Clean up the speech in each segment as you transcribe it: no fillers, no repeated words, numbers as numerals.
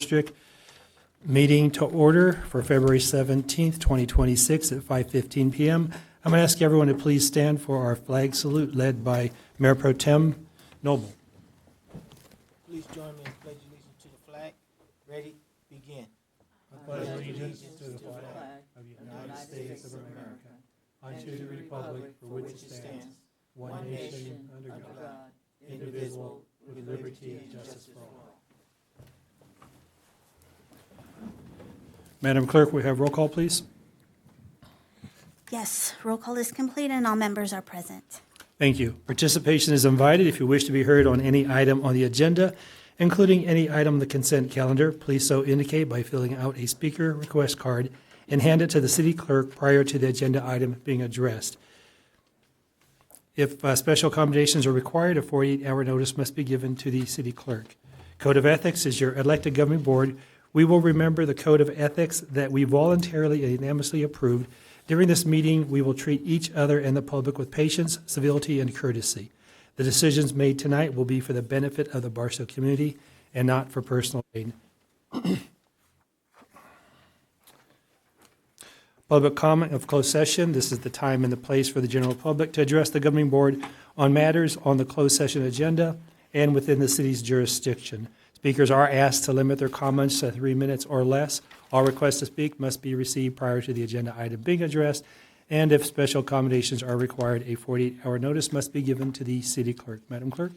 District meeting to order for February 17th, 2026 at 5:15 p.m. I'm going to ask everyone to please stand for our flag salute led by Mayor Pro Tem Noble. Please join me in pledging allegiance to the flag. Ready, begin. I pledge allegiance to the flag of the United States of America, and to the republic for which it stands, one nation, under God, indivisible, with liberty and justice for all. Madam Clerk, we have roll call, please. Yes, roll call is complete and all members are present. Thank you. Participation is invited. If you wish to be heard on any item on the agenda, including any item on the consent calendar, please so indicate by filling out a speaker request card and hand it to the city clerk prior to the agenda item being addressed. If special accommodations are required, a 48-hour notice must be given to the city clerk. Code of Ethics is your elected governing board. We will remember the code of ethics that we voluntarily and unanimously approved. During this meeting, we will treat each other and the public with patience, civility, and courtesy. The decisions made tonight will be for the benefit of the Barstow community and not for personal gain. Public comment of closed session. This is the time and the place for the general public to address the governing board on matters on the closed session agenda and within the city's jurisdiction. Speakers are asked to limit their comments to 3 minutes or less. All requests to speak must be received prior to the agenda item being addressed, and if special accommodations are required, a 48-hour notice must be given to the city clerk. Madam Clerk?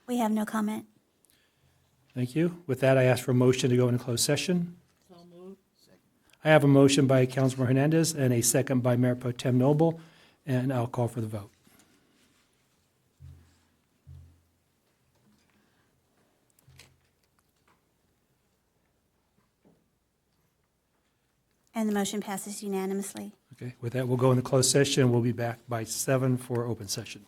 We have no comment. Thank you. With that, I ask for a motion to go into closed session. So moved. I have a motion by Councilmember Hernandez and a second by Mayor Pro Tem Noble, and I'll call for the vote. And the motion passes unanimously. Okay, with that, we'll go into closed session. We'll be back by 7 for open session.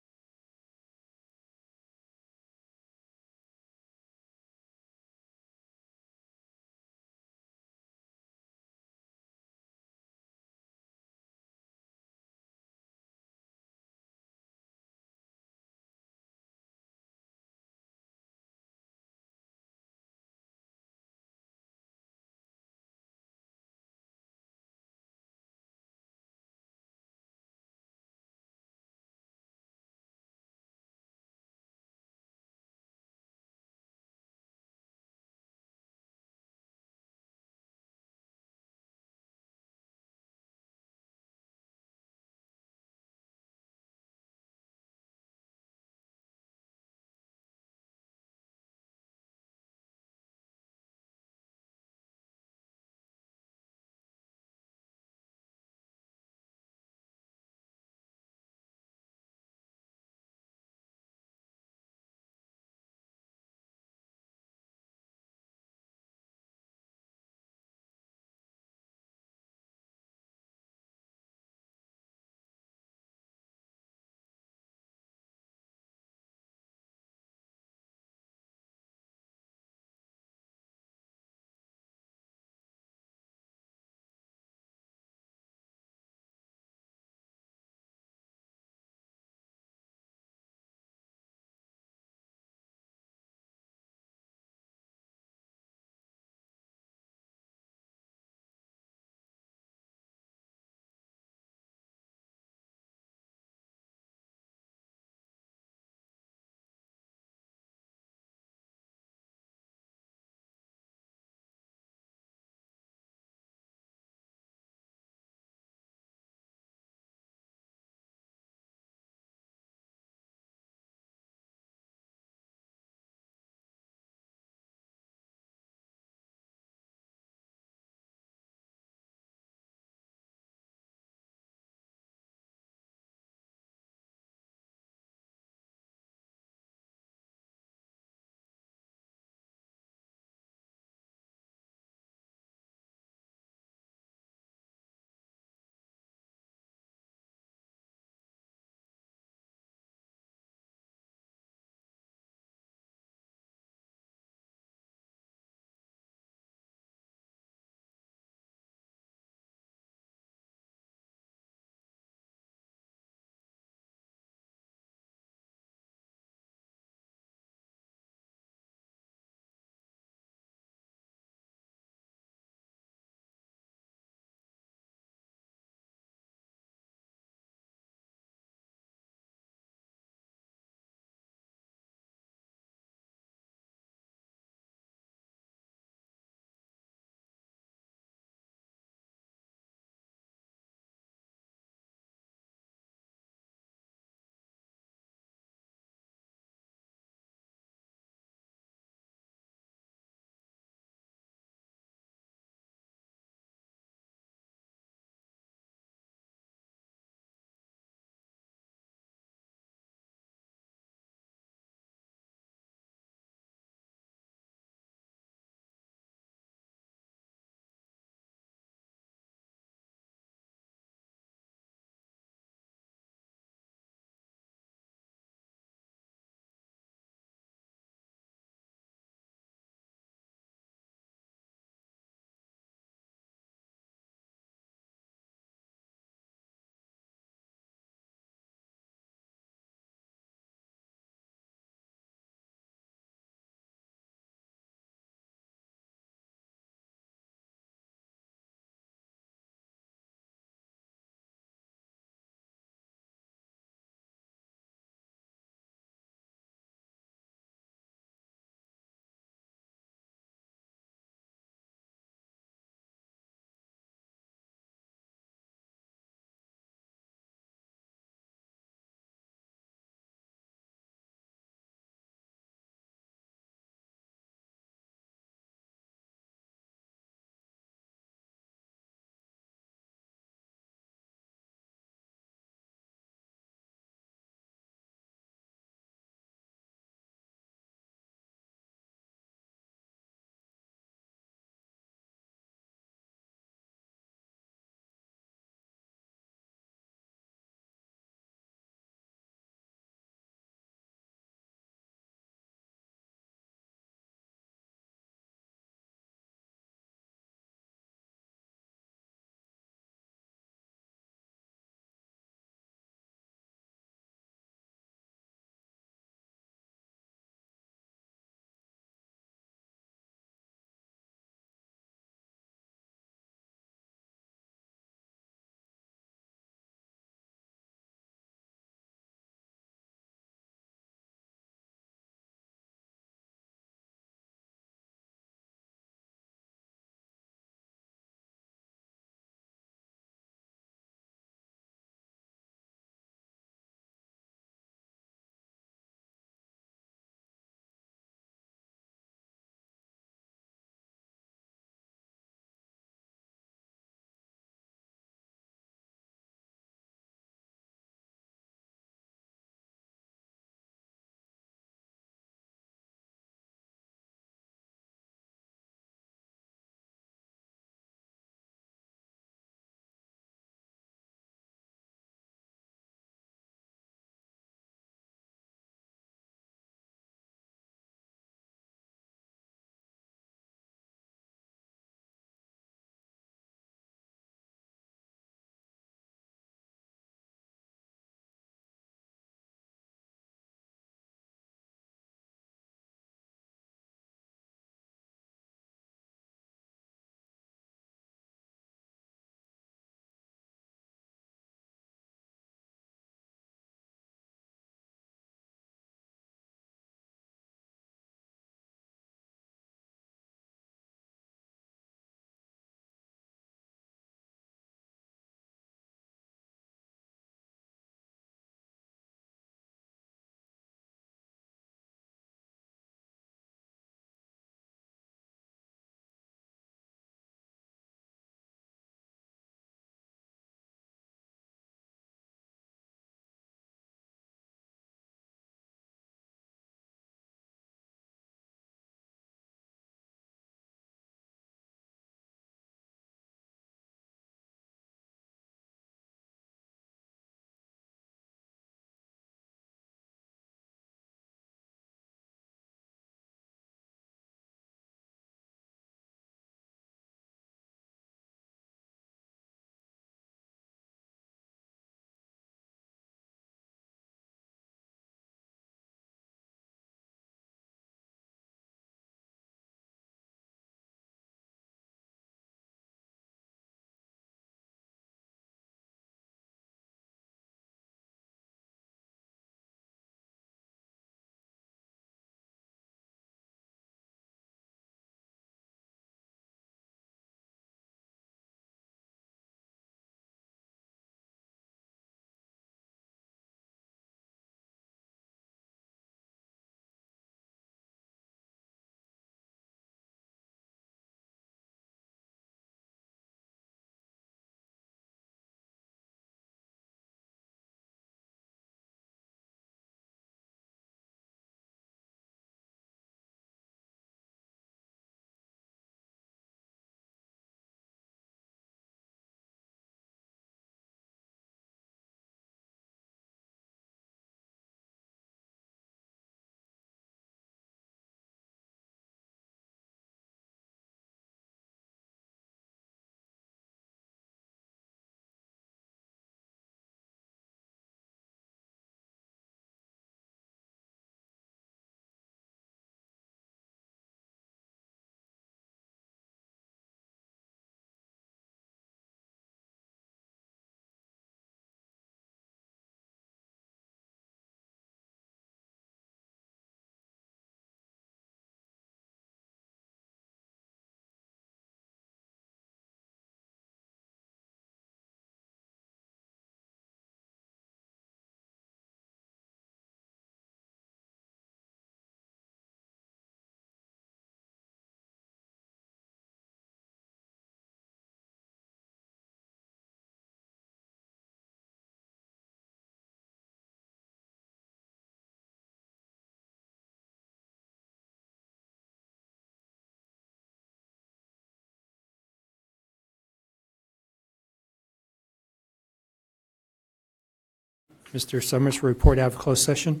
Mr. Summers for report out of closed session.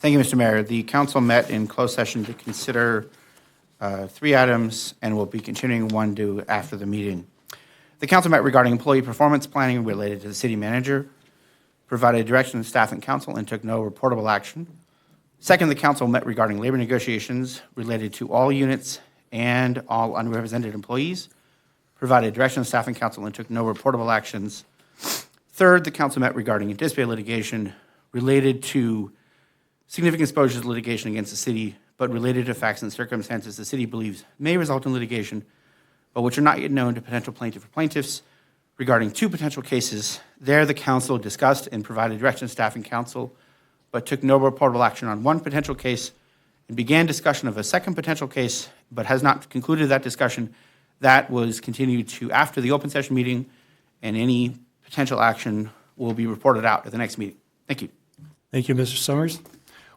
Thank you, Mr. Mayor. The council met in closed session to consider 3 items and will be continuing one due after the meeting. The council met regarding employee performance planning related to the city manager, provided direction to staff and council, and took no reportable action. Second, the council met regarding labor negotiations related to all units and all unrepresented employees, provided direction to staff and council, and took no reportable actions. Third, the council met regarding anticipated litigation related to significant exposure to litigation against the city, but related to facts and circumstances the city believes may result in litigation, but which are not yet known to potential plaintiff or plaintiffs. Regarding 2 potential cases, there the council discussed and provided direction to staff and council, but took no reportable action on 1 potential case and began discussion of a second potential case, but has not concluded that discussion. That was continued to after the open session meeting, and any potential action will be reported out at the next meeting. Thank you. Thank you, Mr. Summers.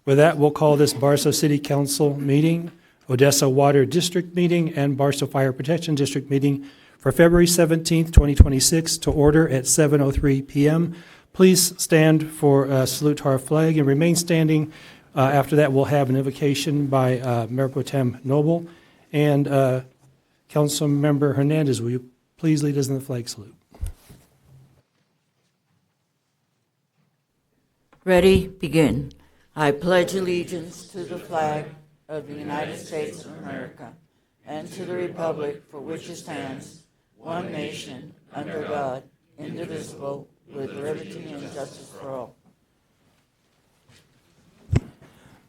With that, we'll call this Barstow City Council meeting, Odessa Water District meeting, and Barstow Fire Protection District meeting for February 17th, 2026 to order at 7:03 p.m. Please stand for a salute to our flag and remain standing. After that, we'll have an invocation by Mayor Pro Tem Noble. And Councilmember Hernandez, will you please lead us in the flag salute? Ready, begin. I pledge allegiance to the flag of the United States of America and to the republic for which it stands, one nation, under God, indivisible, with liberty and justice for all.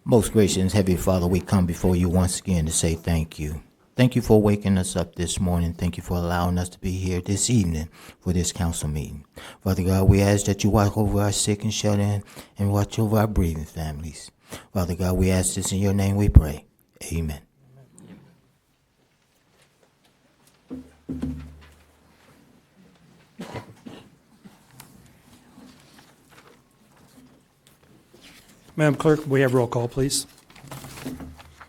Most gracious and heavenly Father, we come before you once again to say thank you. Thank you for waking us up this morning. Thank you for allowing us to be here this evening for this council meeting. Father God, we ask that you watch over our sick and shut in and watch over our breathing families. Father God, we ask this in your name we pray. Amen. Madam Clerk, we have roll call, please.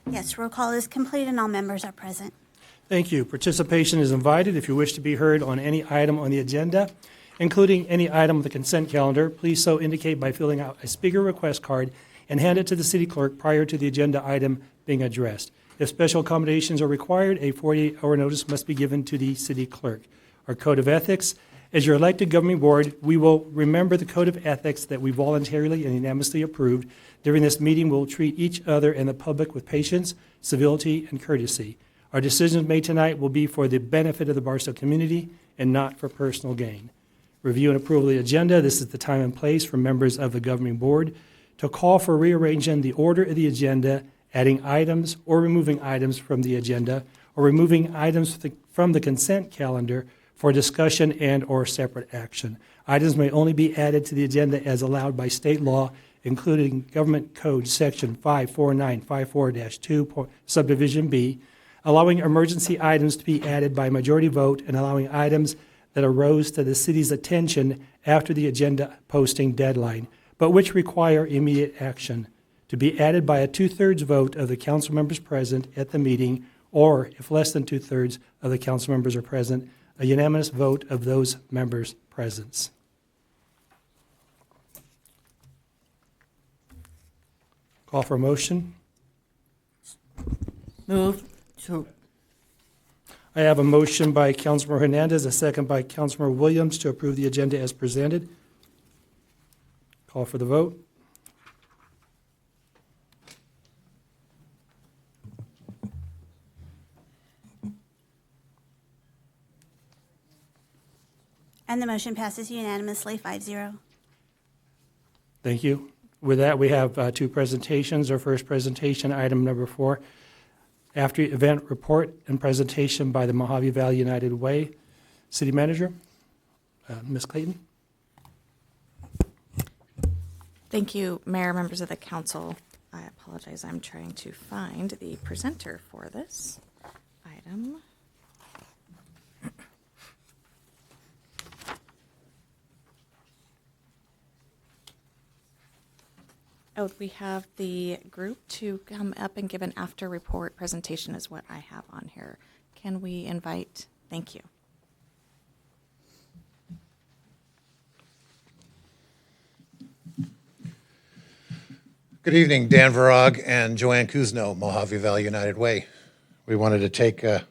Yes, roll call is complete and all members are present. Thank you. Participation is invited. If you wish to be heard on any item on the agenda, including any item on the consent calendar, please so indicate by filling out a speaker request card and hand it to the city clerk prior to the agenda item being addressed. If special accommodations are required, a 48-hour notice must be given to the city clerk. Our Code of Ethics. As your elected governing board, we will remember the Code of Ethics that we voluntarily and unanimously approved. During this meeting, we'll treat each other and the public with patience, civility, and courtesy. Our decisions made tonight will be for the benefit of the Barstow community and not for personal gain. Review and approval of the agenda. This is the time and place for members of the governing board to call for rearranging the order of the agenda, adding items or removing items from the agenda, or removing items from the consent calendar for discussion and or separate action. Items may only be added to the agenda as allowed by state law, including Government Code Section 54954-2, Subdivision B, allowing emergency items to be added by majority vote and allowing items that arose to the city's attention after the agenda posting deadline, but which require immediate action, to be added by a 2/3 vote of the council members present at the meeting, or if less than 2/3 of the council members are present, a unanimous vote of those members' presence. Call for a motion. Move to, I have a motion by Councilmember Hernandez, a second by Councilmember Williams to approve the agenda as presented. Call for the vote. And the motion passes unanimously, 5-0. Thank you. With that, we have 2 presentations. Our first presentation, item number 4, after event report and presentation by the Mojave Valley United Way City Manager, Ms. Clayton. Thank you, Mayor, members of the council. I apologize, I'm trying to find the presenter for this item. Oh, we have the group to come up and give an after report presentation is what I have on here. Can we invite? Thank you. Good evening, Dan Varag and Joanne Kuzno, Mojave Valley United Way. We wanted to take a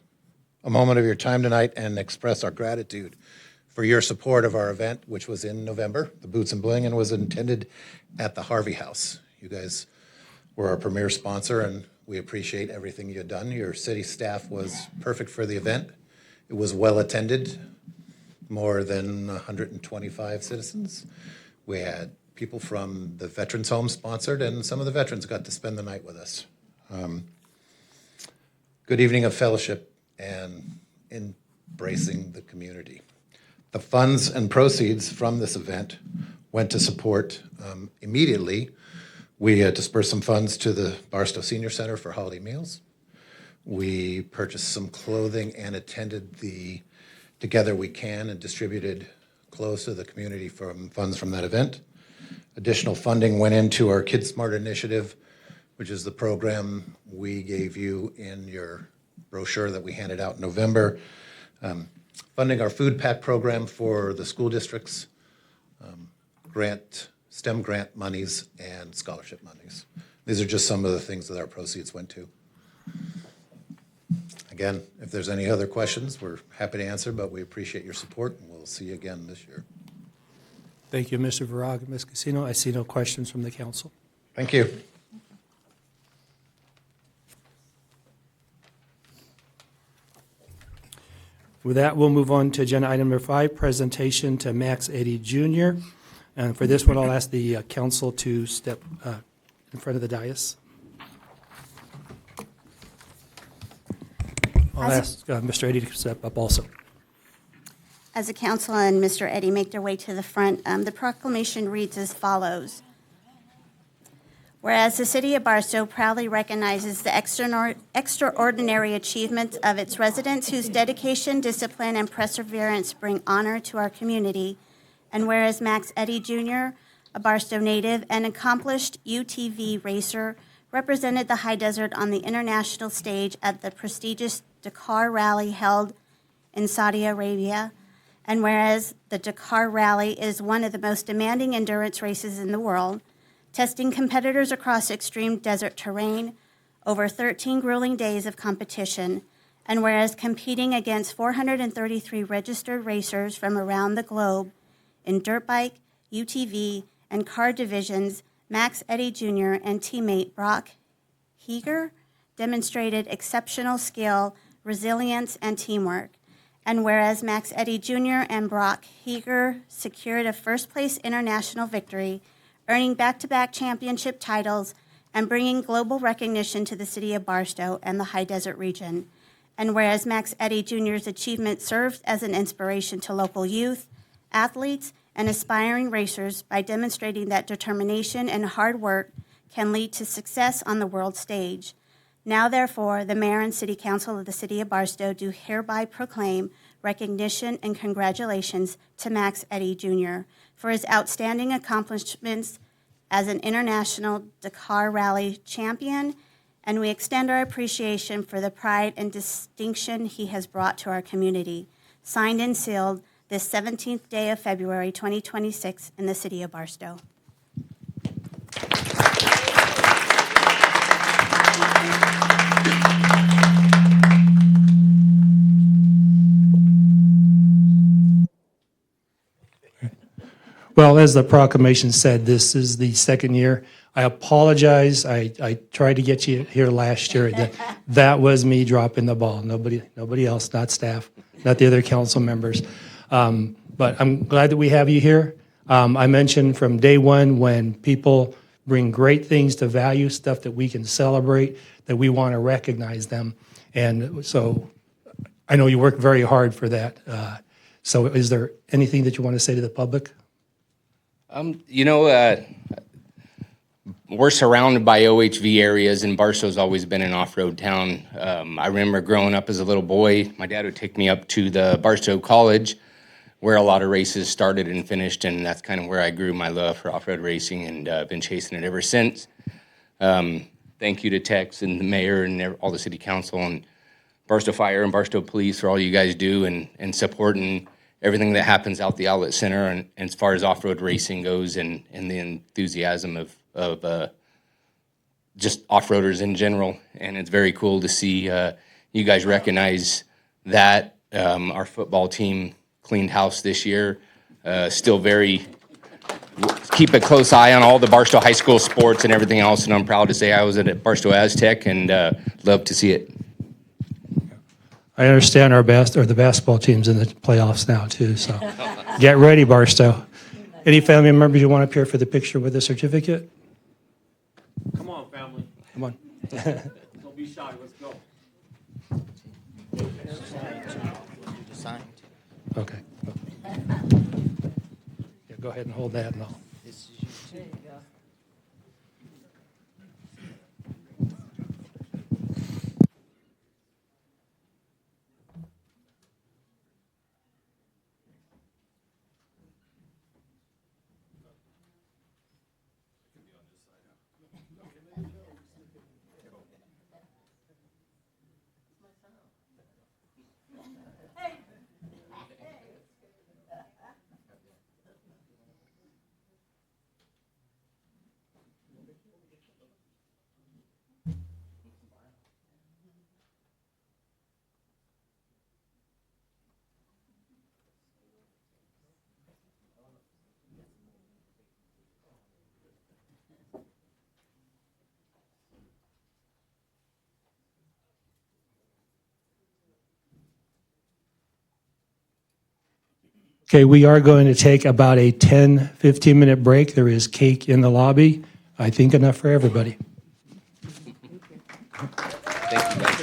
moment of your time tonight and express our gratitude for your support of our event, which was in November, the Boots and Bling, and was intended at the Harvey House. You guys were our premier sponsor, and we appreciate everything you've done. Your city staff was perfect for the event. It was well attended, more than 125 citizens. We had people from the Veterans Home sponsored, and some of the veterans got to spend the night with us. Good evening of fellowship and embracing the community. The funds and proceeds from this event went to support immediately. We dispersed some funds to the Barstow Senior Center for holiday meals. We purchased some clothing and attended the Together We Can and distributed clothes to the community from funds from that event. Additional funding went into our Kids Smart initiative, which is the program we gave you in your brochure that we handed out in November. Funding our food pack program for the school districts, STEM grant monies, and scholarship monies. These are just some of the things that our proceeds went to. Again, if there's any other questions, we're happy to answer, but we appreciate your support, and we'll see you again this year. Thank you, Mr. Varag and Ms. Casino. I see no questions from the council. Thank you. With that, we'll move on to agenda item number 5, presentation to Max Eddy Jr. And for this one, I'll ask the council to step in front of the dais. I'll ask Mr. Eddy to step up also. As the council and Mr. Eddy make their way to the front, the proclamation reads as follows. Whereas the city of Barstow proudly recognizes the extraordinary achievements of its residents whose dedication, discipline, and perseverance bring honor to our community, and whereas Max Eddy Jr., a Barstow native and accomplished UTV racer, represented the high desert on the international stage at the prestigious Dakar Rally held in Saudi Arabia, and whereas the Dakar Rally is one of the most demanding endurance races in the world, testing competitors across extreme desert terrain, over 13 grueling days of competition, and whereas competing against 433 registered racers from around the globe in dirt bike, UTV, and car divisions, Max Eddy Jr. and teammate Brock Heger demonstrated exceptional skill, resilience, and teamwork. And whereas Max Eddy Jr. and Brock Heger secured a first-place international victory, earning back-to-back championship titles and bringing global recognition to the city of Barstow and the high desert region. And whereas Max Eddy Jr.'s achievement serves as an inspiration to local youth, athletes, and aspiring racers by demonstrating that determination and hard work can lead to success on the world stage. Now, therefore, the Mayor and City Council of the City of Barstow do hereby proclaim recognition and congratulations to Max Eddy Jr. for his outstanding accomplishments as an international Dakar Rally champion, and we extend our appreciation for the pride and distinction he has brought to our community. Signed and sealed this 17th day of February 2026 in the City of Barstow. Well, as the proclamation said, this is the second year. I apologize. I tried to get you here last year. That was me dropping the ball. Nobody else, not staff, not the other council members. But I'm glad that we have you here. I mentioned from day one, when people bring great things to value, stuff that we can celebrate, that we want to recognize them. And so I know you work very hard for that. So is there anything that you want to say to the public? We're surrounded by OHV areas, and Barstow's always been an off-road town. I remember growing up as a little boy, my dad would take me up to the Barstow College, where a lot of races started and finished, and that's kind of where I grew my love for off-road racing, and I've been chasing it ever since. Thank you to Tex and the mayor and all the city council and Barstow Fire and Barstow Police for all you guys do and supporting everything that happens out the outlet center and as far as off-road racing goes and the enthusiasm of just off-roaders in general. And it's very cool to see you guys recognize that. Our football team cleaned house this year. Still keep a close eye on all the Barstow High School sports and everything else, and I'm proud to say I was at Barstow Aztec and love to see it. I understand the basketball team's in the playoffs now, too, so get ready, Barstow. Any family members you want up here for the picture with the certificate? Come on, family. Come on. Don't be shy. Let's go. Okay. Yeah, go ahead and hold that and all. Okay, we are going to take about a 10, 15-minute break. There is cake in the lobby. I think enough for everybody. Thank you, guys.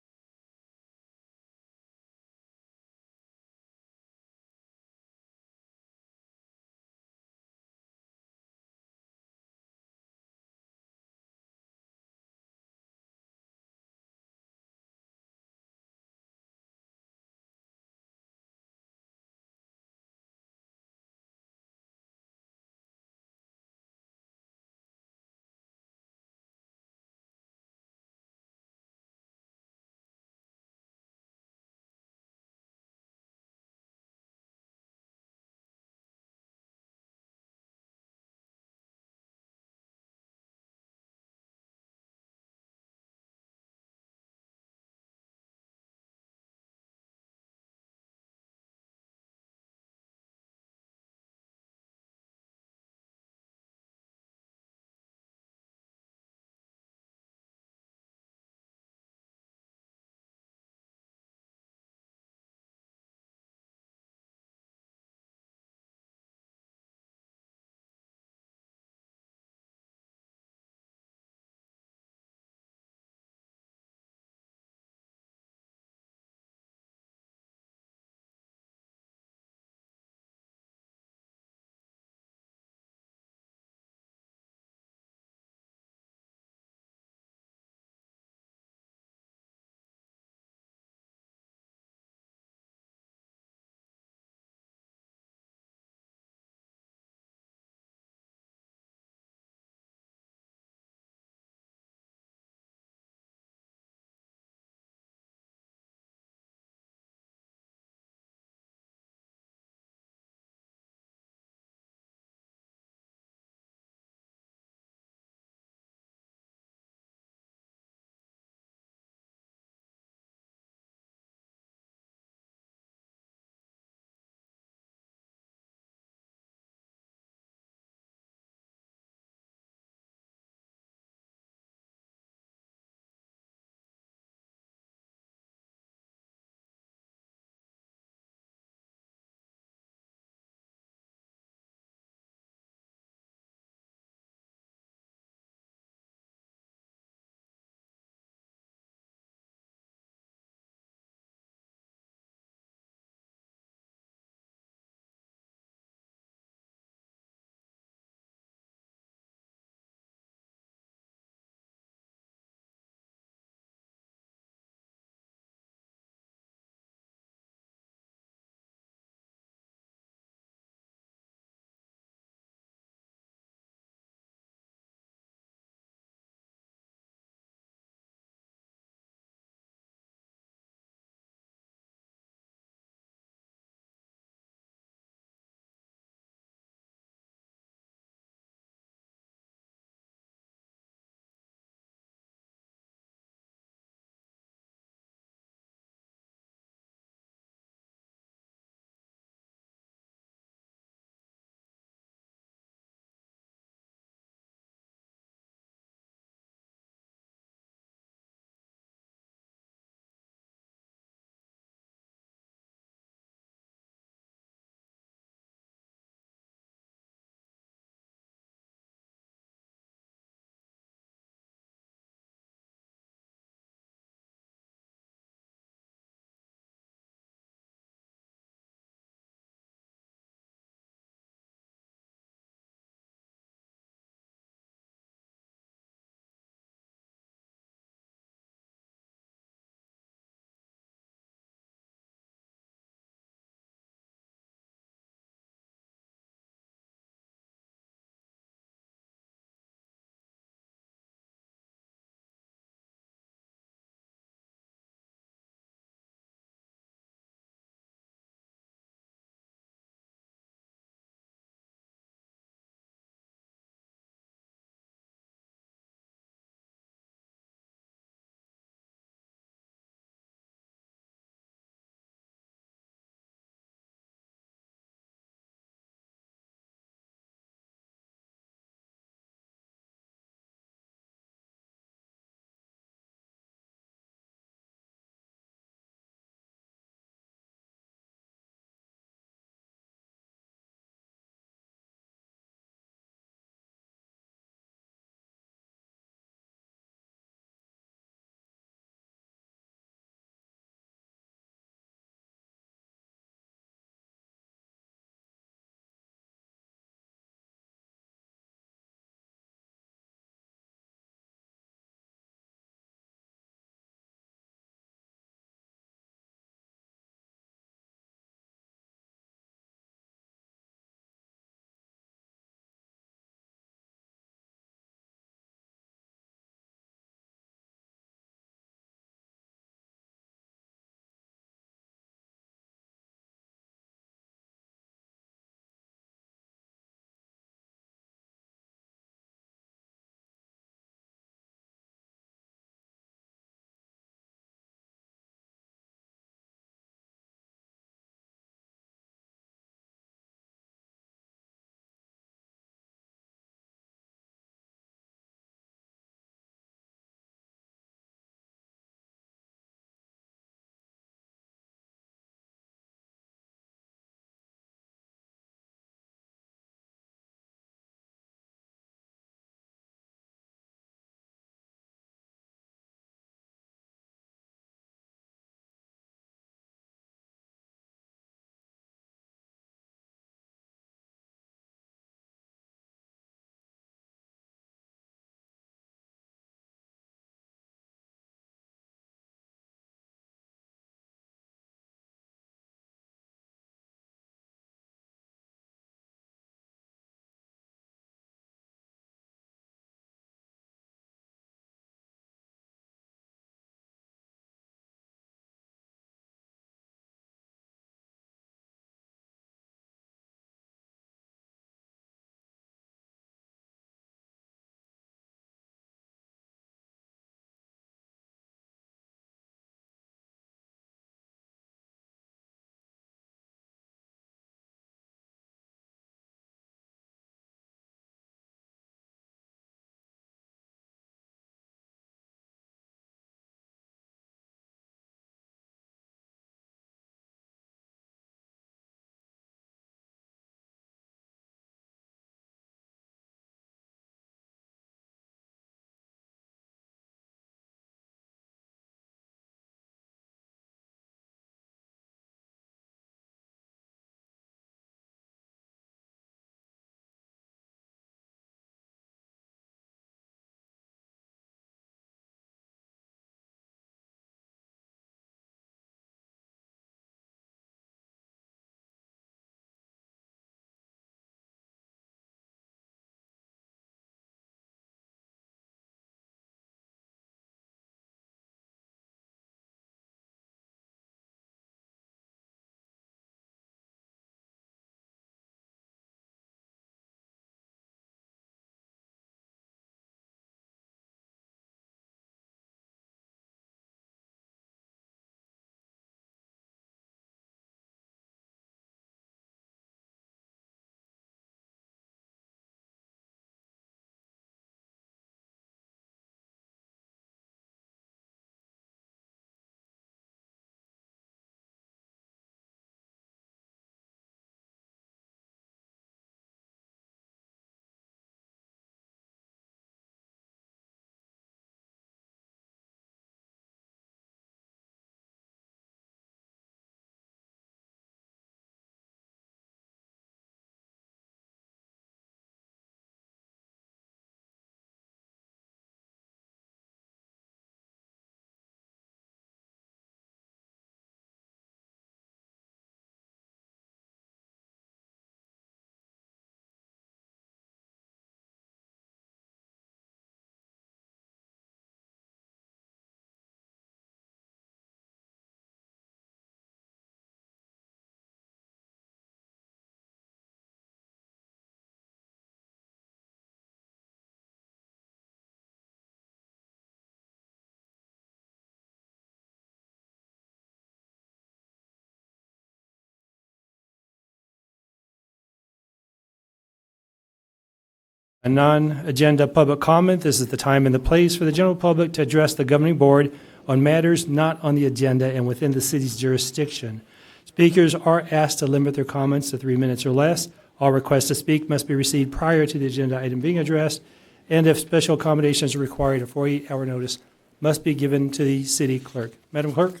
A non-agenda public comment. This is the time and the place for the general public to address the governing board on matters not on the agenda and within the city's jurisdiction. Speakers are asked to limit their comments to 3 minutes or less. All requests to speak must be received prior to the agenda item being addressed, and if special accommodations are required, a 48-hour notice must be given to the city clerk. Madam Clerk?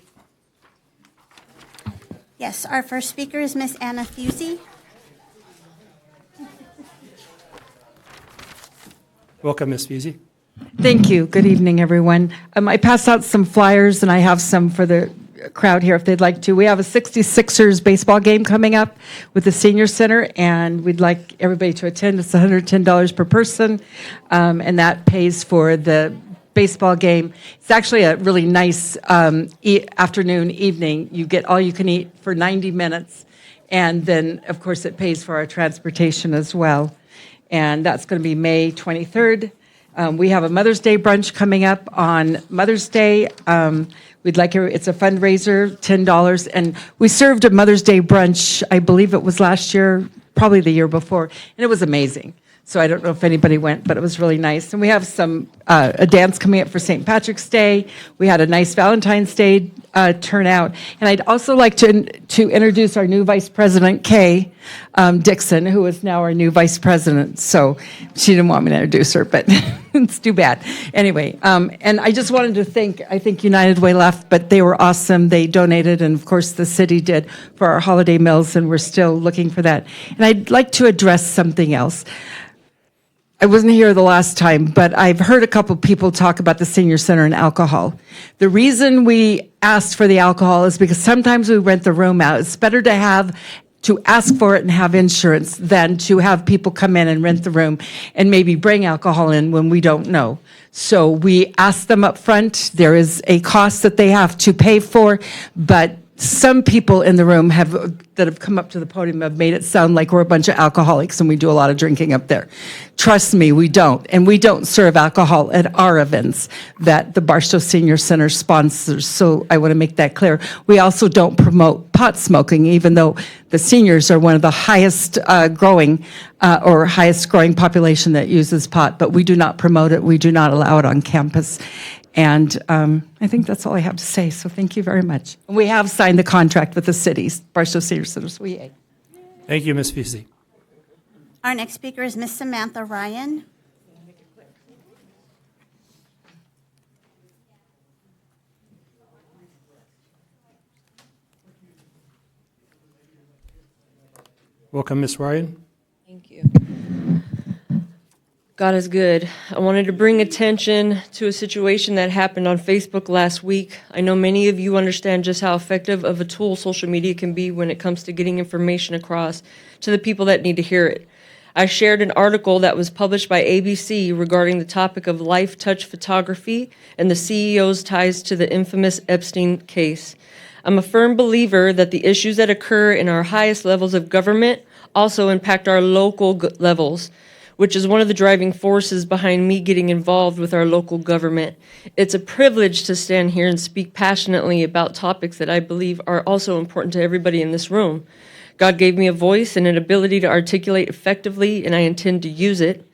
Yes, our first speaker is Miss Anna Fusey. Welcome, Ms. Fusey. Thank you. Good evening, everyone. I passed out some flyers, and I have some for the crowd here if they'd like to. We have a 66ers baseball game coming up with the Senior Center, and we'd like everybody to attend. It's $110 per person, and that pays for the baseball game. It's actually a really nice afternoon, evening. You get all you can eat for 90 minutes, and then, of course, it pays for our transportation as well. And that's going to be May 23rd. We have a Mother's Day brunch coming up on Mother's Day. We'd like it's a fundraiser, $10, and we served a Mother's Day brunch. I believe it was last year, probably the year before, and it was amazing. So I don't know if anybody went, but it was really nice. And we have a dance coming up for St. Patrick's Day. We had a nice Valentine's Day turnout. And I'd also like to introduce our new Vice President, Kay Dixon, who is now our new Vice President. So she didn't want me to introduce her, but it's too bad. Anyway, and I just wanted to thank, I think United Way left, but they were awesome. They donated, and of course the city did, for our holiday meals, and we're still looking for that. And I'd like to address something else. I wasn't here the last time, but I've heard a couple people talk about the Senior Center and alcohol. The reason we asked for the alcohol is because sometimes we rent the room out. It's better to ask for it and have insurance than to have people come in and rent the room and maybe bring alcohol in when we don't know. So we asked them up front. There is a cost that they have to pay for, but some people in the room that have come up to the podium have made it sound like we're a bunch of alcoholics and we do a lot of drinking up there. Trust me, we don't. And we don't serve alcohol at our events that the Barstow Senior Center sponsors. So I want to make that clear. We also don't promote pot smoking, even though the seniors are one of the highest growing population that uses pot. But we do not promote it. We do not allow it on campus. And I think that's all I have to say, so thank you very much. We have signed the contract with the cities, Barstow Senior Center, so yay. Thank you, Ms. Fusey. Our next speaker is Miss Samantha Ryan. Welcome, Ms. Ryan. Thank you. God is good. I wanted to bring attention to a situation that happened on Facebook last week. I know many of you understand just how effective of a tool social media can be when it comes to getting information across to the people that need to hear it. I shared an article that was published by ABC regarding the topic of life touch photography and the CEO's ties to the infamous Epstein case. I'm a firm believer that the issues that occur in our highest levels of government also impact our local levels, which is one of the driving forces behind me getting involved with our local government. It's a privilege to stand here and speak passionately about topics that I believe are also important to everybody in this room. God gave me a voice and an ability to articulate effectively, and I intend to use it.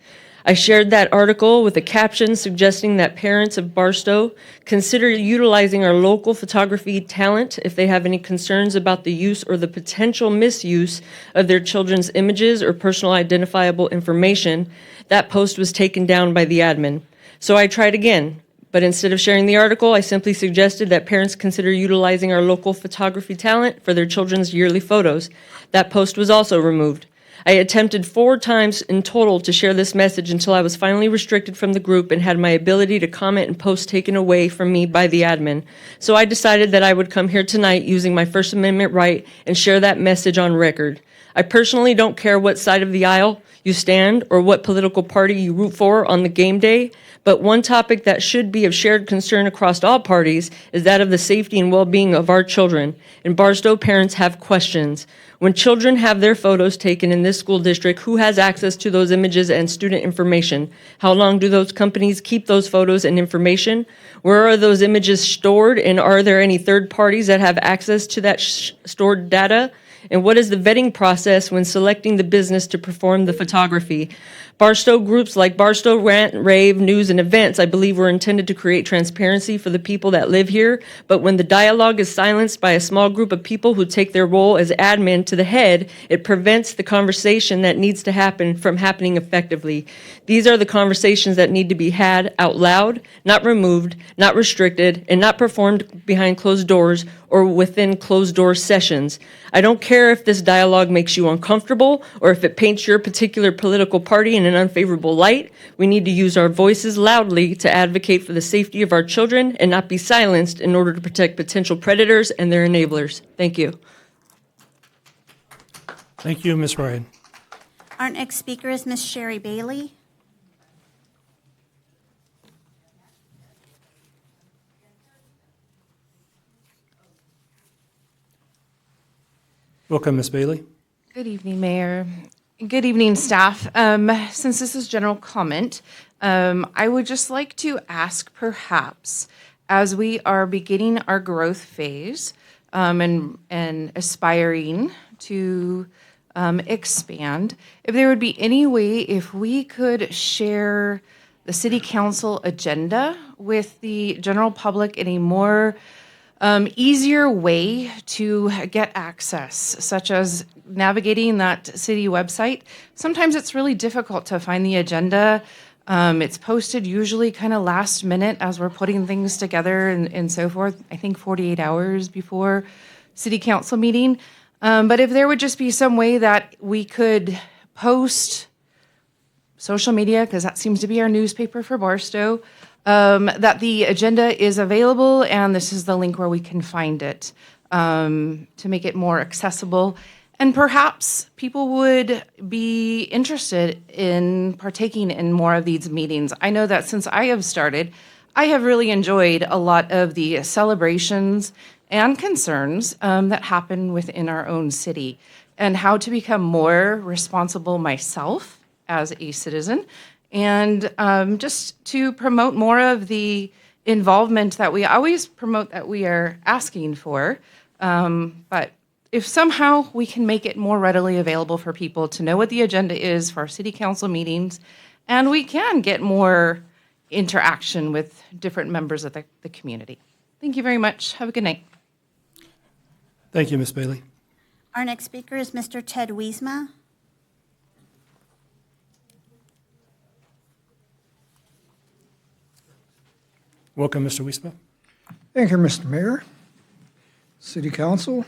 I shared that article with a caption suggesting that parents of Barstow consider utilizing our local photography talent if they have any concerns about the use or the potential misuse of their children's images or personal identifiable information. That post was taken down by the admin. So I tried again, but instead of sharing the article, I simply suggested that parents consider utilizing our local photography talent for their children's yearly photos. That post was also removed. I attempted 4 times in total to share this message until I was finally restricted from the group and had my ability to comment and post taken away from me by the admin. So I decided that I would come here tonight using my First Amendment right and share that message on record. I personally don't care what side of the aisle you stand or what political party you root for on the game day, but one topic that should be of shared concern across all parties is that of the safety and well-being of our children. In Barstow, parents have questions. When children have their photos taken in this school district, who has access to those images and student information? How long do those companies keep those photos and information? Where are those images stored, and are there any third parties that have access to that stored data? And what is the vetting process when selecting the business to perform the photography? Barstow groups like Barstow Rant, Rave, News, and Events, I believe, were intended to create transparency for the people that live here. But when the dialogue is silenced by a small group of people who take their role as admin to the head, it prevents the conversation that needs to happen from happening effectively. These are the conversations that need to be had out loud, not removed, not restricted, and not performed behind closed doors or within closed-door sessions. I don't care if this dialogue makes you uncomfortable or if it paints your particular political party in an unfavorable light. We need to use our voices loudly to advocate for the safety of our children and not be silenced in order to protect potential predators and their enablers. Thank you. Thank you, Ms. Ryan. Our next speaker is Ms. Sherry Bailey. Welcome, Ms. Bailey. Good evening, Mayor. Good evening, staff. Since this is general comment, I would just like to ask perhaps, as we are beginning our growth phase and aspiring to expand, if there would be any way if we could share the city council agenda with the general public in a more easier way to get access, such as navigating that city website. Sometimes it's really difficult to find the agenda. It's posted usually kind of last minute as we're putting things together and so forth, I think 48 hours before city council meeting. But if there would just be some way that we could post social media, because that seems to be our newspaper for Barstow, that the agenda is available and this is the link where we can find it to make it more accessible. And perhaps people would be interested in partaking in more of these meetings. I know that since I have started, I have really enjoyed a lot of the celebrations and concerns that happen within our own city, and how to become more responsible myself as a citizen, and just to promote more of the involvement that we always promote that we are asking for. But if somehow we can make it more readily available for people to know what the agenda is for our city council meetings, and we can get more interaction with different members of the community. Thank you very much. Have a good night. Thank you, Ms. Bailey. Our next speaker is Mr. Ted Wiesma. Welcome, Mr. Wiesma. Thank you, Mr. Mayor, City Council.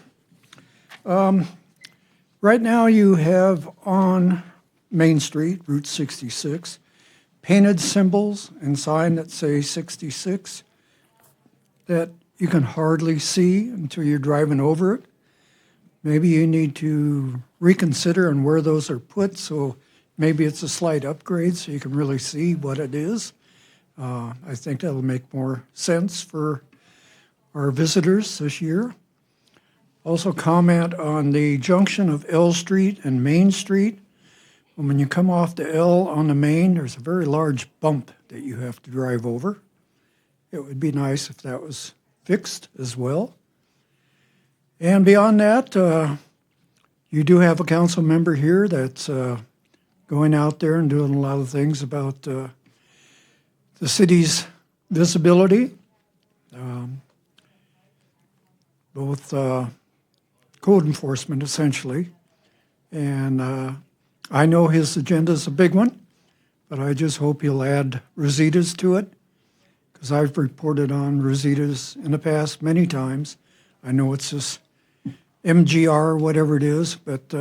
Right now you have on Main Street, Route 66, painted symbols and sign that say 66 that you can hardly see until you're driving over it. Maybe you need to reconsider on where those are put, so maybe it's a slight upgrade so you can really see what it is. I think that'll make more sense for our visitors this year. Also comment on the junction of L Street and Main Street. When you come off the L on the Main, there's a very large bump that you have to drive over. It would be nice if that was fixed as well. And beyond that, you do have a council member here that's going out there and doing a lot of things about the city's visibility, both code enforcement essentially. And I know his agenda is a big one, but I just hope he'll add Rositas to it, because I've reported on Rositas in the past many times. I know it's this MGR, whatever it is, but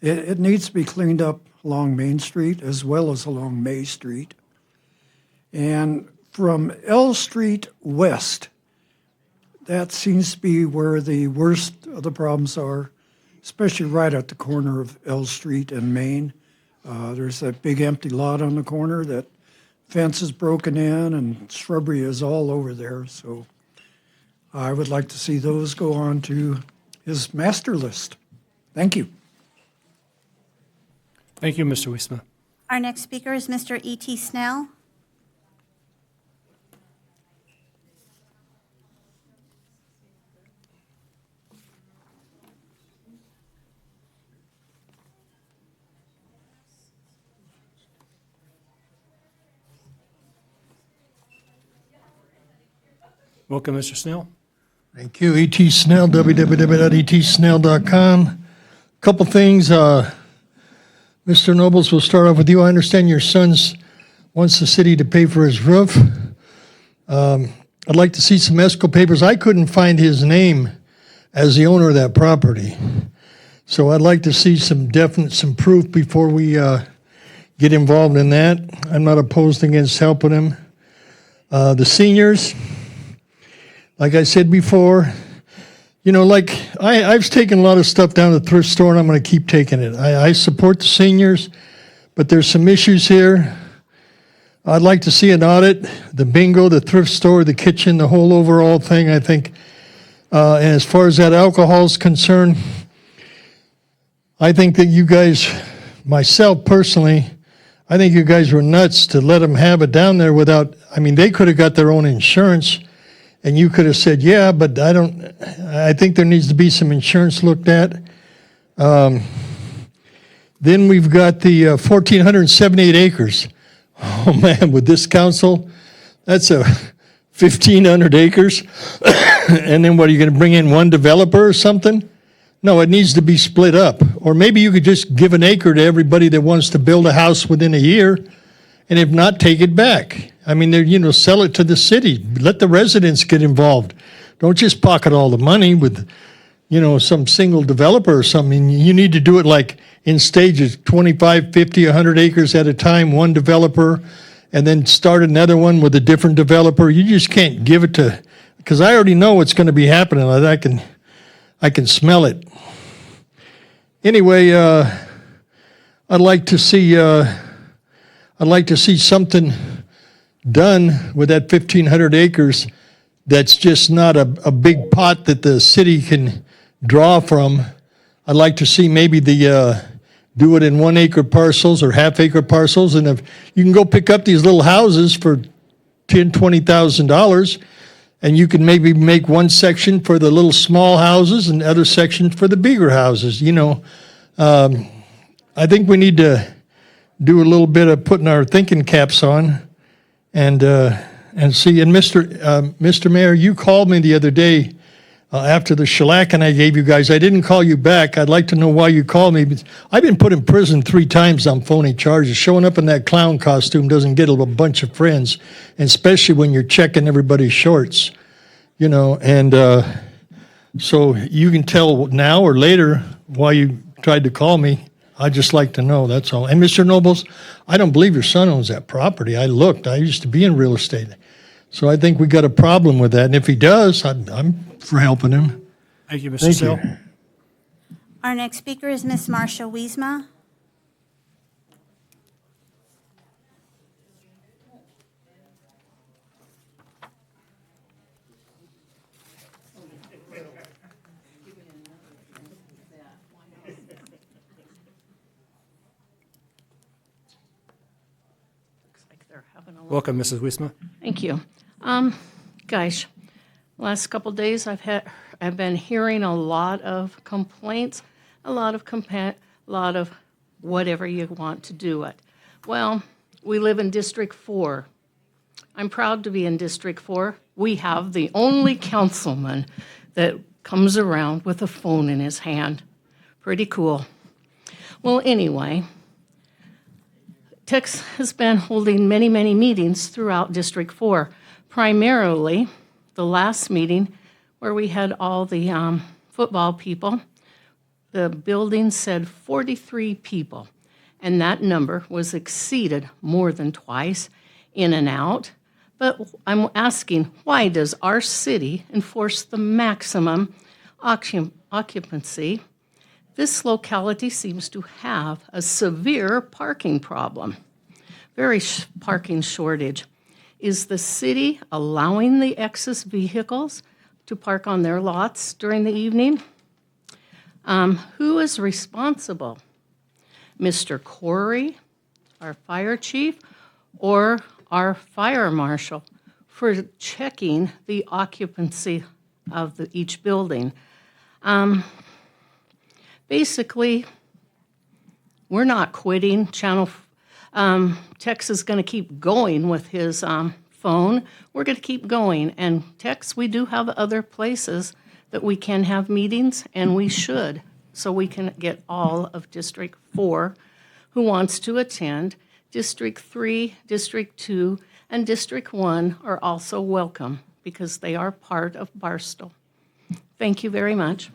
it needs to be cleaned up along Main Street as well as along May Street. And from L Street west, that seems to be where the worst of the problems are, especially right at the corner of L Street and Main. There's that big empty lot on the corner that fence is broken in and shrubbery is all over there. So I would like to see those go on to his master list. Thank you. Thank you, Mr. Wiesma. Our next speaker is Mr. E.T. Snell. Welcome, Mr. Snell. Thank you. E.T. Snell, www.etsnell.com. Couple things. Mr. Nobles, we'll start off with you. I understand your son wants the city to pay for his roof. I'd like to see some ESCO papers. I couldn't find his name as the owner of that property. So I'd like to see some proof before we get involved in that. I'm not opposed against helping him. The seniors, like I said before, I've taken a lot of stuff down to the thrift store, and I'm going to keep taking it. I support the seniors, but there's some issues here. I'd like to see an audit, the bingo, the thrift store, the kitchen, the whole overall thing, I think. And as far as that alcohol is concerned, I think that you guys, myself personally, I think you guys were nuts to let them have it down there without, they could have got their own insurance, and you could have said, yeah, but I think there needs to be some insurance looked at. Then we've got the 1,478 acres. Oh, man, with this council, that's 1,500 acres. And then what, are you going to bring in one developer or something? No, it needs to be split up. Or maybe you could just give an acre to everybody that wants to build a house within a year, and if not, take it back. Sell it to the city. Let the residents get involved. Don't just pocket all the money with, some single developer or something. You need to do it like in stages, 25, 50, 100 acres at a time, one developer, and then start another one with a different developer. You just can't give it to, because I already know what's going to be happening. I can smell it. Anyway, I'd like to see something done with that 1,500 acres that's just not a big pot that the city can draw from. I'd like to see maybe do it in 1 acre parcels or half acre parcels, and if you can go pick up these little houses for $10,000, $20,000, and you can maybe make one section for the little small houses and other sections for the bigger houses. I think we need to do a little bit of putting our thinking caps on and see. And Mr. Mayor, you called me the other day after the shellacking I gave you guys. I didn't call you back. I'd like to know why you called me. I've been put in prison 3 times on phony charges. Showing up in that clown costume doesn't get a bunch of friends, and especially when you're checking everybody's shorts, and so you can tell now or later why you tried to call me. I'd just like to know, that's all. And Mr. Nobles, I don't believe your son owns that property. I looked. I used to be in real estate. So I think we got a problem with that. And if he does, I'm for helping him. Thank you, Mr. Thank Snell. you. Our next speaker is Ms. Marsha Wiesma. Welcome, Mrs. Wiesma. Thank you. Gosh, last couple days I've been hearing a lot of complaints, a lot of whatever you want to do it. Well, we live in District 4. I'm proud to be in District 4. We have the only councilman that comes around with a phone in his hand. Pretty cool. Well, anyway, Tex has been holding many, many meetings throughout District 4, primarily the last meeting where we had all the football people. The building said 43 people, and that number was exceeded more than twice, in and out. But I'm asking, why does our city enforce the maximum occupancy? This locality seems to have a severe parking problem, parking shortage. Is the city allowing the excess vehicles to park on their lots during the evening? Who is responsible? Mr. Corey, our fire chief, or our fire marshal for checking the occupancy of each building? Basically, we're not quitting. Tex is going to keep going with his phone, we're going to keep going. And Tex, we do have other places that we can have meetings, and we should, so we can get all of District 4 who wants to attend. District 3, District 2, and District 1 are also welcome because they are part of Barstow. Thank you very much.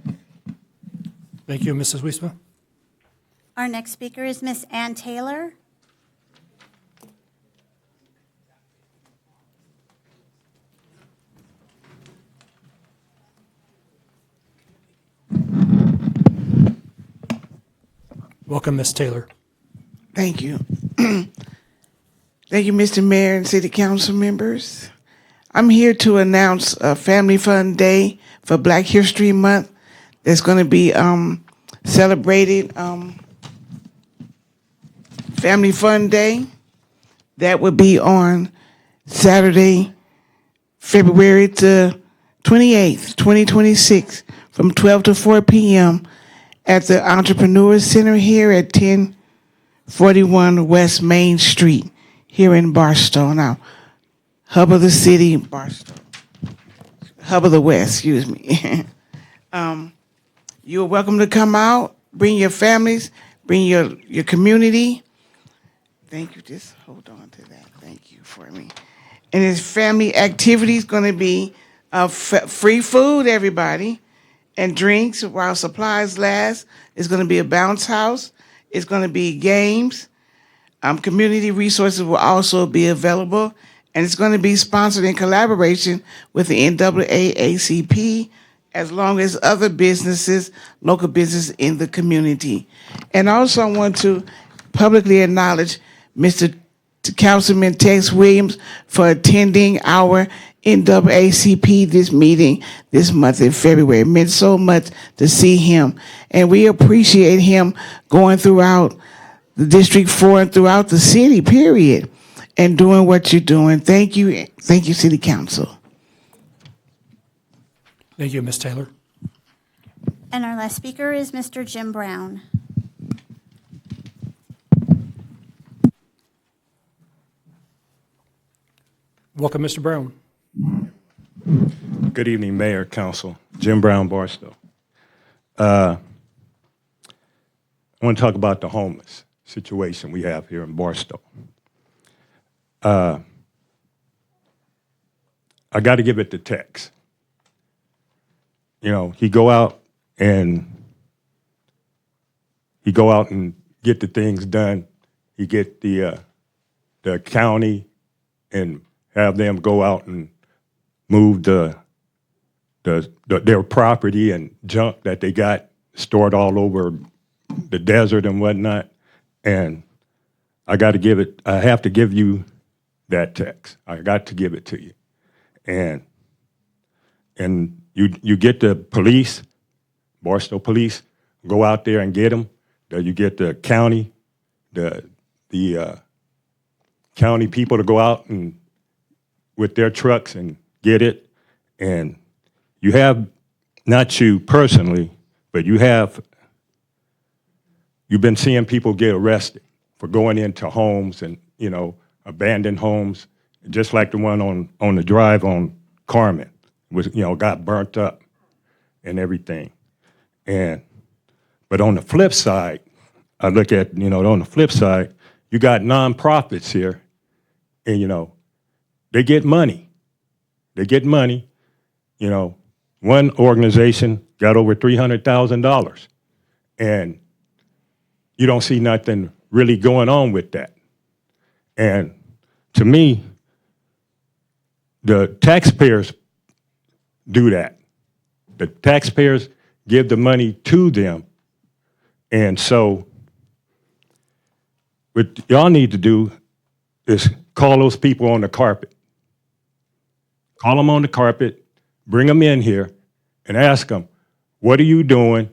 Thank you, Mrs. Wiesma. Our next speaker is Miss Ann Taylor. Welcome, Ms. Taylor. Thank you. Thank you, Mr. Mayor and City Council members. I'm here to announce a Family Fun Day for Black History Month that's going to be celebrated. Family Fun Day. That will be on Saturday, February the 28th, 2026, from 12 to 4 p.m. at the Entrepreneur Center here at 1041 West Main Street here in Barstow. Now, hub of the city, Barstow. Hub of the West, excuse me. You're welcome to come out, bring your families, bring your community. Thank you. Just hold on to that. Thank you for me. And his family activities going to be free food, everybody, and drinks while supplies last. It's going to be a bounce house. It's going to be games. Community resources will also be available, and it's going to be sponsored in collaboration with the NAACP, as long as other businesses, local businesses in the community. And also I want to publicly acknowledge Mr. Councilman Tex Williams for attending our NAACP this meeting this month in February. It meant so much to see him. And we appreciate him going throughout the District 4 and throughout the city, period, and doing what you're doing. Thank you. Thank you, City Council. Thank you, Ms. Taylor. And our last speaker is Mr. Jim Brown. Welcome, Mr. Brown. Good evening, Mayor, Council. Jim Brown, Barstow. I want to talk about the homeless situation we have here in Barstow. I got to give it to Tex. You know, he go out and get the things done. He get the county and have them go out and move their property and junk that they got stored all over the desert and whatnot. And I have to give you that Tex. I got to give it to you. And you get the police, Barstow police, go out there and get them. You get the county, the county people to go out and with their trucks and get it. And you have, not you personally, but you've been seeing people get arrested for going into homes and, abandoned homes, just like the one on the drive on Carmen, got burnt up and everything. But on the flip side, I look at, on the flip side, you got nonprofits here, and, they get money. They get money. One organization got over $300,000, and you don't see nothing really going on with that. And to me, the taxpayers do that. The taxpayers give the money to them. And so what y'all need to do is call those people on the carpet. Call them on the carpet, bring them in here, and ask them, what are you doing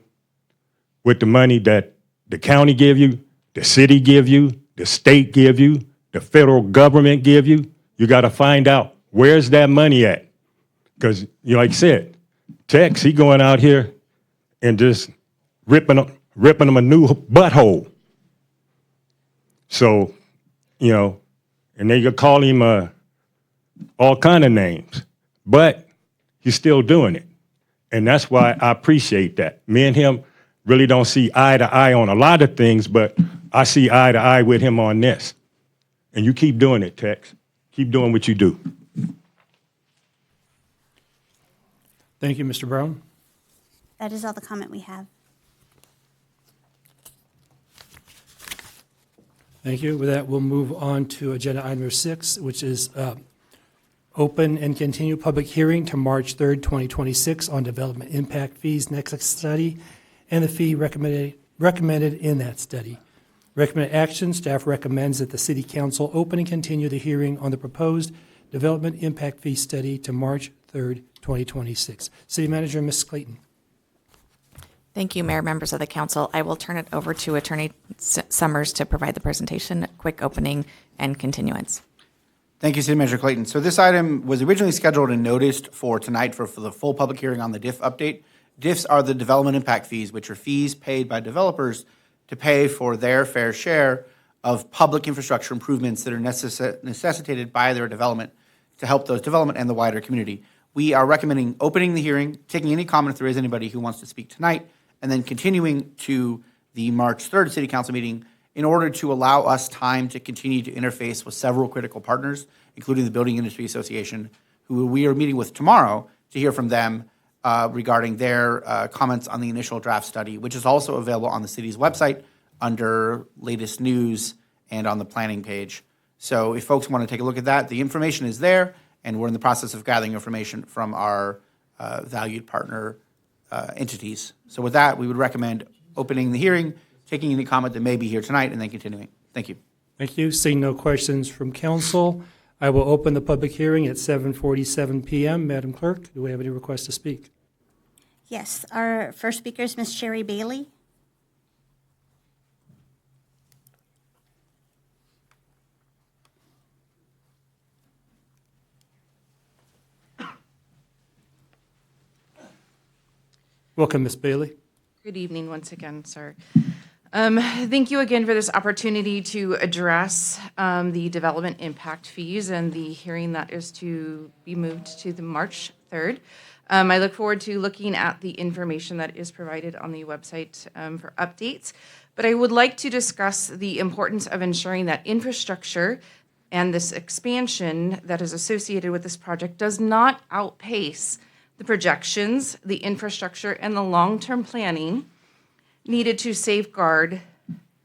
with the money that the county give you, the city give you, the state give you, the federal government give you? You got to find out, where's that money at? Because, like I said, Tex, he going out here and just ripping them a new butthole. So, and they could call him all kind of names, but he's still doing it. And that's why I appreciate that. Me and him really don't see eye to eye on a lot of things, but I see eye to eye with him on this. And you keep doing it, Tex. Keep doing what you do. Thank you, Mr. Brown. That is all the comment we have. Thank you. With that, we'll move on to agenda item number 6, which is open and continue public hearing to March 3rd, 2026 on development impact fees nexus study and the fee recommended in that study. Recommended action, staff recommends that the City Council open and continue the hearing on the proposed development impact fee study to March 3rd, 2026. City Manager, Ms. Clayton. Thank you, Mayor, members of the council. I will turn it over to Attorney Summers to provide the presentation, quick opening, and continuance. Thank you, City Manager Clayton. So this item was originally scheduled and noticed for tonight for the full public hearing on the DIF update. DIFs are the development impact fees, which are fees paid by developers to pay for their fair share of public infrastructure improvements that are necessitated by their development to help those development and the wider community. We are recommending opening the hearing, taking any comment if there is anybody who wants to speak tonight, and then continuing to the March 3rd City Council meeting in order to allow us time to continue to interface with several critical partners, including the Building Industry Association, who we are meeting with tomorrow to hear from them regarding their comments on the initial draft study, which is also available on the city's website under latest news and on the planning page. So if folks want to take a look at that, the information is there, and we're in the process of gathering information from our valued partner entities. So with that, we would recommend opening the hearing, taking any comment that may be here tonight, and then continuing. Thank you. Thank you. Seeing no questions from council, I will open the public hearing at 7:47 p.m. Madam Clerk, do we have any requests to speak? Yes, our first speaker is Ms. Sherry Bailey. Welcome, Ms. Bailey. Good evening once again, sir. Thank you again for this opportunity to address the development impact fees and the hearing that is to be moved to the March 3rd. I look forward to looking at the information that is provided on the website for updates, but I would like to discuss the importance of ensuring that infrastructure and this expansion that is associated with this project does not outpace the projections, the infrastructure, and the long-term planning needed to safeguard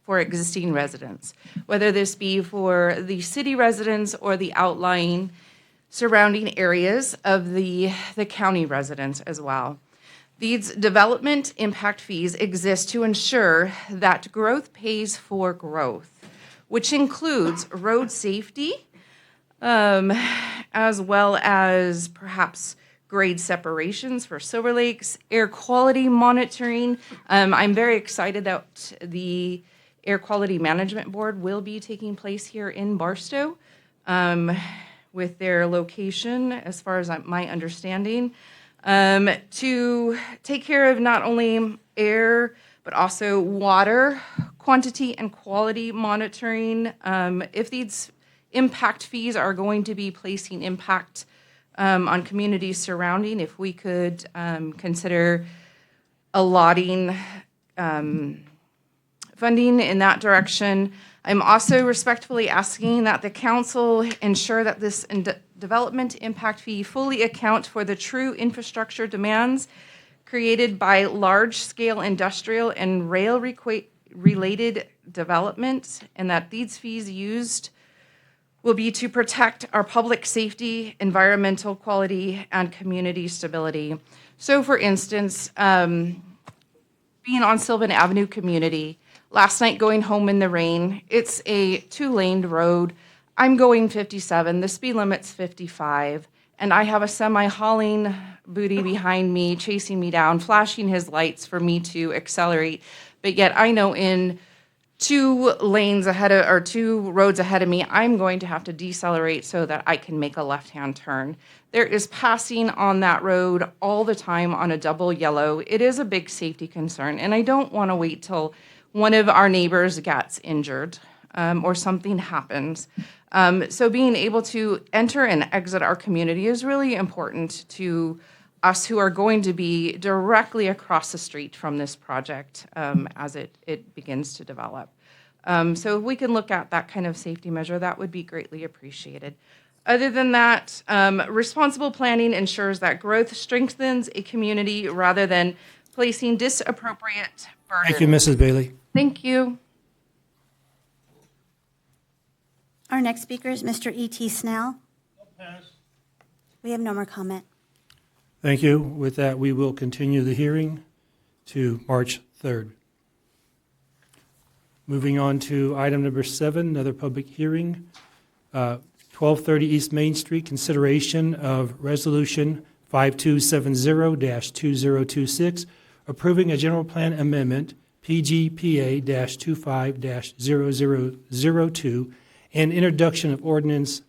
for existing residents, whether this be for the city residents or the outlying surrounding areas of the county residents as well. These development impact fees exist to ensure that growth pays for growth, which includes road safety, as well as perhaps grade separations for Silver Lakes, air quality monitoring. I'm very excited that the Air Quality Management Board will be taking place here in Barstow with their location, as far as my understanding, to take care of not only air, but also water quantity and quality monitoring. If these impact fees are going to be placing impact on communities surrounding, if we could consider allotting funding in that direction. I'm also respectfully asking that the council ensure that this development impact fee fully account for the true infrastructure demands created by large-scale industrial and rail-related development, and that these fees used will be to protect our public safety, environmental quality, and community stability. So for instance, being on Sylvan Avenue community, last night going home in the rain, it's a 2-lane road. I'm going 57, the speed limit's 55, and I have a semi hauling booty behind me, chasing me down, flashing his lights for me to accelerate. But yet I know in 2 lanes ahead of, or 2 roads ahead of me, I'm going to have to decelerate so that I can make a left-hand turn. There is passing on that road all the time on a double yellow. It is a big safety concern, and I don't want to wait till one of our neighbors gets injured. or something happens. So being able to enter and exit our community is really important to us who are going to be directly across the street from this project as it begins to develop. So if we can look at that kind of safety measure, that would be greatly appreciated. Other than that, responsible planning ensures that growth strengthens a community rather than placing disappropriate burden. Thank you, Mrs. Bailey. Thank you. Our next speaker is Mr. E.T. Snell. We have no more comment. Thank you. With that, we will continue the hearing to March 3rd. Moving on to item number 7, another public hearing. 1230 East Main Street, consideration of Resolution 5270-2026, approving a general plan amendment, PGPA-25-0002, and introduction of ordinance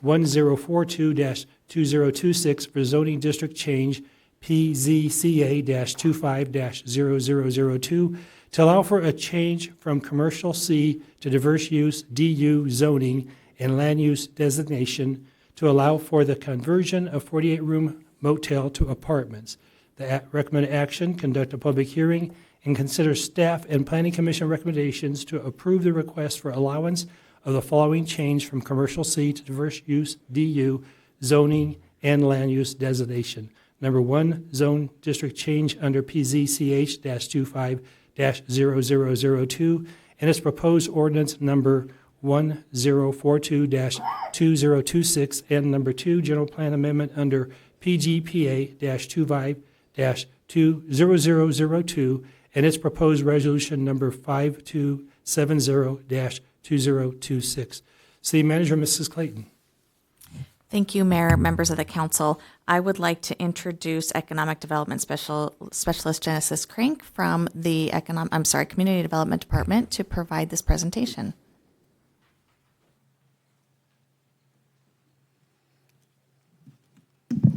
1042-2026 for zoning district change, PZCA-25-0002, to allow for a change from commercial C to diverse use DU zoning and land use designation to allow for the conversion of 48-room motel to apartments. The recommended action, conduct a public hearing and consider staff and planning commission recommendations to approve the request for allowance of the following change from commercial C to diverse use DU zoning and land use designation. Number 1, zone district change under PZCH-25-0002 and its proposed ordinance number 1042-2026, and number 2, general plan amendment under PGPA-25-20002 and its proposed resolution number 5270-2026. City Manager, Mrs. Clayton. Thank you, Mayor, members of the council. I would like to introduce Economic Development Specialist Genesis Crank from the Community Development Department to provide this presentation.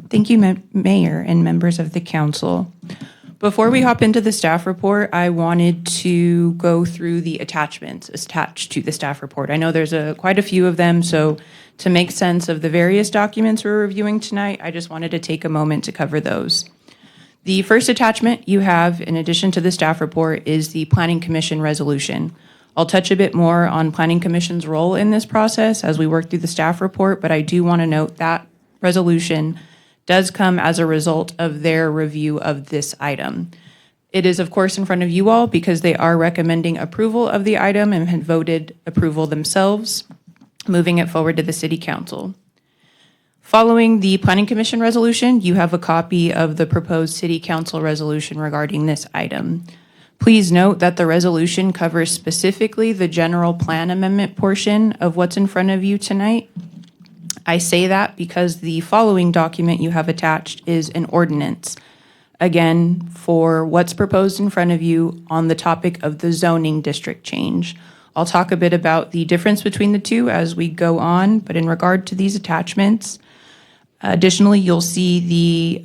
Thank you, Mayor and members of the council. Before we hop into the staff report, I wanted to go through the attachments attached to the staff report. I know there's quite a few of them, so to make sense of the various documents we're reviewing tonight, I just wanted to take a moment to cover those. The first attachment you have, in addition to the staff report, is the Planning Commission resolution. I'll touch a bit more on Planning Commission's role in this process as we work through the staff report, but I do want to note that resolution does come as a result of their review of this item. It is, of course, in front of you all because they are recommending approval of the item and had voted approval themselves, moving it forward to the City Council. Following the Planning Commission resolution, you have a copy of the proposed City Council resolution regarding this item. Please note that the resolution covers specifically the general plan amendment portion of what's in front of you tonight. I say that because the following document you have attached is an ordinance, again, for what's proposed in front of you on the topic of the zoning district change. I'll talk a bit about the difference between the two as we go on, but in regard to these attachments, additionally, you'll see the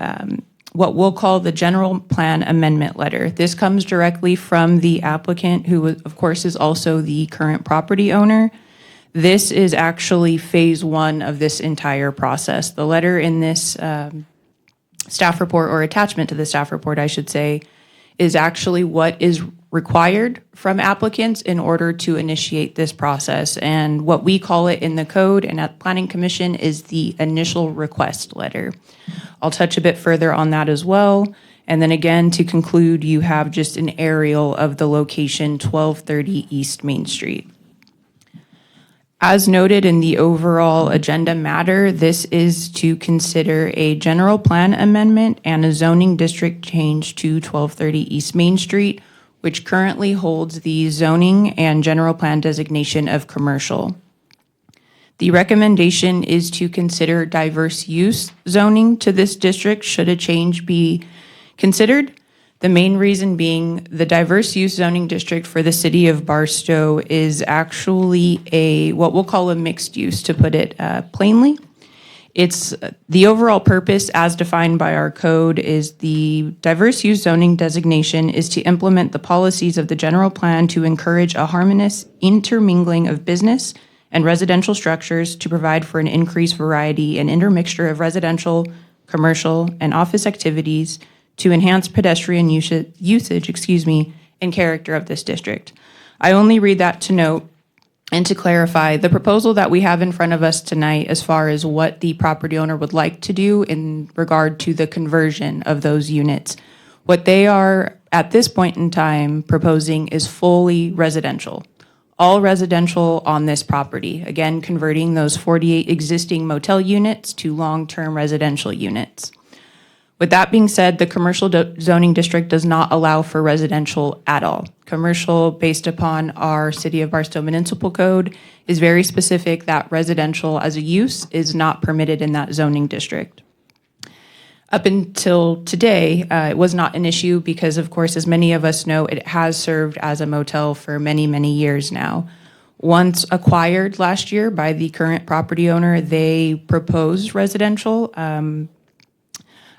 what we'll call the general plan amendment letter. This comes directly from the applicant, who, of course, is also the current property owner. This is actually phase 1 of this entire process. The letter in this staff report, or attachment to the staff report, I should say, is actually what is required from applicants in order to initiate this process. And what we call it in the code and at Planning Commission is the initial request letter. I'll touch a bit further on that as well. And then again, to conclude, you have just an aerial of the location 1230 East Main Street. As noted in the overall agenda matter, this is to consider a general plan amendment and a zoning district change to 1230 East Main Street, which currently holds the zoning and general plan designation of commercial. The recommendation is to consider diverse use zoning to this district should a change be considered. The main reason being the diverse use zoning district for the city of Barstow is actually what we'll call a mixed use, to put it plainly. It's the overall purpose as defined by our code is the diverse use zoning designation is to implement the policies of the general plan to encourage a harmonious intermingling of business and residential structures to provide for an increased variety and intermixture of residential, commercial, and office activities to enhance pedestrian usage, and character of this district. I only read that to note and to clarify, the proposal that we have in front of us tonight as far as what the property owner would like to do in regard to the conversion of those units, what they are at this point in time proposing is fully residential. All residential on this property, again, converting those 48 existing motel units to long-term residential units. With that being said, the commercial zoning district does not allow for residential at all. Commercial, based upon our City of Barstow Municipal Code, is very specific that residential as a use is not permitted in that zoning district. Up until today, it was not an issue because, of course, as many of us know, it has served as a motel for many, many years now. Once acquired last year by the current property owner, they proposed residential.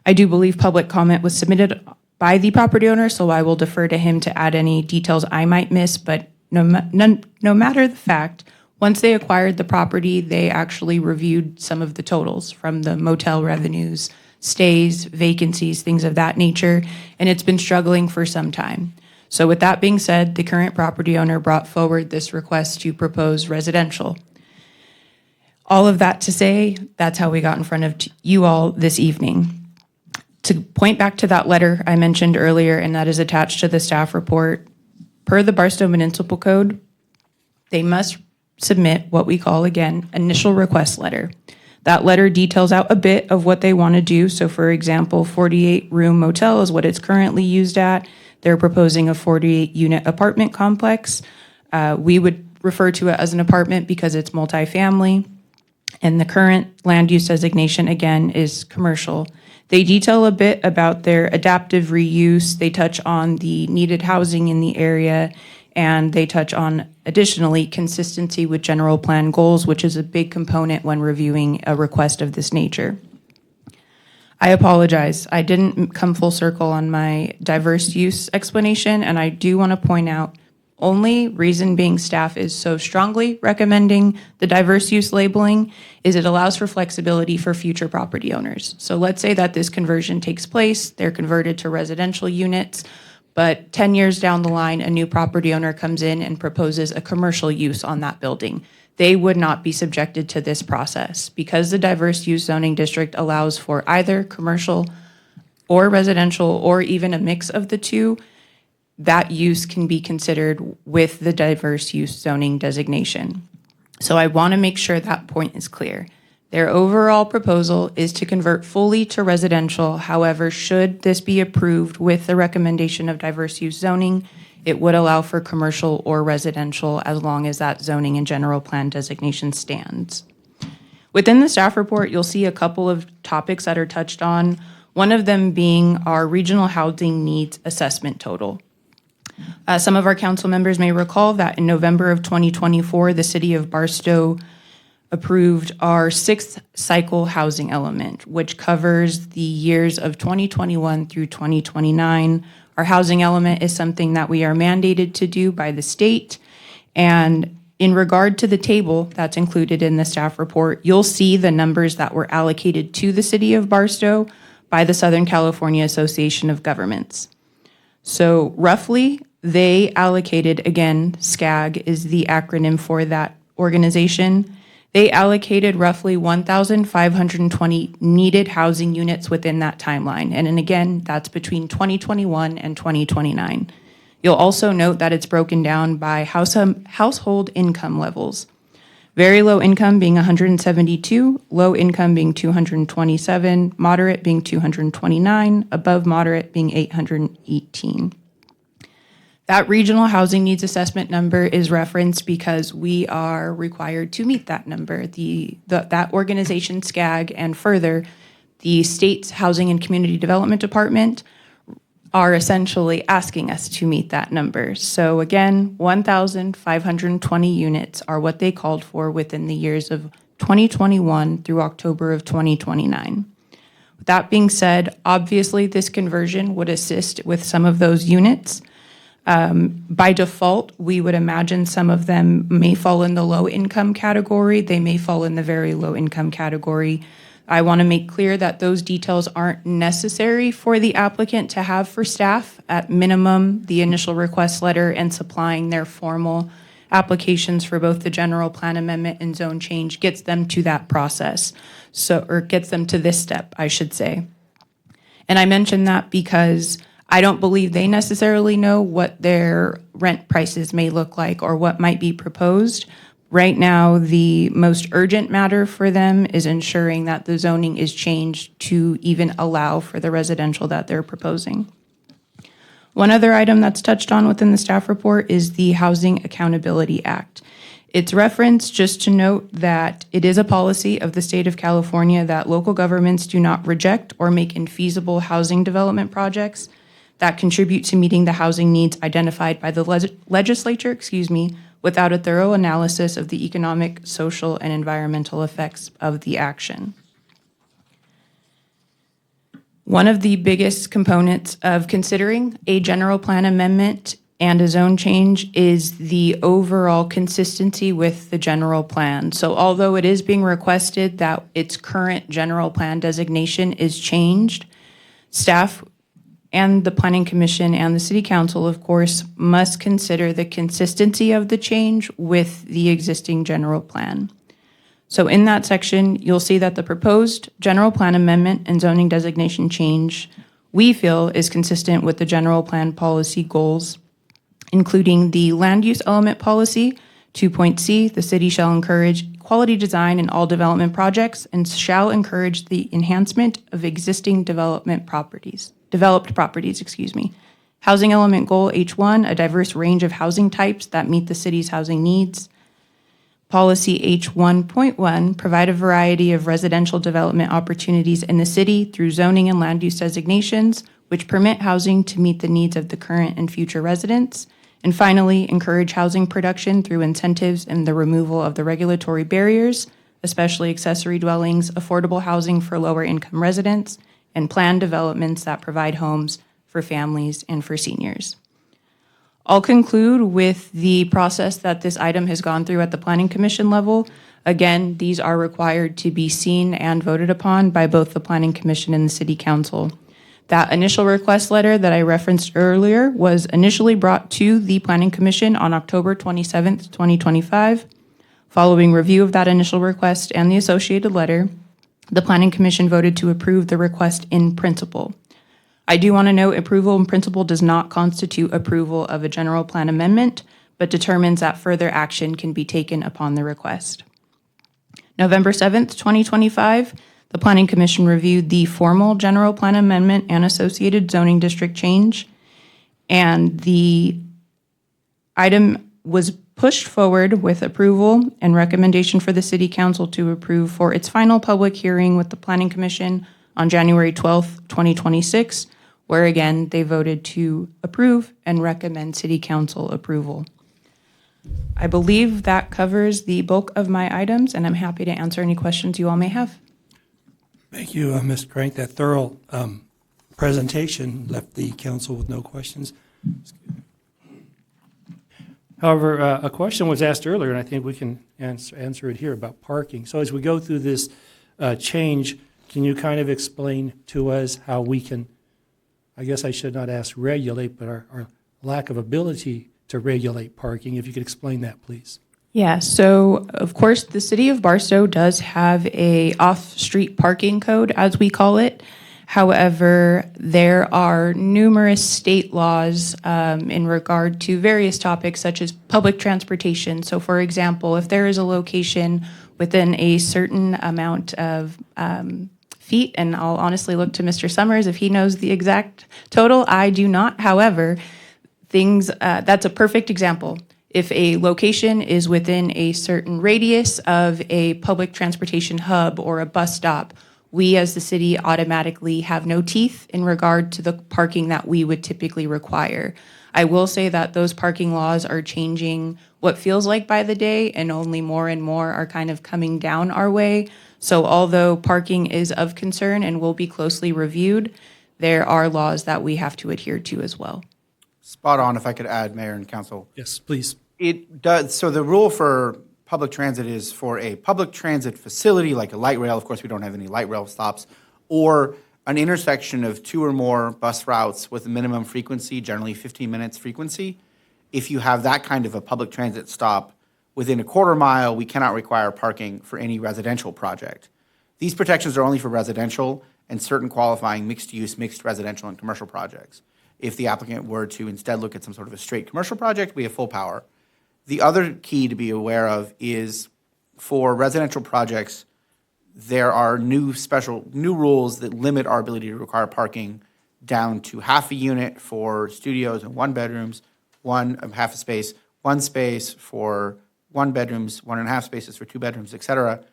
I do believe public comment was submitted by the property owner, so I will defer to him to add any details I might miss, but no matter the fact, once they acquired the property, they actually reviewed some of the totals from the motel revenues, stays, vacancies, things of that nature, and it's been struggling for some time. So with that being said, the current property owner brought forward this request to propose residential. All of that to say, that's how we got in front of you all this evening. To point back to that letter I mentioned earlier, and that is attached to the staff report, per the Barstow Municipal Code, they must submit what we call, again, initial request letter. That letter details out a bit of what they want to do. So for example, 48-room motel is what it's currently used at. They're proposing a 48-unit apartment complex. We would refer to it as an apartment because it's multifamily. And the current land use designation, again, is commercial. They detail a bit about their adaptive reuse. They touch on the needed housing in the area, and they touch on, additionally, consistency with general plan goals, which is a big component when reviewing a request of this nature. I apologize. I didn't come full circle on my diverse use explanation, and I do want to point out only reason being staff is so strongly recommending the diverse use labeling is it allows for flexibility for future property owners. So let's say that this conversion takes place, they're converted to residential units, but 10 years down the line, a new property owner comes in and proposes a commercial use on that building. They would not be subjected to this process because the diverse use zoning district allows for either commercial or residential or even a mix of the two. That use can be considered with the diverse use zoning designation. So I want to make sure that point is clear. Their overall proposal is to convert fully to residential. However, should this be approved with the recommendation of diverse use zoning, it would allow for commercial or residential as long as that zoning and general plan designation stands. Within the staff report, you'll see a couple of topics that are touched on, one of them being our regional housing needs assessment total. Some of our council members may recall that in November of 2024, the city of Barstow approved our 6th cycle housing element, which covers the years of 2021 through 2029. Our housing element is something that we are mandated to do by the state. And in regard to the table that's included in the staff report, you'll see the numbers that were allocated to the city of Barstow by the Southern California Association of Governments. So roughly, they allocated, again, SCAG is the acronym for that organization. They allocated roughly 1,520 needed housing units within that timeline. And again, that's between 2021 and 2029. You'll also note that it's broken down by household income levels. Very low income being 172, low income being 227, moderate being 229, above moderate being 818. That regional housing needs assessment number is referenced because we are required to meet that number. That organization, SCAG, and further, the state's Housing and Community Development Department are essentially asking us to meet that number. So again, 1,520 units are what they called for within the years of 2021 through October of 2029. With that being said, obviously this conversion would assist with some of those units. By default, we would imagine some of them may fall in the low income category. They may fall in the very low income category. I want to make clear that those details aren't necessary for the applicant to have for staff. At minimum, the initial request letter and supplying their formal applications for both the general plan amendment and zone change gets them to that process. Or gets them to this step, I should say. And I mention that because I don't believe they necessarily know what their rent prices may look like or what might be proposed. Right now, the most urgent matter for them is ensuring that the zoning is changed to even allow for the residential that they're proposing. One other item that's touched on within the staff report is the Housing Accountability Act. It's referenced just to note that it is a policy of the state of California that local governments do not reject or make infeasible housing development projects that contribute to meeting the housing needs identified by the legislature, without a thorough analysis of the economic, social, and environmental effects of the action. One of the biggest components of considering a general plan amendment and a zone change is the overall consistency with the general plan. So although it is being requested that its current general plan designation is changed, staff and the Planning Commission and the City Council, of course, must consider the consistency of the change with the existing general plan. So in that section, you'll see that the proposed general plan amendment and zoning designation change, we feel, is consistent with the general plan policy goals, including the land use element policy, 2.c, the city shall encourage quality design in all development projects and shall encourage the enhancement of existing developed properties. Housing element goal H1, a diverse range of housing types that meet the city's housing needs. Policy H1.1, provide a variety of residential development opportunities in the city through zoning and land use designations, which permit housing to meet the needs of the current and future residents. And finally, encourage housing production through incentives and the removal of the regulatory barriers, especially accessory dwellings, affordable housing for lower income residents, and planned developments that provide homes for families and for seniors. I'll conclude with the process that this item has gone through at the Planning Commission level. Again, these are required to be seen and voted upon by both the Planning Commission and the City Council. That initial request letter that I referenced earlier was initially brought to the Planning Commission on October 27th, 2025. Following review of that initial request and the associated letter, the Planning Commission voted to approve the request in principle. I do want to note approval in principle does not constitute approval of a general plan amendment, but determines that further action can be taken upon the request. November 7th, 2025, the Planning Commission reviewed the formal general plan amendment and associated zoning district change, and the item was pushed forward with approval and recommendation for the City Council to approve for its final public hearing with the Planning Commission on January 12th, 2026, where again, they voted to approve and recommend City Council approval. I believe that covers the bulk of my items, and I'm happy to answer any questions you all may have. Thank you, Ms. Crank. That thorough presentation left the council with no questions. However, a question was asked earlier, and I think we can answer it here about parking. So as we go through this change, can you kind of explain to us how we can, I guess I should not ask regulate, but our lack of ability to regulate parking, if you could explain that, please. Yeah, so of course, the city of Barstow does have a off-street parking code, as we call it. However, there are numerous state laws in regard to various topics such as public transportation. So for example, if there is a location within a certain amount of feet, and I'll honestly look to Mr. Summers if he knows the exact total, I do not. However, that's a perfect example. If a location is within a certain radius of a public transportation hub or a bus stop, we as the city automatically have no teeth in regard to the parking that we would typically require. I will say that those parking laws are changing what feels like by the day, and only more and more are kind of coming down our way. So although parking is of concern and will be closely reviewed, there are laws that we have to adhere to as well. Spot on, if I could add, Mayor and Council. Yes, please. It does, so the rule for public transit is for a public transit facility, like a light rail, of course, we don't have any light rail stops, or an intersection of 2 or more bus routes with a minimum frequency, generally 15 minutes frequency. If you have that kind of a public transit stop within a quarter mile, we cannot require parking for any residential project. These protections are only for residential and certain qualifying mixed-use, mixed residential and commercial projects. If the applicant were to instead look at some sort of a straight commercial project, we have full power. The other key to be aware of is for residential projects, there are new rules that limit our ability to require parking down to half a unit for studios and 1 bedrooms, half a space, 1 space for 1 bedrooms, 1.5 spaces for 2 bedrooms, et cetera.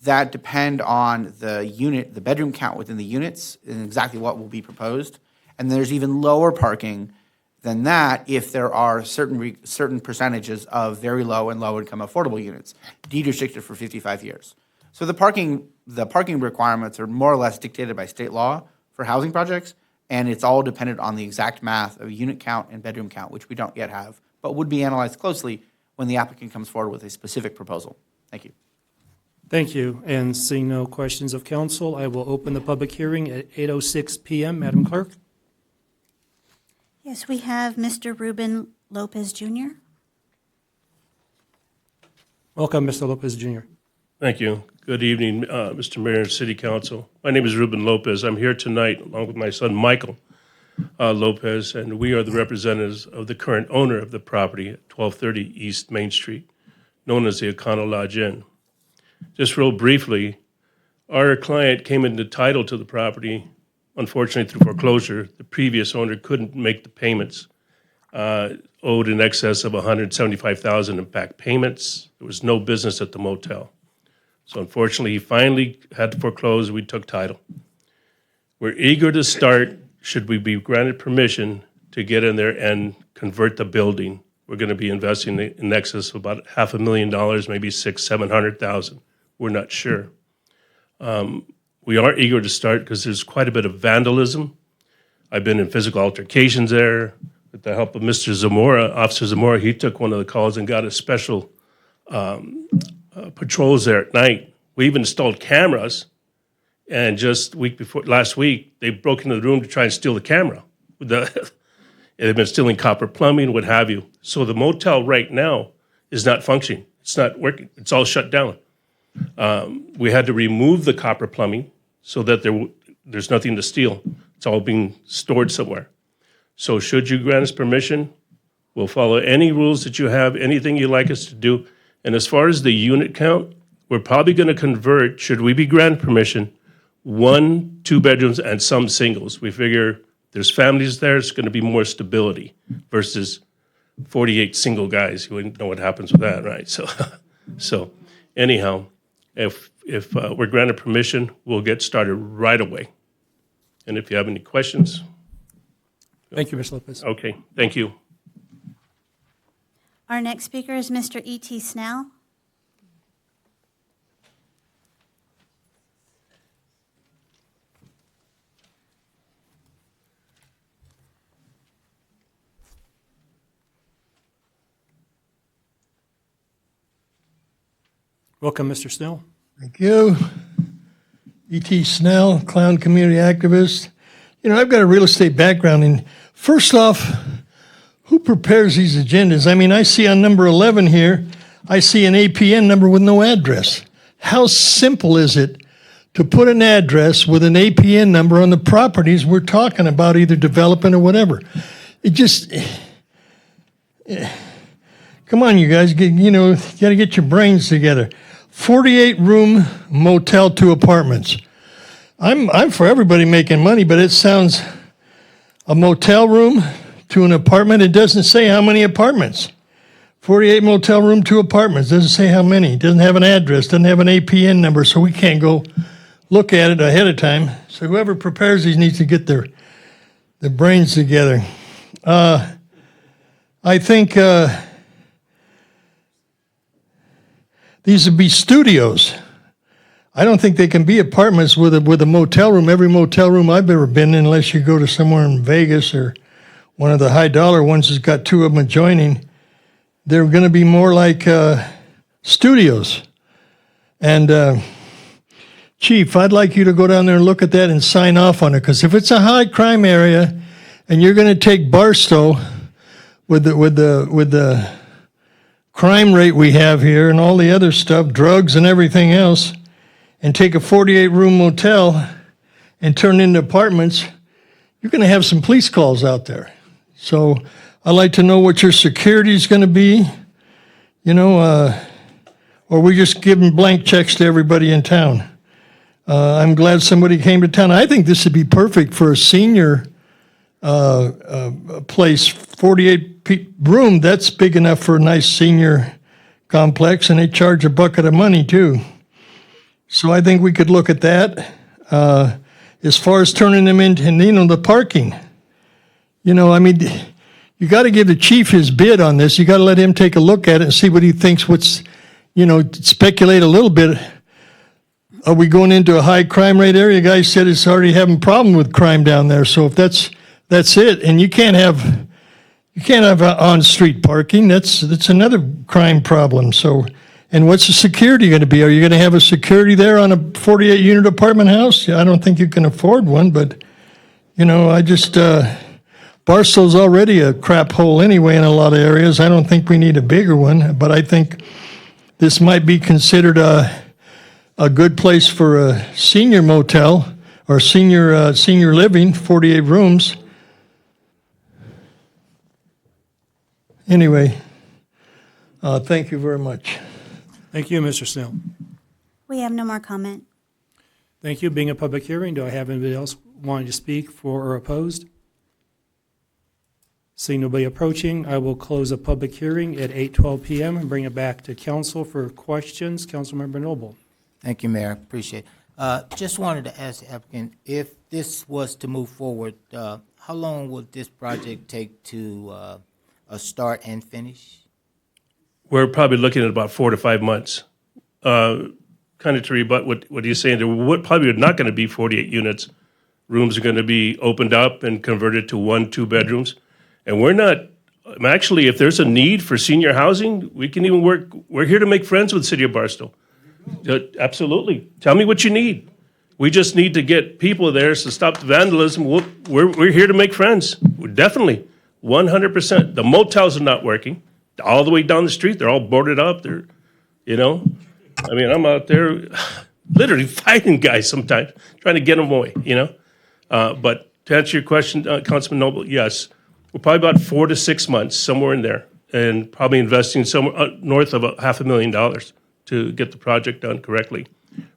That depend on the unit, the bedroom count within the units, and exactly what will be proposed. And there's even lower parking than that if there are certain percentages of very low and low income affordable units, deed restricted for 55 years. So the parking requirements are more or less dictated by state law for housing projects, and it's all dependent on the exact math of unit count and bedroom count, which we don't yet have, but would be analyzed closely when the applicant comes forward with a specific proposal. Thank you. Thank you. And seeing no questions of council, I will open the public hearing at 8:06 p.m. Madam Clerk? Yes, we have Mr. Ruben Lopez Jr. Welcome, Mr. Lopez Jr. Thank you. Good evening, Mr. Mayor and City Council. My name is Ruben Lopez. I'm here tonight along with my son, Michael Lopez, and we are the representatives of the current owner of the property at 1230 East Main Street, known as the Econo Lodge Inn. Just real briefly, our client came into title to the property, unfortunately through foreclosure. The previous owner couldn't make the payments, owed in excess of $175,000 in back payments. There was no business at the motel. So unfortunately, he finally had to foreclose. We took title. We're eager to start, should we be granted permission, to get in there and convert the building. We're going to be investing in excess of about $500,000, maybe $600,000-$700,000. We're not sure. We are eager to start because there's quite a bit of vandalism. I've been in physical altercations there. With the help of Mr. Zamora, Officer Zamora, he took one of the calls and got a special patrols there at night. We even installed cameras, and just last week, they broke into the room to try and steal the camera. They've been stealing copper plumbing, what have you. So the motel right now is not functioning. It's not working. It's all shut down. We had to remove the copper plumbing so that there's nothing to steal. It's all being stored somewhere. So should you grant us permission, we'll follow any rules that you have, anything you'd like us to do. And as far as the unit count, we're probably going to convert, should we be granted permission, 1, 2 bedrooms and some singles. We figure there's families there, it's going to be more stability versus 48 single guys. You wouldn't know what happens with that, right? So anyhow, if we're granted permission, we'll get started right away. And if you have any questions. Thank you, Mr. Lopez. Okay, thank you. Our next speaker is Mr. E.T. Snell. Welcome, Mr. Snell. Thank you. E.T. Snell, clown community activist. You know, I've got a real estate background, and first off, who prepares these agendas? I mean, I see on number 11 here, I see an APN number with no address. How simple is it to put an address with an APN number on the properties we're talking about, either developing or whatever? It just, come on, you guys, got to get your brains together. 48-room motel, 2 apartments. I'm for everybody making money, but it sounds a motel room to an apartment. It doesn't say how many apartments. 48 motel room, 2 apartments. Doesn't say how many. Doesn't have an address. Doesn't have an APN number, so we can't go look at it ahead of time. So whoever prepares these needs to get their brains together. I think these would be studios. I don't think they can be apartments with a motel room. Every motel room I've ever been in, unless you go to somewhere in Vegas or one of the high dollar ones that's got two of them adjoining, they're going to be more like studios. And Chief, I'd like you to go down there and look at that and sign off on it, because if it's a high crime area and you're going to take Barstow with the crime rate we have here and all the other stuff, drugs and everything else, and take a 48-room motel and turn it into apartments, you're going to have some police calls out there. So I'd like to know what your security is going to be, or we just giving blank checks to everybody in town. I'm glad somebody came to town. I think this would be perfect for a senior place, 48 room. That's big enough for a nice senior complex, and they charge a bucket of money too. So I think we could look at that. As far as turning them into, the parking. You got to give the chief his bid on this. You got to let him take a look at it and see what he thinks. Speculate a little bit. Are we going into a high crime rate area? The guy said it's already having a problem with crime down there. So if that's it, and you can't have on-street parking. That's another crime problem. So, and what's the security going to be? Are you going to have a security there on a 48-unit apartment house? I don't think you can afford one, but Barstow's already a crap hole anyway in a lot of areas. I don't think we need a bigger one, but I think this might be considered a good place for a senior motel or senior living, 48 rooms. Anyway, thank you very much. Thank you, Mr. Snell. We have no more comment. Thank you. Being a public hearing, do I have anybody else wanting to speak for or opposed? Seeing nobody approaching, I will close a public hearing at 8:12 p.m. and bring it back to council for questions. Councilmember Noble. Thank you, Mayor. Appreciate it. Just wanted to ask the applicant, if this was to move forward, how long would this project take to start and finish? We're probably looking at about 4 to 5 months. Kind of to rebut what he's saying, there probably not going to be 48 units. Rooms are going to be opened up and converted to 1-2 bedrooms. And actually, if there's a need for senior housing, we can even work. We're here to make friends with the city of Barstow. Absolutely. Tell me what you need. We just need to get people there to stop the vandalism. We're here to make friends. We're definitely 100%. The motels are not working. All the way down the street, they're all boarded up. I'm out there literally fighting guys sometimes, trying to get them away, But to answer your question, Councilman Noble, yes, we're probably about 4 to 6 months, somewhere in there, and probably investing somewhere north of $500,000 to get the project done correctly.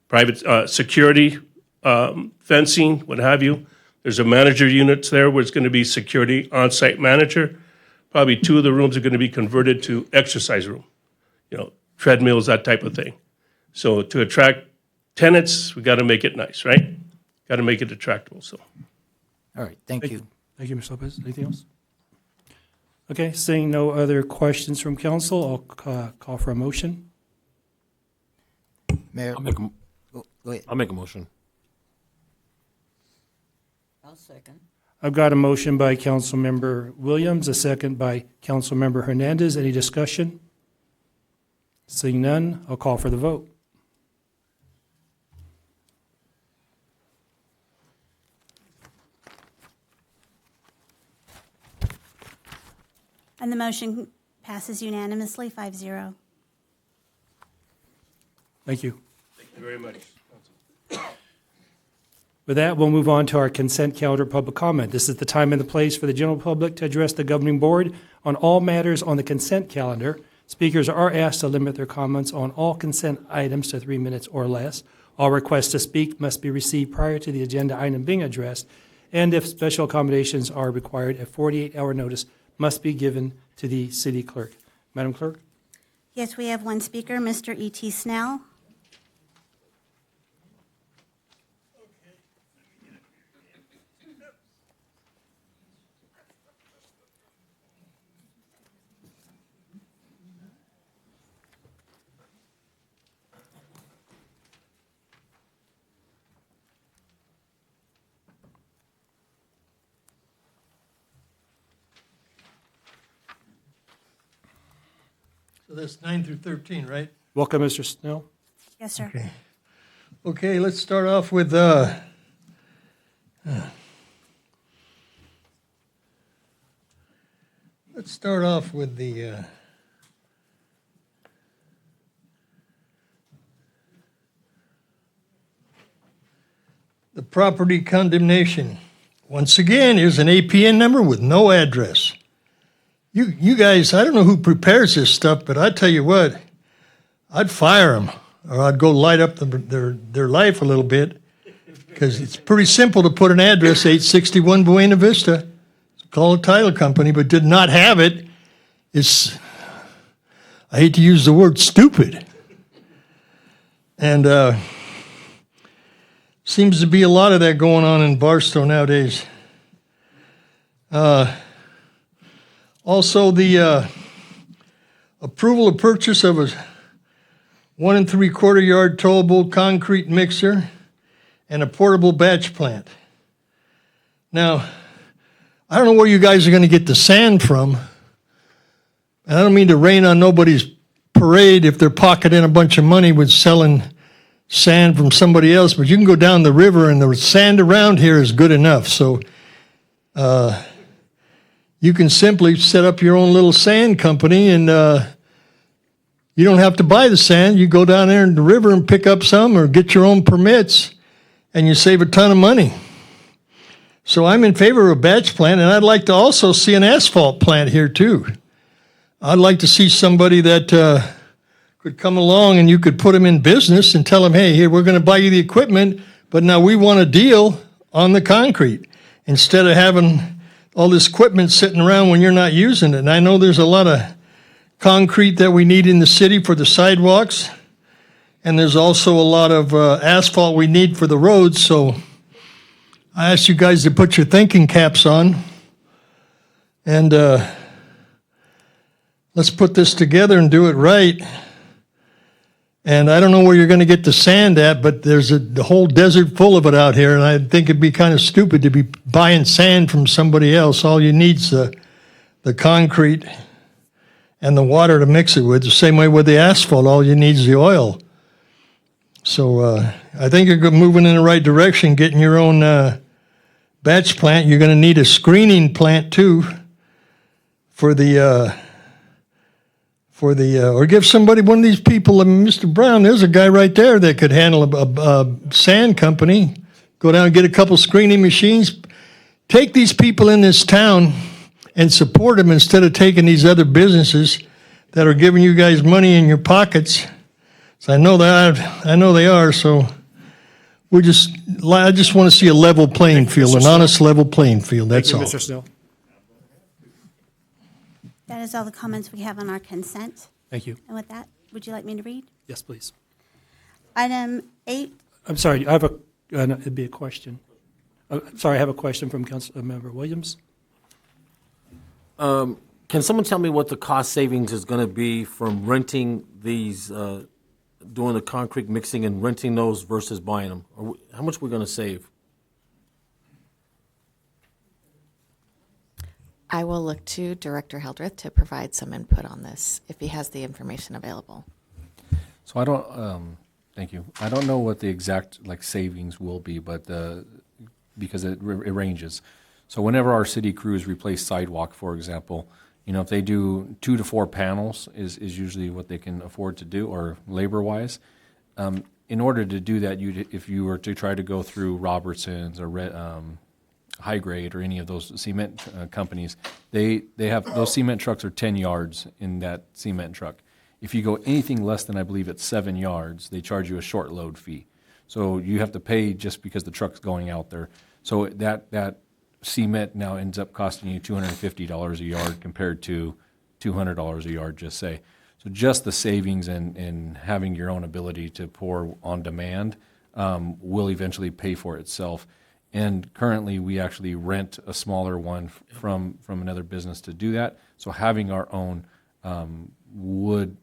Private security, fencing, what have you. There's a manager units there where it's going to be security on-site manager. Probably 2 of the rooms are going to be converted to exercise room, treadmills, that type of thing. So to attract tenants, we got to make it nice, right? Got to make it attractable. So, all right, thank you. Thank you, Mr. Lopez. Anything else? Okay, seeing no other questions from council, I'll call for a motion. Mayor, Go ahead. I'll make a motion. I'll second. I've got a motion by Councilmember Williams, a second by Councilmember Hernandez. Any discussion? Seeing none, I'll call for the vote. And the motion passes unanimously, 5-0. Thank you. thank you very much. With that, we'll move on to our consent calendar public comment. This is the time and the place for the general public to address the governing board on all matters on the consent calendar. Speakers are asked to limit their comments on all consent items to 3 minutes or less. All requests to speak must be received prior to the agenda item being addressed, and if special accommodations are required, a 48-hour notice must be given to the city clerk. Madam Clerk? Yes, we have one speaker, Mr. E.T. Snell. So that's 9 through 13, right? Welcome, Mr. Snell. Yes, sir. Okay, let's start off with, the property condemnation. Once again, here's an APN number with no address. You guys, I don't know who prepares this stuff, but I tell you what, I'd fire them, or I'd go light up their life a little bit, because it's pretty simple to put an address, 861 Buena Vista. Call a title company, but did not have it. It's, I hate to use the word stupid. And seems to be a lot of that going on in Barstow nowadays. Also, the approval of purchase of a 1 3/4 yard towable concrete mixer and a portable batch plant. Now, I don't know where you guys are going to get the sand from. And I don't mean to rain on nobody's parade if they're pocketing a bunch of money with selling sand from somebody else, but you can go down the river and the sand around here is good enough. So you can simply set up your own little sand company, and you don't have to buy the sand. You go down there in the river and pick up some or get your own permits, and you save a ton of money. So I'm in favor of a batch plant, and I'd like to also see an asphalt plant here too. I'd like to see somebody that could come along and you could put them in business and tell them, hey, here, we're going to buy you the equipment, but now we want a deal on the concrete instead of having all this equipment sitting around when you're not using it. And I know there's a lot of concrete that we need in the city for the sidewalks, and there's also a lot of asphalt we need for the roads. So I ask you guys to put your thinking caps on, and let's put this together and do it right. And I don't know where you're going to get the sand at, but there's a whole desert full of it out here, and I think it'd be kind of stupid to be buying sand from somebody else. All you need's the concrete and the water to mix it with. The same way with the asphalt, all you need is the oil. So I think you're moving in the right direction, getting your own batch plant. You're going to need a screening plant too for the or give somebody, one of these people, Mr. Brown, there's a guy right there that could handle a sand company. Go down and get a couple screening machines. Take these people in this town and support them instead of taking these other businesses that are giving you guys money in your pockets. So I know they are, so I just want to see a level playing field, an honest level playing field, that's all. Thank you, Mr. Snell. That is all the comments we have on our consent. Thank you. And with that, would you like me to read? Yes, please. Item 8, I'm sorry, I have it'd be a question. Sorry, I have a question from Councilmember Williams. Can someone tell me what the cost savings is going to be from renting these, doing the concrete mixing and renting those versus buying them? How much we're going to save? I will look to Director Hildreth to provide some input on this if he has the information available. So I don't, thank you. I don't know what the exact savings will be, but because it ranges. So whenever our city crews replace sidewalk, for example, if they do 2 to 4 panels is usually what they can afford to do, or labor-wise. In order to do that, if you were to try to go through Robertson's or High Grade or any of those cement companies, they have those cement trucks are 10 yards in that cement truck. If you go anything less than, I believe it's 7 yards, they charge you a short load fee. So you have to pay just because the truck's going out there. So that cement now ends up costing you $250 a yard compared to $200 a yard, just say. So just the savings and having your own ability to pour on demand will eventually pay for itself. And currently, we actually rent a smaller one from another business to do that. So having our own would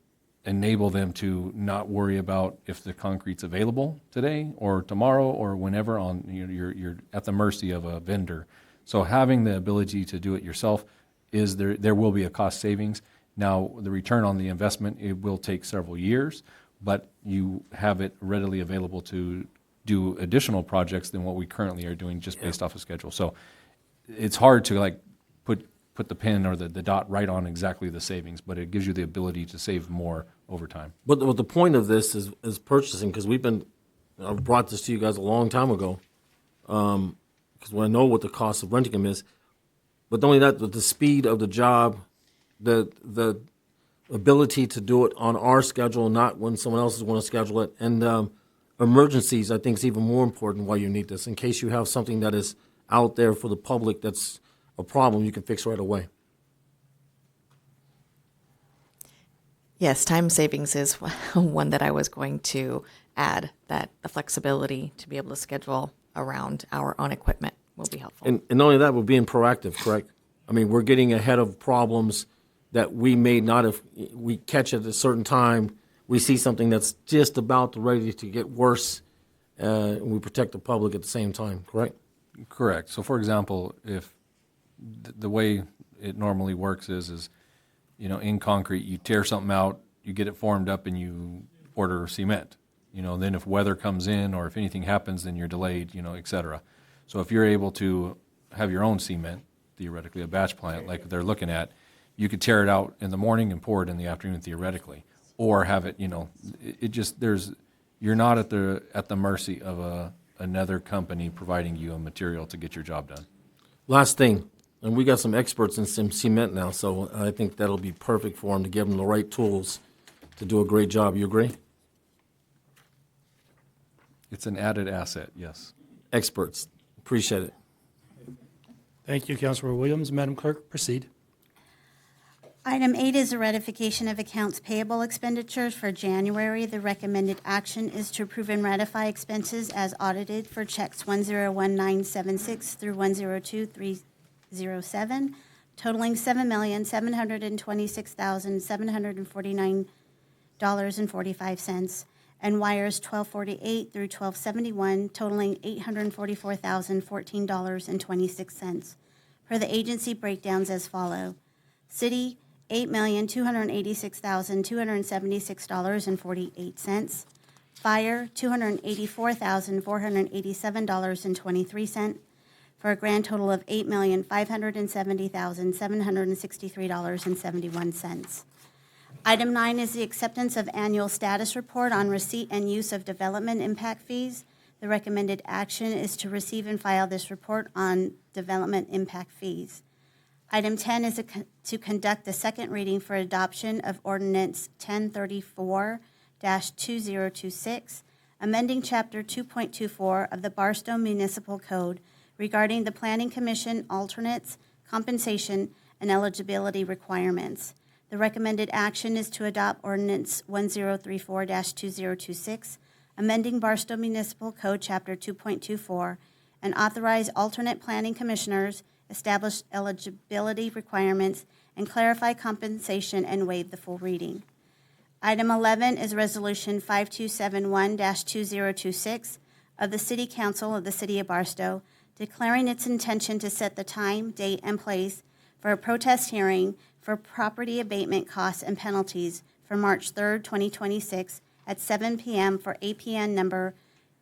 enable them to not worry about if the concrete's available today or tomorrow or whenever. You're at the mercy of a vendor. So having the ability to do it yourself there will be a cost savings. Now, the return on the investment, it will take several years, but you have it readily available to do additional projects than what we currently are doing just based off of schedule. So it's hard to like put the pin or the dot right on exactly the savings, but it gives you the ability to save more over time. But the point of this is purchasing, because I've brought this to you guys a long time ago, because I know what the cost of renting them is. But not only that, but the speed of the job, the ability to do it on our schedule, not when someone else is going to schedule it, and emergencies, I think, is even more important why you need this. In case you have something that is out there for the public that's a problem, you can fix right away. Yes, time savings is one that I was going to add, that the flexibility to be able to schedule around our own equipment will be helpful. And not only that, we're being proactive, correct? I mean, we're getting ahead of problems that we may not have, we catch at a certain time, we see something that's just about ready to get worse, and we protect the public at the same time, correct? Correct. So for example, if the way it normally works is, you know, in concrete, you tear something out, you get it formed up, and you order cement. You know, then if weather comes in or if anything happens, then you're delayed, you know, et cetera. So if you're able to have your own cement, theoretically a batch plant like they're looking at, you could tear it out in the morning and pour it in the afternoon theoretically, or have it, you know, it just, you're not at the mercy of another company providing you a material to get your job done. Last thing, and we got some experts in some cement now, so I think that'll be perfect for them to give them the right tools to do a great job. You agree? It's an added asset, yes. Experts. Appreciate it. Thank you, Councilor Williams. Madam Clerk, proceed. Item 8 is a ratification of accounts payable expenditures for January. The recommended action is to approve and ratify expenses as audited for checks 101976 through 102307, totaling $7,726,749.45, and wires 1248 through 1271, totaling $844,014.26. Per the agency breakdowns as follow: City, $8,286,276.48. Fire, $284,487.23, for a grand total of $8,570,763.71. Item 9 is the acceptance of annual status report on receipt and use of development impact fees. The recommended action is to receive and file this report on development impact fees. Item 10 is to conduct the second reading for adoption of Ordinance 1034-2026, amending Chapter 2.24 of the Barstow Municipal Code regarding the Planning Commission alternates, compensation, and eligibility requirements. The recommended action is to adopt Ordinance 1034-2026, amending Barstow Municipal Code Chapter 2.24, and authorize alternate planning commissioners, establish eligibility requirements, and clarify compensation and waive the full reading. Item 11 is Resolution 5271-2026 of the City Council of the City of Barstow, declaring its intention to set the time, date, and place for a protest hearing for property abatement costs and penalties for March 3rd, 2026 at 7 p.m. for APN number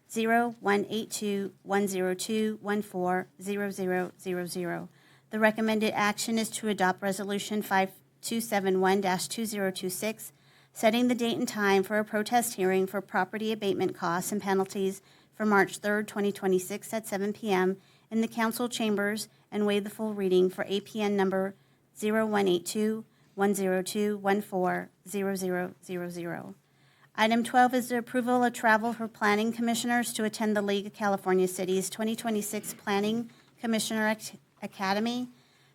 0182-102-140000. The recommended action is to adopt Resolution 5271-2026, setting the date and time for a protest hearing for property abatement costs and penalties for March 3rd, 2026 at 7 p.m. in the council chambers, and waive the full reading for APN number 0182-102-140000. Item 12 is the approval of travel for planning commissioners to attend the League of California Cities 2026 Planning Commissioner Academy.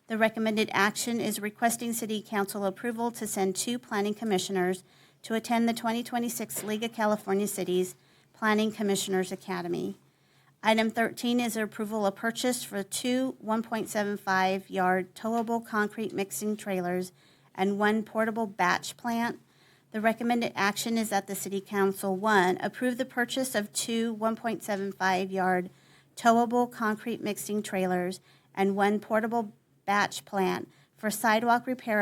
The recommended action is requesting City Council approval to send 2 planning commissioners to attend the 2026 League of California Cities Planning Commissioners Academy. Item 13 is approval of purchase for 2 1.75-yard towable concrete mixing trailers and 1 portable batch plant. The recommended action is that the City Council, 1, approve the purchase of 2 1.75-yard towable concrete mixing trailers and 1 portable batch plant for sidewalk repair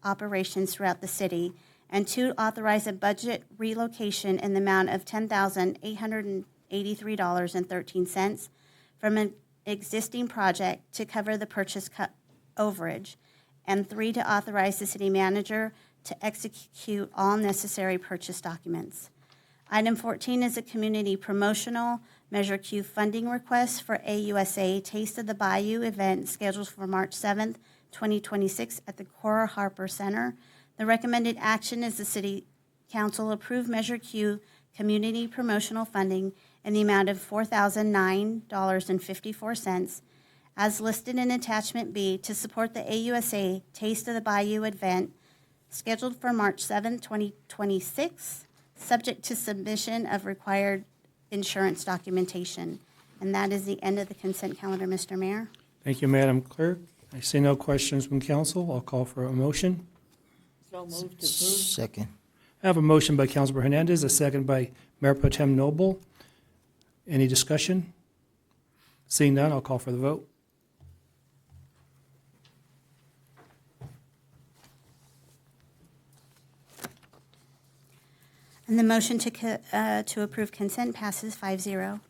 operations throughout the city, and 2, authorize a budget relocation in the amount of $10,883.13 from an existing project to cover the purchase overage, and 3, to authorize the city manager to execute all necessary purchase documents. Item 14 is a community promotional Measure Q funding request for AUSA Taste of the Bayou event scheduled for March 7th, 2026 at the Cora Harper Center. The recommended action is the City Council approve Measure Q community promotional funding in the amount of $4,009.54 as listed in Attachment B to support the AUSA Taste of the Bayou event scheduled for March 7th, 2026, subject to submission of required insurance documentation. And that is the end of the consent calendar, Mr. Mayor. Thank you, Madam Clerk. I see no questions from council. I'll call for a motion. So moved to approve. Second. I have a motion by Councilor Hernandez, a second by Mayor Pro Tem Noble. Any discussion? Seeing none, I'll call for the vote. And the motion to approve consent passes 5-0.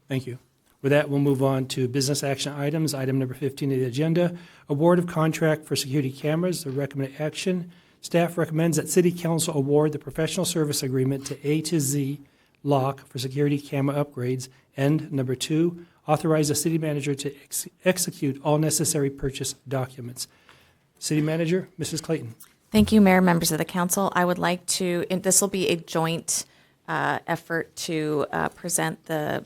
Thank you. With that, we'll move on to business action items. Item number 15 of the agenda, award of contract for security cameras. The recommended action, staff recommends that City Council award the professional service agreement to A to Z Lock for security camera upgrades. And number 2, authorize the city manager to execute all necessary purchase documents. City Manager, Mrs. Clayton. Thank you, Mayor, members of the council. I would like to, and this will be a joint effort to present the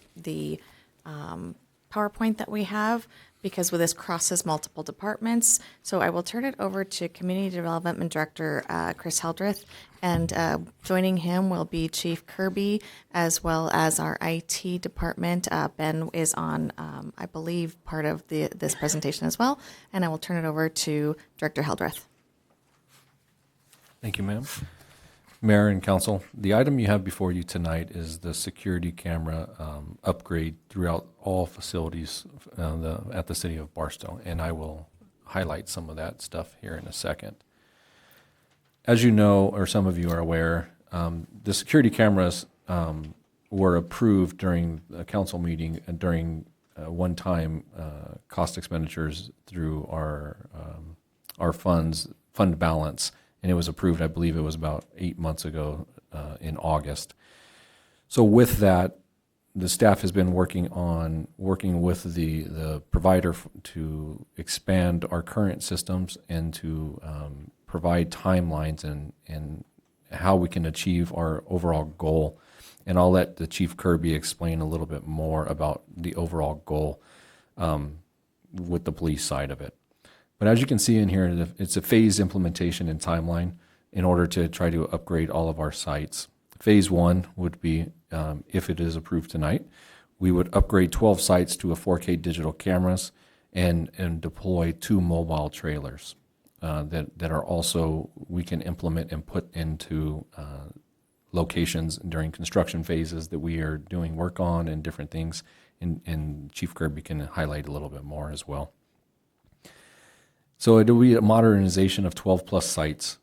PowerPoint that we have, because with this crosses multiple departments. So I will turn it over to Community Development Director Chris Hildreth, and joining him will be Chief Kirby, as well as our IT department. Ben is on, I believe, part of this presentation as well, and I will turn it over to Director Hildreth. Thank you, ma'am. Mayor and council, the item you have before you tonight is the security camera upgrade throughout all facilities at the city of Barstow, and I will highlight some of that stuff here in a second. As you know, or some of you are aware, the security cameras were approved during a council meeting and during one-time cost expenditures through our fund balance. And it was approved, I believe it was about 8 months ago in August. So with that, the staff has been working with the provider to expand our current systems and to provide timelines and how we can achieve our overall goal. And I'll let the Chief Kirby explain a little bit more about the overall goal with the police side of it. But as you can see in here, it's a phased implementation and timeline in order to try to upgrade all of our sites. Phase 1 would be, if it is approved tonight, we would upgrade 12 sites to a 4K digital cameras and deploy 2 mobile trailers that are also, we can implement and put into locations during construction phases that we are doing work on and different things. And Chief Kirby can highlight a little bit more as well. So it will be a modernization of 12 plus sites.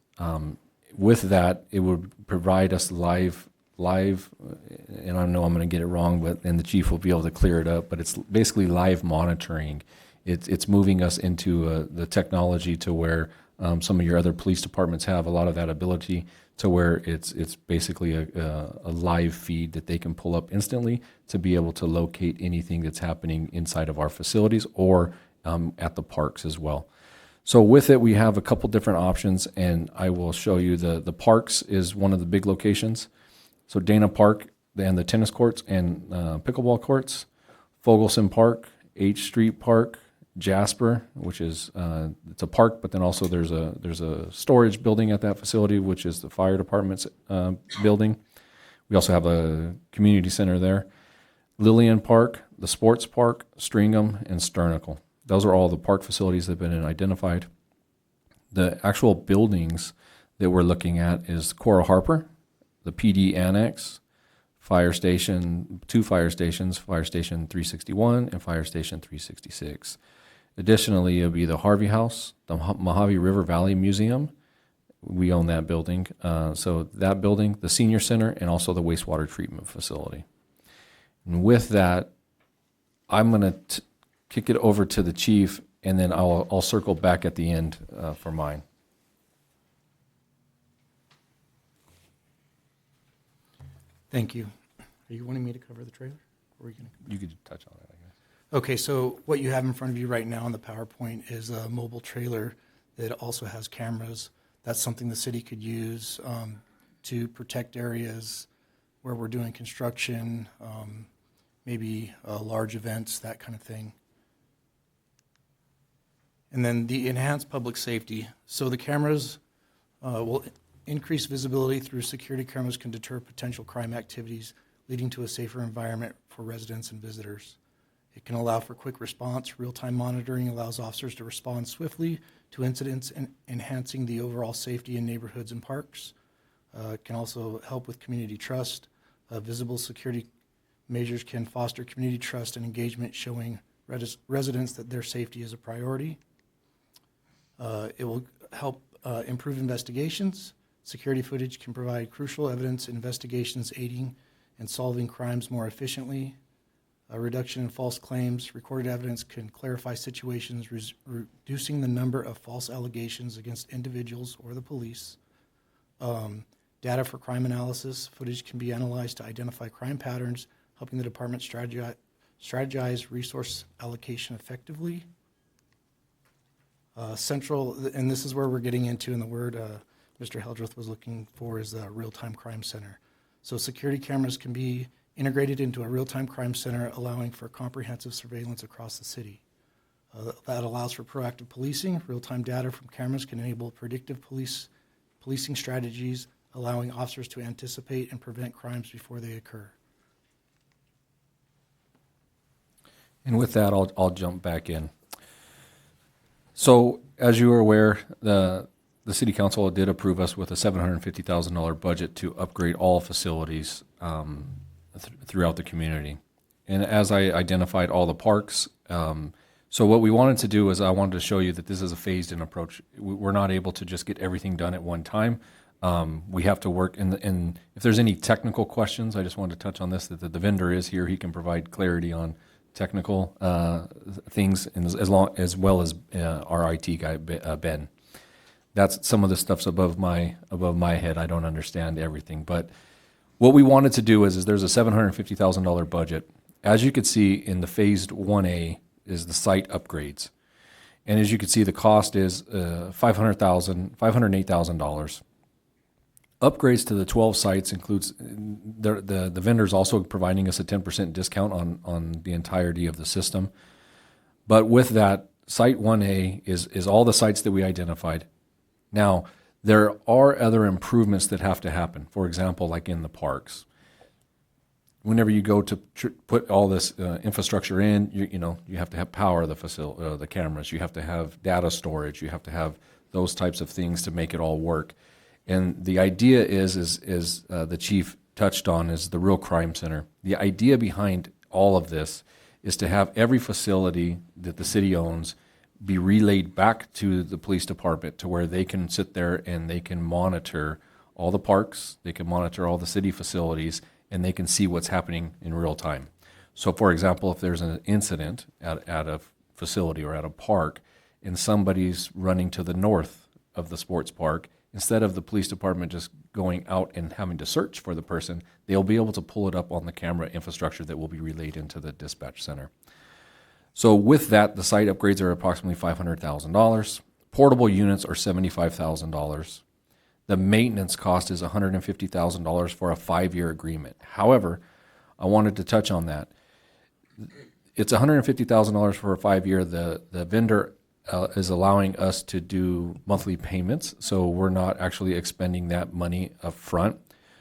With that, it would provide us live, and I know I'm going to get it wrong, and the chief will be able to clear it up, but it's basically live monitoring. It's moving us into the technology to where some of your other police departments have a lot of that ability, to where it's basically a live feed that they can pull up instantly to be able to locate anything that's happening inside of our facilities or at the parks as well. So with it, we have a couple different options, and I will show you the parks is one of the big locations. So Dana Park and the tennis courts and pickleball courts, Fogelson Park, H Street Park, Jasper, which is it's a park, but then also there's a storage building at that facility, which is the fire department's building. We also have a community center there. Lillian Park, the sports park, Stringham, and Sternicle. Those are all the park facilities that have been identified. The actual buildings that we're looking at is Cora Harper, the PD Annex, fire station, 2 fire stations, Fire Station 361 and Fire Station 366. Additionally, it'll be the Harvey House, the Mojave River Valley Museum. We own that building. So that building, the senior center, and also the wastewater treatment facility. And with that, I'm going to kick it over to the chief, and then I'll circle back at the end for mine. Thank you. Are you wanting me to cover the trailer? Or are you going to? You could touch on it, I guess. Okay, so what you have in front of you right now on the PowerPoint is a mobile trailer that also has cameras. That's something the city could use to protect areas where we're doing construction, maybe large events, that kind of thing. And then the enhanced public safety. So the cameras will increase visibility through security cameras can deter potential crime activities, leading to a safer environment for residents and visitors. It can allow for quick response. Real-time monitoring allows officers to respond swiftly to incidents and enhancing the overall safety in neighborhoods and parks. It can also help with community trust. Visible security measures can foster community trust and engagement, showing residents that their safety is a priority. It will help improve investigations. Security footage can provide crucial evidence in investigations, aiding in solving crimes more efficiently. A reduction in false claims. Recorded evidence can clarify situations, reducing the number of false allegations against individuals or the police. Data for crime analysis. Footage can be analyzed to identify crime patterns, helping the department strategize resource allocation effectively. Central, and this is where we're getting into, and the word Mr. Heldreth was looking for is the real-time crime center. So security cameras can be integrated into a real-time crime center, allowing for comprehensive surveillance across the city. That allows for proactive policing. Real-time data from cameras can enable predictive policing strategies, allowing officers to anticipate and prevent crimes before they occur. And with that, I'll jump back in. So, as you are aware, the City Council did approve us with a $750,000 budget to upgrade all facilities throughout the community. And as I identified all the parks, so what we wanted to do is I wanted to show you that this is a phased-in approach. We're not able to just get everything done at one time. We have to work, and if there's any technical questions, I just wanted to touch on this, that the vendor is here. He can provide clarity on technical things, and as well as our IT guy, Ben. That's some of the stuff's above my head. I don't understand everything, but what we wanted to do is there's a $750,000 budget. As you could see in the phased 1A is the site upgrades, and as you can see, the cost is $508,000. Upgrades to the 12 sites includes the vendors also providing us a 10% discount on the entirety of the system. But with that, site 1A is all the sites that we identified. Now, there are other improvements that have to happen. For example, like in the parks. Whenever you go to put all this infrastructure in, you have to have power the cameras. You have to have data storage. You have to have those types of things to make it all work. And the idea is the chief touched on, is the real crime center. The idea behind all of this is to have every facility that the city owns be relayed back to the police department to where they can sit there and they can monitor all the parks, they can monitor all the city facilities, and they can see what's happening in real time. So, for example, if there's an incident at a facility or at a park and somebody's running to the north of the sports park, instead of the police department just going out and having to search for the person, they'll be able to pull it up on the camera infrastructure that will be relayed into the dispatch center. So with that, the site upgrades are approximately $500,000. Portable units are $75,000. The maintenance cost is $150,000 for a 5-year agreement. However, I wanted to touch on that. It's $150,000 for a 5-year. The vendor is allowing us to do monthly payments, so we're not actually expending that money up front.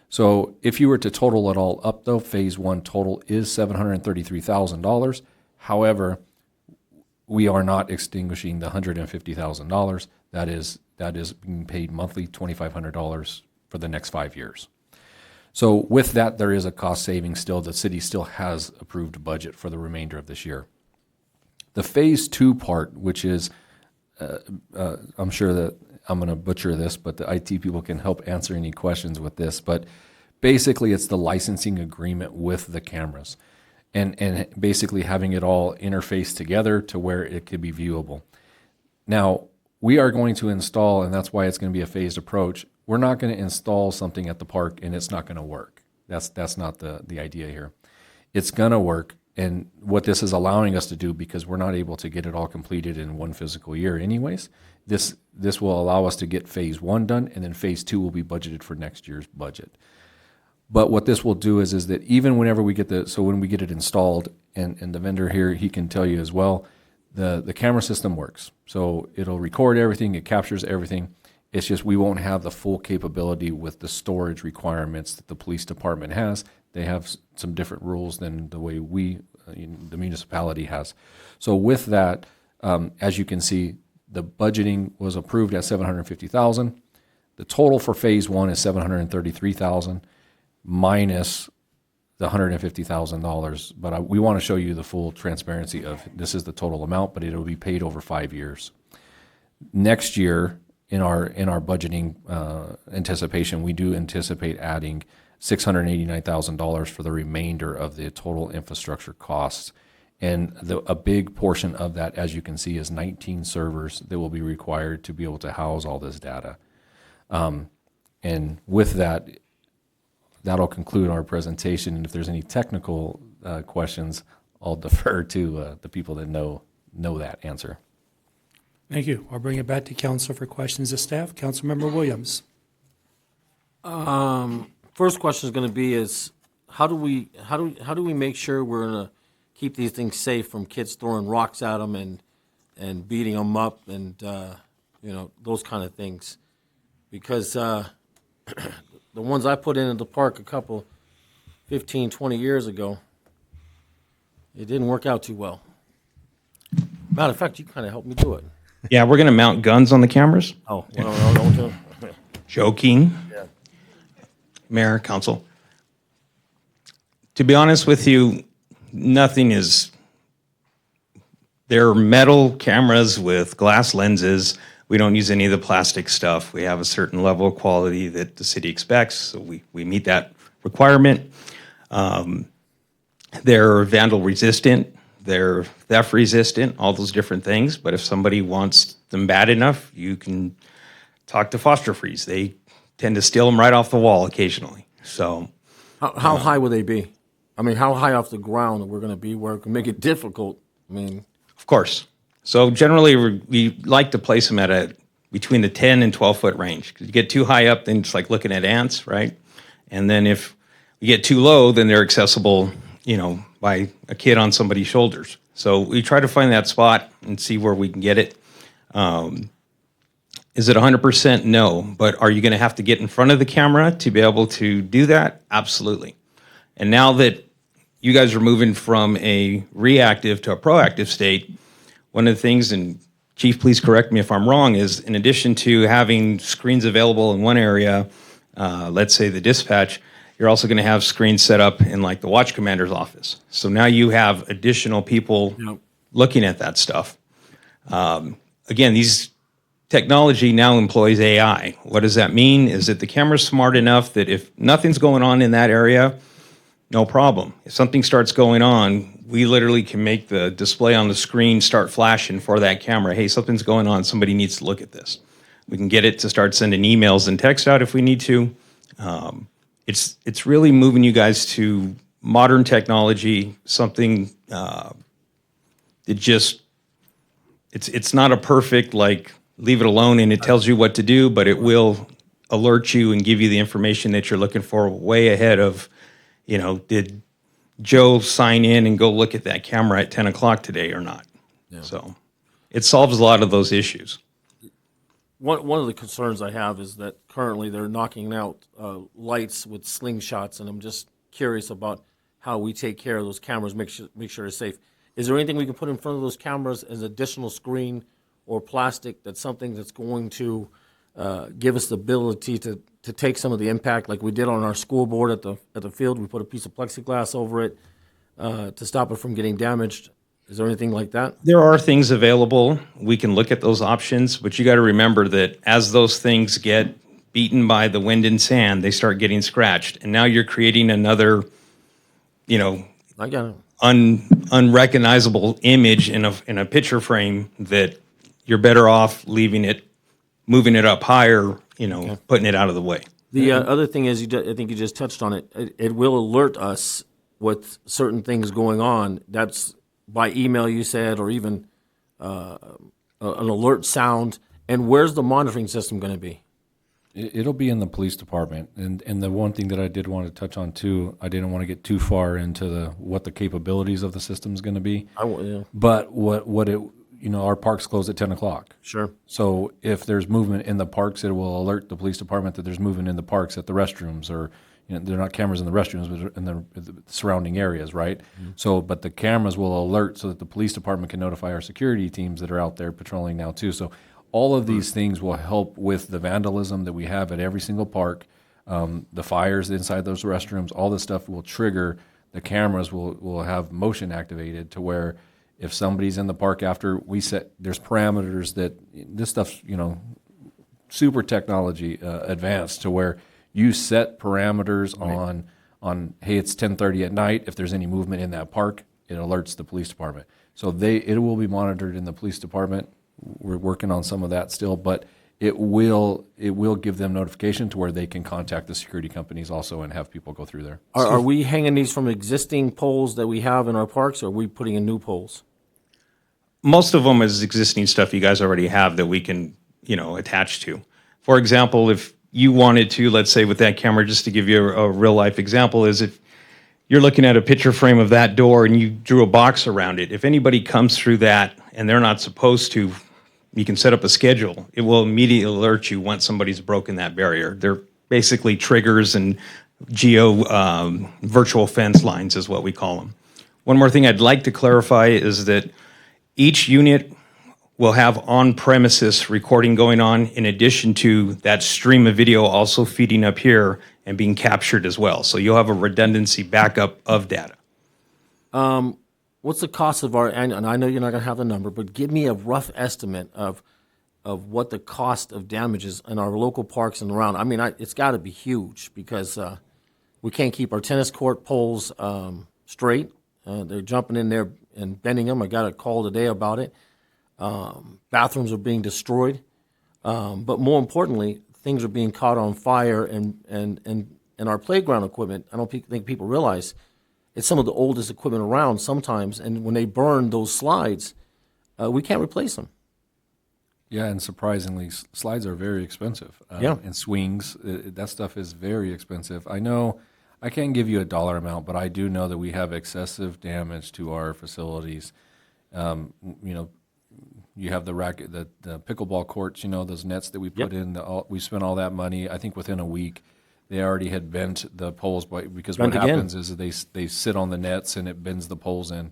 So if you were to total it all up, though, phase 1 total is $733,000. However, we are not extinguishing the $150,000. That is being paid monthly, $2,500 for the next 5 years. So with that, there is a cost saving still. The city still has approved a budget for the remainder of this year. The phase 2 part, which is, I'm sure that I'm going to butcher this, but the IT people can help answer any questions with this. But basically, it's the licensing agreement with the cameras, and basically having it all interface together to where it could be viewable. Now, we are going to install, and that's why it's going to be a phased approach. We're not going to install something at the park and it's not going to work. That's not the idea here. It's going to work, and what this is allowing us to do, because we're not able to get it all completed in one physical year anyways, this will allow us to get phase 1 done, and then phase 2 will be budgeted for next year's budget. But what this will do is that even whenever we get when we get it installed, and the vendor here, he can tell you as well, the camera system works. So it'll record everything, it captures everything. It's just we won't have the full capability with the storage requirements that the police department has. They have some different rules than the way the municipality has. So with that, as you can see, the budgeting was approved at $750,000. The total for phase 1 is $733,000 minus the $150,000. But we want to show you the full transparency of this is the total amount, but it will be paid over 5 years. Next year, in our budgeting anticipation, we do anticipate adding $689,000 for the remainder of the total infrastructure costs. And a big portion of that, as you can see, is 19 servers that will be required to be able to house all this data. And with that, that'll conclude our presentation. And if there's any technical questions, I'll defer to the people that know that answer. Thank you. I'll bring it back to council for questions of staff. Councilmember Williams. First question is going to be is how do we make sure we're going to keep these things safe from kids throwing rocks at them and beating them up and those kind of things, because the ones I put in the park a couple 15, 20 years ago, it didn't work out too well. Matter of fact, you kind of helped me do it. Yeah, we're going to mount guns on the cameras. Oh, no. Joking. Yeah. Mayor, council. To be honest with you, nothing is. They're metal cameras with glass lenses. We don't use any of the plastic stuff. We have a certain level of quality that the city expects, so we meet that requirement. They're vandal resistant. They're theft resistant, all those different things. But if somebody wants them bad enough, you can talk to Foster Freeze. They tend to steal them right off the wall occasionally. So, how high would they be? I mean, how high off the ground we're going to be where it can make it difficult? I mean, of course. So generally, we like to place them at between the 10 and 12-foot range. Because you get too high up, then it's like looking at ants, right? And then if you get too low, then they're accessible, by a kid on somebody's shoulders. So we try to find that spot and see where we can get it. Is it 100%? No. But are you going to have to get in front of the camera to be able to do that? Absolutely. And now that you guys are moving from a reactive to a proactive state, one of the things, and Chief, please correct me if I'm wrong, is in addition to having screens available in one area, let's say the dispatch, you're also going to have screens set up in like the watch commander's office. So now you have additional people looking at that stuff. Again, these technology now employs AI. What does that mean? Is that the camera's smart enough that if nothing's going on in that area, no problem. If something starts going on, we literally can make the display on the screen start flashing for that camera. Hey, something's going on. Somebody needs to look at this. We can get it to start sending emails and text out if we need to. It's really moving you guys to modern technology, something that just, it's not a perfect, leave it alone and it tells you what to do, but it will alert you and give you the information that you're looking for way ahead of, did Joe sign in and go look at that camera at 10 o'clock today or not? Yeah. So it solves a lot of those issues. One of the concerns I have is that currently they're knocking out lights with slingshots, and I'm just curious about how we take care of those cameras, make sure it's safe. Is there anything we can put in front of those cameras as additional screen or plastic that's something that's going to give us the ability to take some of the impact like we did on our school board at the field? We put a piece of plexiglass over it to stop it from getting damaged. Is there anything like that? There are things available. We can look at those options, but you got to remember that as those things get beaten by the wind and sand, they start getting scratched. And now you're creating another, I got it. unrecognizable image in a picture frame that you're better off leaving it, moving it up higher, putting it out of the way. The other thing is, I think you just touched on it. It will alert us with certain things going on. That's by email, you said, or even an alert sound. And where's the monitoring system going to be? It'll be in the police department. And the one thing that I did want to touch on too, I didn't want to get too far into what the capabilities of the system is going to be. But what it, our parks close at 10 o'clock. Sure. So if there's movement in the parks, it will alert the police department that there's movement in the parks at the restrooms, or they're not cameras in the restrooms, but in the surrounding areas, right? Mm-hmm. So, but the cameras will alert so that the police department can notify our security teams that are out there patrolling now too. So all of these things will help with the vandalism that we have at every single park, the fires inside those restrooms, all this stuff will trigger. The cameras will have motion activated to where if somebody's in the park after we set, there's parameters that this stuff's, super technology advanced to where you set parameters on, hey, it's 10:30 at night. If there's any movement in that park, it alerts the police department. So it will be monitored in the police department. We're working on some of that still, but it will give them notification to where they can contact the security companies also and have people go through there. Are we hanging these from existing poles that we have in our parks, or are we putting in new poles? Most of them is existing stuff you guys already have that we can, attach to. For example, if you wanted to, let's say with that camera, just to give you a real life example, is if you're looking at a picture frame of that door and you drew a box around it, if anybody comes through that and they're not supposed to, you can set up a schedule. It will immediately alert you once somebody's broken that barrier. They're basically triggers and virtual fence lines is what we call them. One more thing I'd like to clarify is that each unit will have on-premises recording going on in addition to that stream of video also feeding up here and being captured as well. So you'll have a redundancy backup of data. What's the cost of our annual, and I know you're not going to have the number, but give me a rough estimate of what the cost of damages in our local parks and around. I mean, it's got to be huge because we can't keep our tennis court poles straight. They're jumping in there and bending them. I got a call today about it. Bathrooms are being destroyed. But more importantly, things are being caught on fire and our playground equipment. I don't think people realize it's some of the oldest equipment around sometimes, and when they burn those slides, we can't replace them. Yeah, and surprisingly, slides are very expensive. And swings, that stuff is very expensive. I know I can't give you a dollar amount, but I do know that we have excessive damage to our facilities. You have the racket, the pickleball courts, those nets that we put in. We spent all that money. I think within a week, they already had bent the poles because what happens is they sit on the nets and it bends the poles in.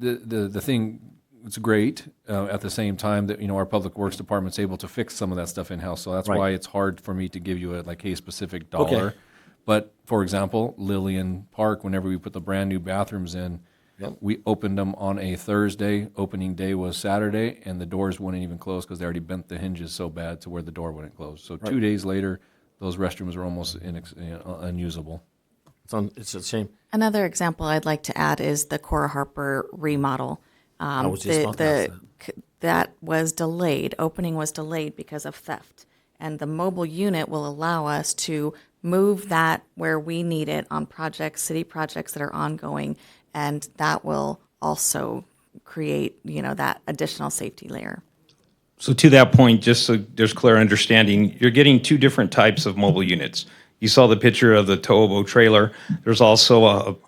The thing, it's great at the same time that our public works department's able to fix some of that stuff in house. So that's why it's hard for me to give you a specific dollar. Okay. But for example, Lillian Park, whenever we put the brand new bathrooms in, we opened them on a Thursday. Opening day was Saturday, and the doors wouldn't even close because they already bent the hinges so bad to where the door wouldn't close. So 2 days later, those restrooms were almost unusable. It's a shame. Another example I'd like to add is the Cora Harper remodel. I was just about to ask that was delayed. Opening was delayed because of theft. And the mobile unit will allow us to move that where we need it on projects, city projects that are ongoing, and that will also create, that additional safety layer. So to that point, just so there's clear understanding, you're getting two different types of mobile units. You saw the picture of the towable trailer. There's also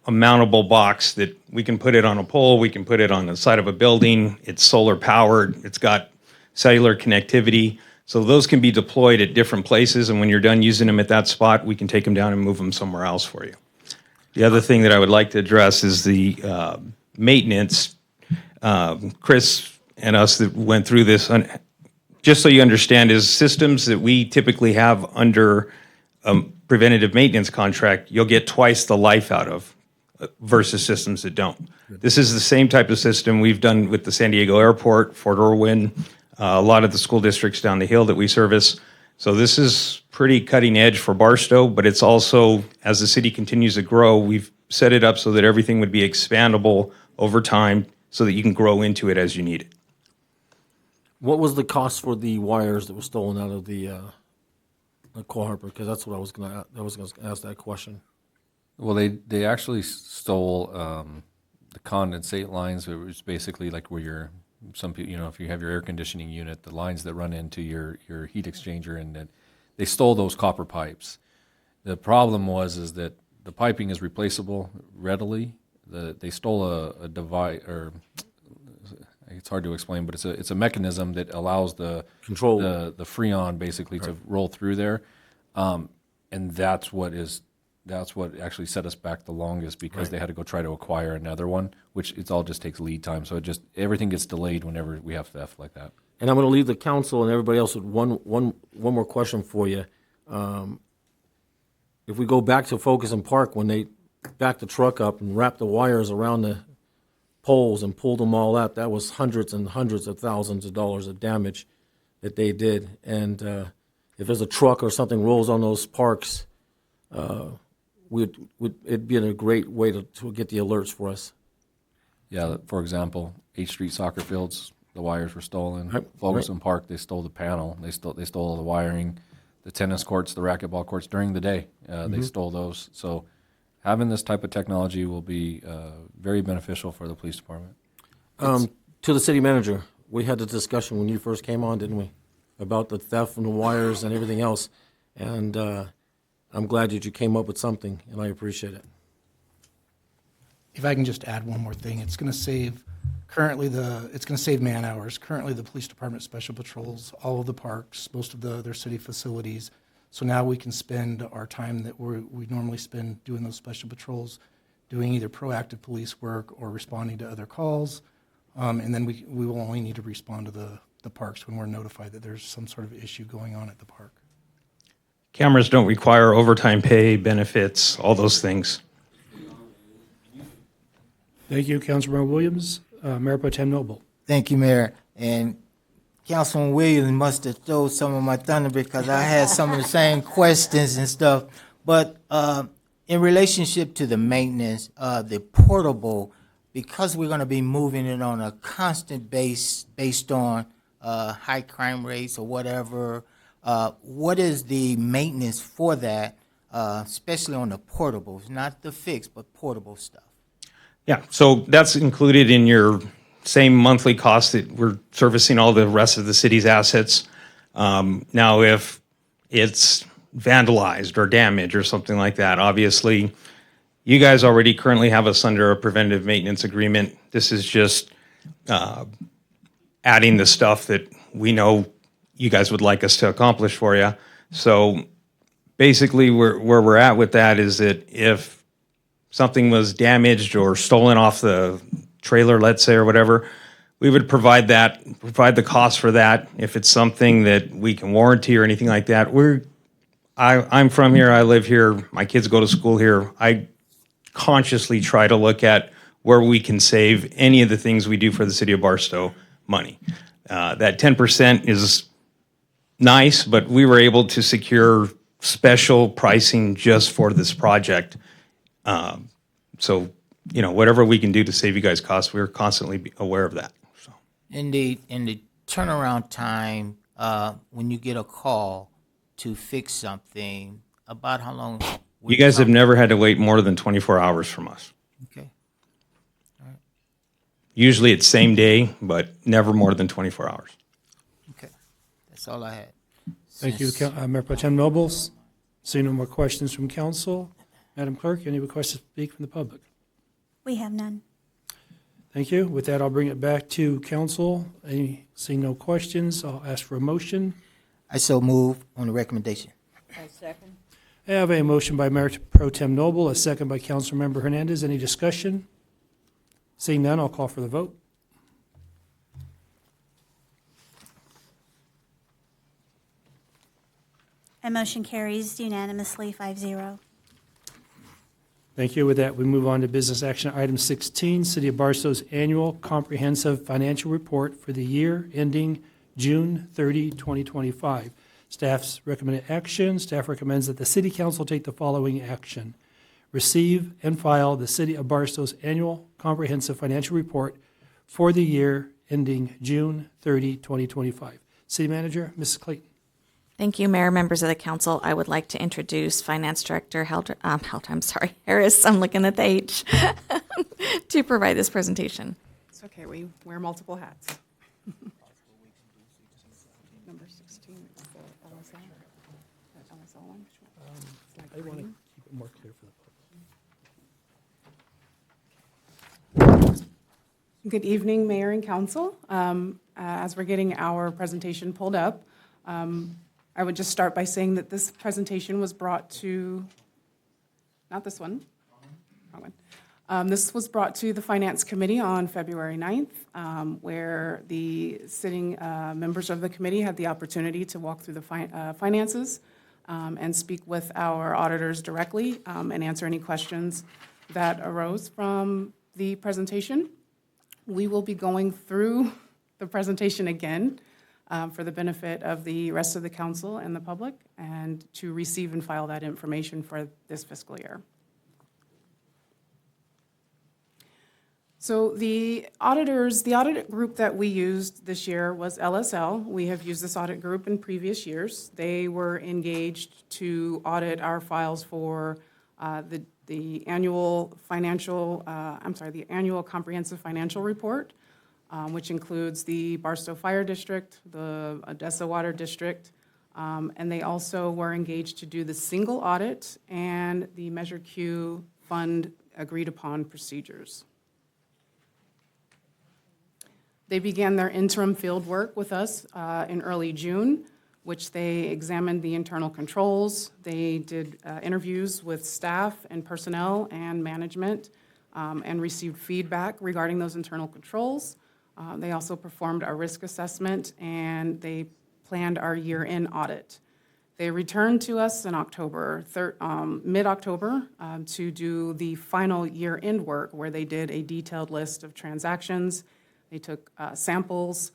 a mountable box that we can put it on a pole. We can put it on the side of a building. It's solar powered. It's got cellular connectivity. So those can be deployed at different places. And when you're done using them at that spot, we can take them down and move them somewhere else for you. The other thing that I would like to address is the maintenance. Chris and us that went through this, just so you understand, is systems that we typically have under preventative maintenance contract, you'll get twice the life out of versus systems that don't. This is the same type of system we've done with the San Diego Airport, Fort Irwin, a lot of the school districts down the hill that we service. So this is pretty cutting edge for Barstow, but it's also, as the city continues to grow, we've set it up so that everything would be expandable over time so that you can grow into it as you need it. What was the cost for the wires that were stolen out of the Cole Harper? Because that's what I was gonna ask that question. Well, they actually stole the condensate lines. It was basically like where some people, if you have your air conditioning unit, the lines that run into your heat exchanger, and that they stole those copper pipes. The problem is that the piping is replaceable readily. They stole a device, or it's hard to explain, but it's a mechanism that allows the control the freon basically to roll through there, and that's what actually set us back the longest, because they had to go try to acquire another one, which it all just takes lead time. So everything gets delayed whenever we have theft like that. And I'm going to leave the council and everybody else with one more question for you. If we go back to Focus and Park, when they backed the truck up and wrapped the wires around the poles and pulled them all out, that was hundreds and hundreds of thousands of dollars of damage that they did. And if there's a truck or something rolls on those parks, it'd be a great way to get the alerts for us. Yeah, for example, H Street soccer fields, the wires were stolen. Right. Ferguson Park, they stole the panel. They stole all the wiring. The tennis courts, the racquetball courts during the day, they stole those. So having this type of technology will be very beneficial for the police department. To the city manager, we had the discussion when you first came on, didn't we? About the theft from the wires and everything else. And I'm glad that you came up with something, and I appreciate it. If I can just add one more thing, it's going to save man hours. Currently, the police department special patrols all of the parks, most of their city facilities. So now we can spend our time that we normally spend doing those special patrols, doing either proactive police work or responding to other calls. And then we will only need to respond to the parks when we're notified that there's some sort of issue going on at the park. Cameras don't require overtime pay, benefits, all those things. Thank you, Councilmember Williams. Mayor Pro Tem Noble. Thank you, Mayor. And Councilman Williams must have stole some of my thunder, because I had some of the same questions and stuff. But in relationship to the maintenance, the portable, because we're going to be moving it on a constant base based on high crime rates or whatever, what is the maintenance for that, especially on the portables, not the fixed, but portable stuff? Yeah, so that's included in your same monthly cost that we're servicing all the rest of the city's assets. Now, if it's vandalized or damaged or something like that, obviously, you guys already currently have us under a preventive maintenance agreement. This is just adding the stuff that we know you guys would like us to accomplish for you. So basically, where we're at with that is that if something was damaged or stolen off the trailer, let's say, or whatever, we would provide the cost for that. If it's something that we can warranty or anything like that, I'm from here, I live here, my kids go to school here. I consciously try to look at where we can save any of the things we do for the city of Barstow money. That 10% is nice, but we were able to secure special pricing just for this project. So, whatever we can do to save you guys costs, we're constantly aware of that. So. In the turnaround time, when you get a call to fix something, about how long? You guys have never had to wait more than 24 hours from us. Okay. All right. Usually it's same day, but never more than 24 hours. Okay. That's all I had. Thank you, Mayor Pro Tem Nobles. Seeing no more questions from council. Madam Clerk, any requests to speak from the public? We have none. Thank you. With that, I'll bring it back to council. Seeing no questions, I'll ask for a motion. I so move on the recommendation. I second. I have a motion by Mayor Pro Tem Noble, a second by Councilmember Hernandez. Any discussion? Seeing none, I'll call for the vote. And motion carries unanimously 5-0. Thank you. With that, we move on to business action item 16, City of Barstow's annual comprehensive financial report for the year ending June 30, 2025. Staff's recommended action. Staff recommends that the City Council take the following action. Receive and file the City of Barstow's annual comprehensive financial report for the year ending June 30, 2025. City Manager, Mrs. Clayton. Thank you, Mayor, members of the council. I would like to introduce Finance Director Harris, I'm looking at the H, to provide this presentation. It's okay, we wear multiple hats. Number 16 is the LSL. That LSL one? I want to keep it more clear for the public. Good evening, Mayor and Council. As we're getting our presentation pulled up, I would just start by saying that this presentation was brought to, not this one, wrong one. This was brought to the Finance Committee on February 9th, where the sitting members of the committee had the opportunity to walk through the finances and speak with our auditors directly and answer any questions that arose from the presentation. We will be going through the presentation again for the benefit of the rest of the council and the public, and to receive and file that information for this fiscal year. So the audit group that we used this year was LSL. We have used this audit group in previous years. They were engaged to audit our files for the annual comprehensive financial report, which includes the Barstow Fire District, the Odessa Water District, and they also were engaged to do the single audit and the Measure Q fund agreed upon procedures. They began their interim field work with us in early June, which they examined the internal controls. They did interviews with staff and personnel and management and received feedback regarding those internal controls. They also performed our risk assessment, and they planned our year-end audit. They returned to us in mid-October to do the final year-end work, where they did a detailed list of transactions. They took samples.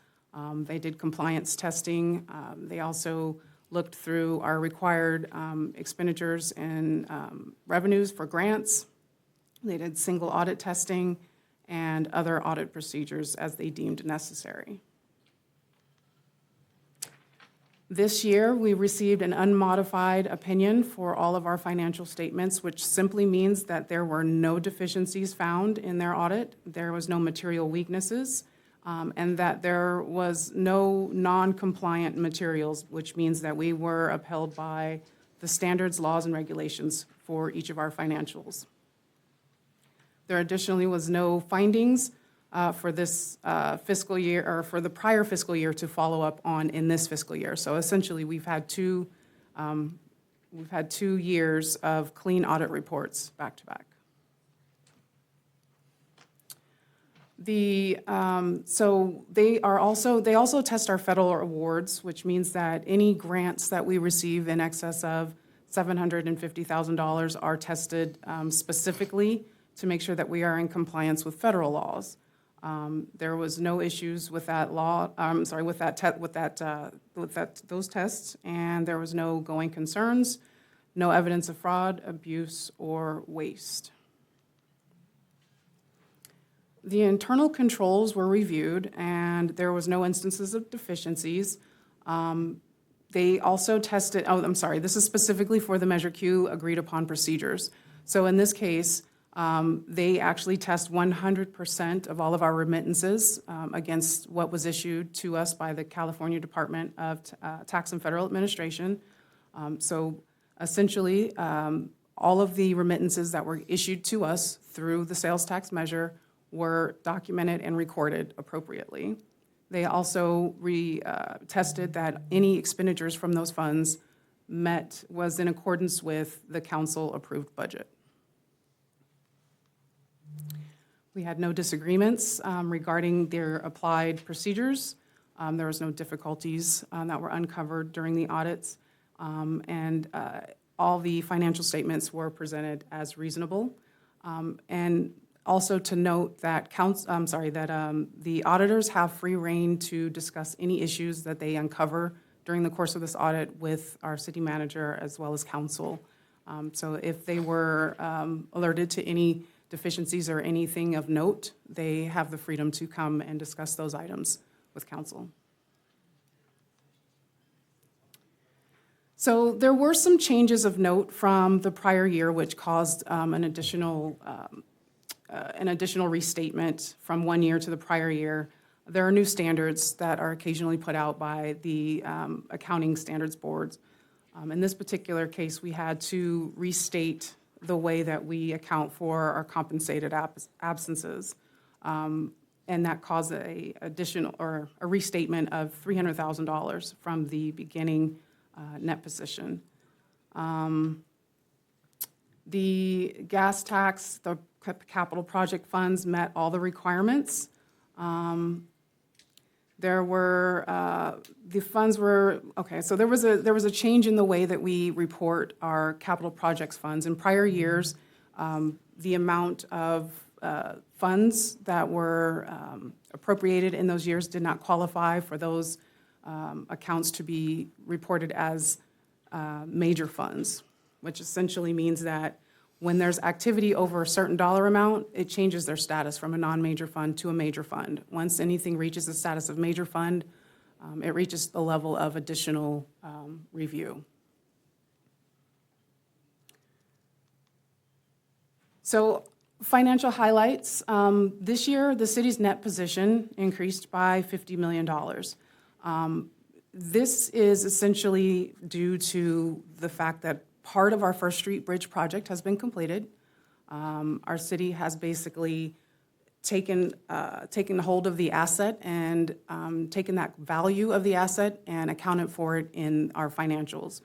They did compliance testing. They also looked through our required expenditures and revenues for grants. They did single audit testing and other audit procedures as they deemed necessary. This year, we received an unmodified opinion for all of our financial statements, which simply means that there were no deficiencies found in their audit, there was no material weaknesses, and that there was no non-compliant materials, which means that we were upheld by the standards, laws, and regulations for each of our financials. There additionally was no findings for this fiscal year, or for the prior fiscal year, to follow up on in this fiscal year. So essentially, we've had two years of clean audit reports back to back. So they also test our federal awards, which means that any grants that we receive in excess of $750,000 are tested specifically to make sure that we are in compliance with federal laws. There was no issues with that law. Those tests, and there was no going concerns, no evidence of fraud, abuse, or waste. The internal controls were reviewed, and there was no instances of deficiencies. They also tested. This is specifically for the Measure Q agreed upon procedures. So in this case, they actually test 100% of all of our remittances against what was issued to us by the California Department of Tax and Federal Administration. So essentially, all of the remittances that were issued to us through the sales tax measure were documented and recorded appropriately. They also tested that any expenditures from those funds was in accordance with the council-approved budget. We had no disagreements regarding their applied procedures. There was no difficulties that were uncovered during the audits, and all the financial statements were presented as reasonable. And also to note that the auditors have free rein to discuss any issues that they uncover during the course of this audit with our city manager as well as council. So if they were alerted to any deficiencies or anything of note, they have the freedom to come and discuss those items with council. So there were some changes of note from the prior year, which caused an additional restatement from one year to the prior year. There are new standards that are occasionally put out by the accounting standards boards. In this particular case, we had to restate the way that we account for our compensated absences. And that caused a restatement of $300,000 from the beginning net position. The gas tax, the capital project funds met all the requirements. There were, the funds were, okay, so there was a change in the way that we report our capital projects funds. In prior years, the amount of funds that were appropriated in those years did not qualify for those accounts to be reported as major funds, which essentially means that when there's activity over a certain dollar amount, it changes their status from a non-major fund to a major fund. Once anything reaches the status of major fund, it reaches the level of additional review. So financial highlights. This year, the city's net position increased by $50 million. This is essentially due to the fact that part of our First Street Bridge project has been completed. Our city has basically taken hold of the asset and taken that value of the asset and accounted for it in our financials.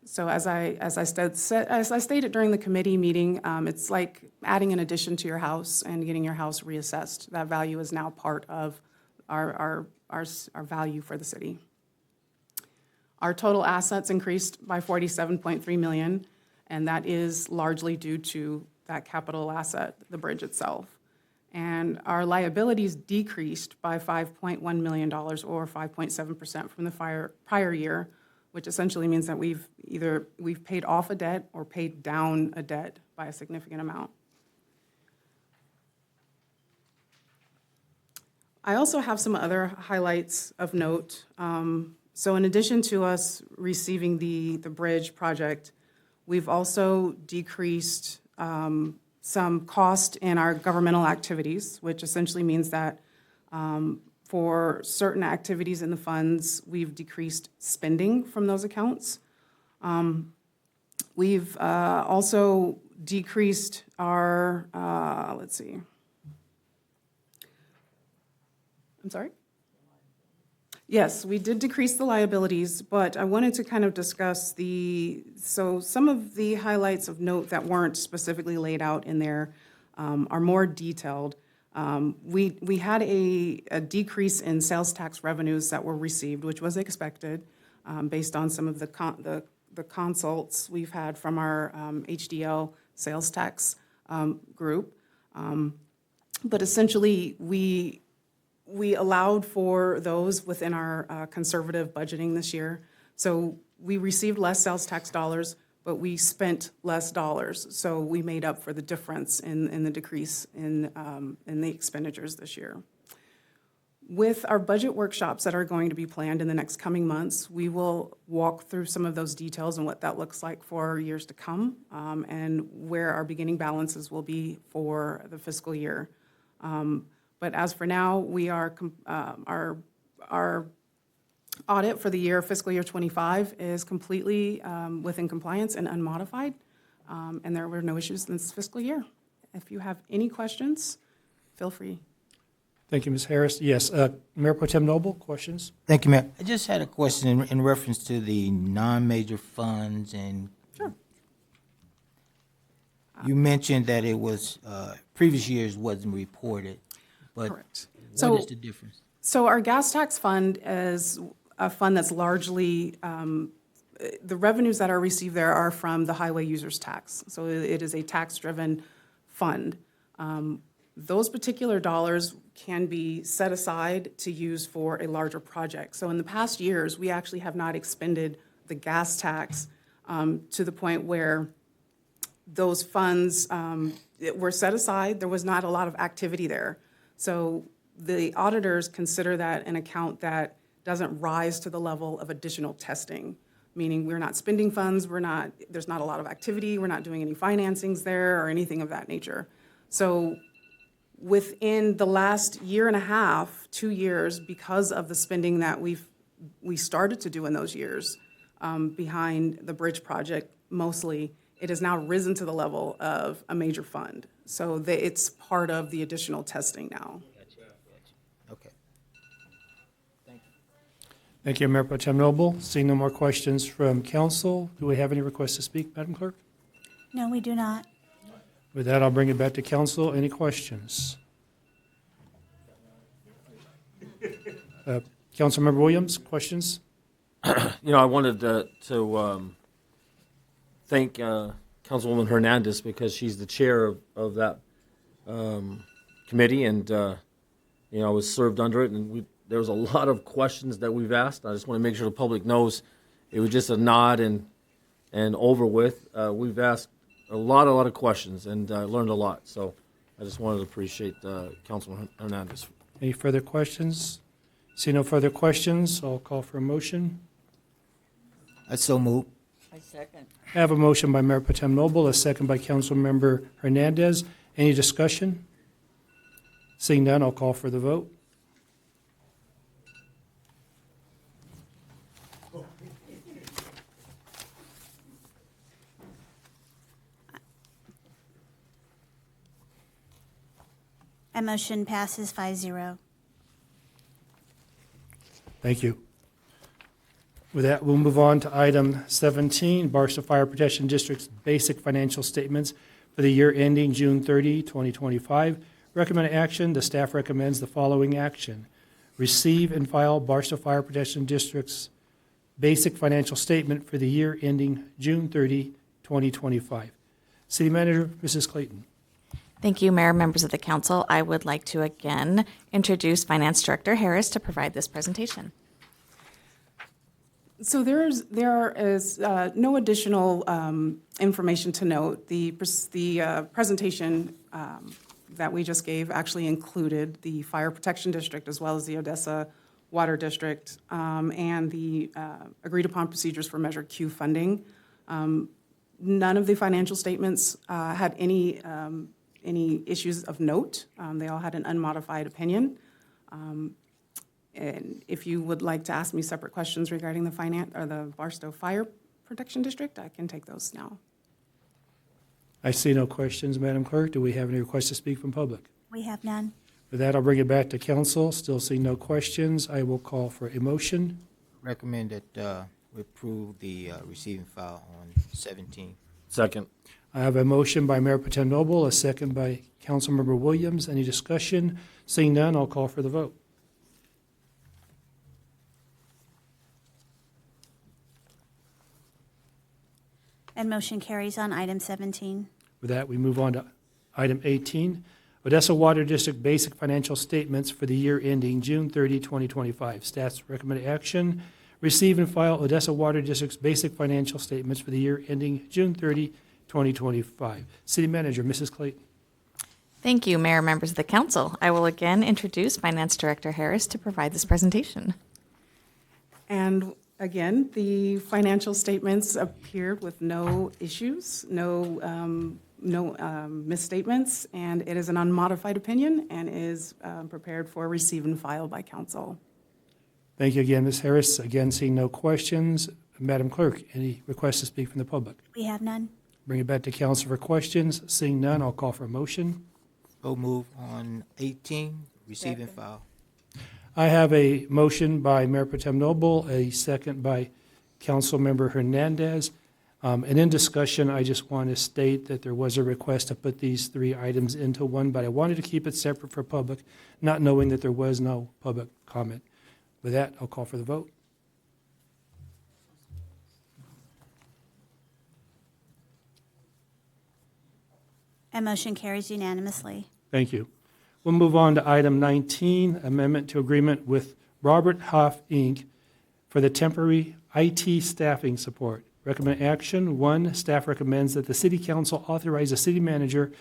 So as I stated during the committee meeting, it's like adding an addition to your house and getting your house reassessed. That value is now part of our value for the city. Our total assets increased by $47.3 million, and that is largely due to that capital asset, the bridge itself. And our liabilities decreased by $5.1 million, or 5.7% from the prior year, which essentially means that we've paid off a debt or paid down a debt by a significant amount. I also have some other highlights of note. So in addition to us receiving the bridge project, we've also decreased some cost in our governmental activities, which essentially means that for certain activities in the funds, we've decreased spending from those accounts. We've also decreased our, let's see. I'm sorry? Yes, we did decrease the liabilities, but I wanted to kind of discuss some of the highlights of note that weren't specifically laid out in there are more detailed. We had a decrease in sales tax revenues that were received, which was expected based on some of the consults we've had from our HDL sales tax group. But essentially, we allowed for those within our conservative budgeting this year. So we received less sales tax dollars, but we spent less dollars. So we made up for the difference in the decrease in the expenditures this year. With our budget workshops that are going to be planned in the next coming months, we will walk through some of those details and what that looks like for years to come, and where our beginning balances will be for the fiscal year. But as for now, we are our audit for the year, fiscal year 25, is completely within compliance and unmodified, and there were no issues in this fiscal year. If you have any questions, feel free. Thank you, Ms. Harris. Yes, Mayor Pro Tem Noble, questions? Thank you, Mayor. I just had a question in reference to the non-major funds, and Sure. You mentioned that it was, previous years wasn't reported, but Correct. what is the difference? So our gas tax fund is a fund that's largely, the revenues that are received there are from the highway users tax. So it is a tax-driven fund. Those particular dollars can be set aside to use for a larger project. So in the past years, we actually have not expended the gas tax to the point where those funds were set aside. There was not a lot of activity there. So the auditors consider that an account that doesn't rise to the level of additional testing, meaning we're not spending funds, there's not a lot of activity, we're not doing any financings there or anything of that nature. So within the last year and a half, 2 years, because of the spending that we started to do in those years behind the bridge project mostly, it has now risen to the level of a major fund. So it's part of the additional testing now. Okay. Thank you, Mayor Pro Tem Noble. Seeing no more questions from council, do we have any requests to speak, Madam Clerk? No, we do not. With that, I'll bring it back to council. Any questions? Councilmember Williams, questions? I wanted to thank Councilwoman Hernandez because she's the chair of that committee, and I was served under it, and there was a lot of questions that we've asked. I just want to make sure the public knows it was just a nod and over with. We've asked a lot of questions and learned a lot. So I just wanted to appreciate Councilman Hernandez. Any further questions? See no further questions, I'll call for a motion. I so move. I second. I have a motion by Mayor Pro Tem Noble, a second by Councilmember Hernandez. Any discussion? Seeing none, I'll call for the vote. And motion passes 5-0. Thank you. With that, we'll move on to item 17, Barstow Fire Protection District's basic financial statements for the year ending June 30, 2025. Recommended action, the staff recommends the following action. Receive and file Barstow Fire Protection District's basic financial statement for the year ending June 30, 2025. City Manager, Mrs. Clayton. Thank you, Mayor, members of the council. I would like to again introduce Finance Director Harris to provide this presentation. So there is no additional information to note. The presentation that we just gave actually included the Fire Protection District as well as the Odessa Water District and the agreed upon procedures for Measure Q funding. None of the financial statements had any issues of note. They all had an unmodified opinion. And if you would like to ask me separate questions regarding the Barstow Fire Protection District, I can take those now. I see no questions, Madam Clerk. Do we have any requests to speak from public? We have none. With that, I'll bring it back to council. Still seeing no questions. I will call for a motion. Recommend that we approve the receiving file on 17. Second. I have a motion by Mayor Pro Tem Noble, a second by Councilmember Williams. Any discussion? Seeing none, I'll call for the vote. And motion carries on item 17. With that, we move on to item 18, Odessa Water District basic financial statements for the year ending June 30, 2025. Staff's recommended action, receive and file Odessa Water District's basic financial statements for the year ending June 30, 2025. City Manager, Mrs. Clayton. Thank you, Mayor, members of the council. I will again introduce Finance Director Harris to provide this presentation. And again, the financial statements appeared with no issues, no misstatements, and it is an unmodified opinion and is prepared for receive and file by council. Thank you again, Ms. Harris. Again, seeing no questions. Madam Clerk, any requests to speak from the public? We have none. Bring it back to council for questions. Seeing none, I'll call for a motion. So move on 18, receive and file. I have a motion by Mayor Pro Tem Noble, a second by Councilmember Hernandez. And in discussion, I just want to state that there was a request to put these three items into one, but I wanted to keep it separate for public, not knowing that there was no public comment. With that, I'll call for the vote. And motion carries unanimously. Thank you. We'll move on to item 19, amendment to agreement with Robert Huff, Inc. for the temporary IT staffing support. Recommend action. 1, staff recommends that the city council authorize the city manager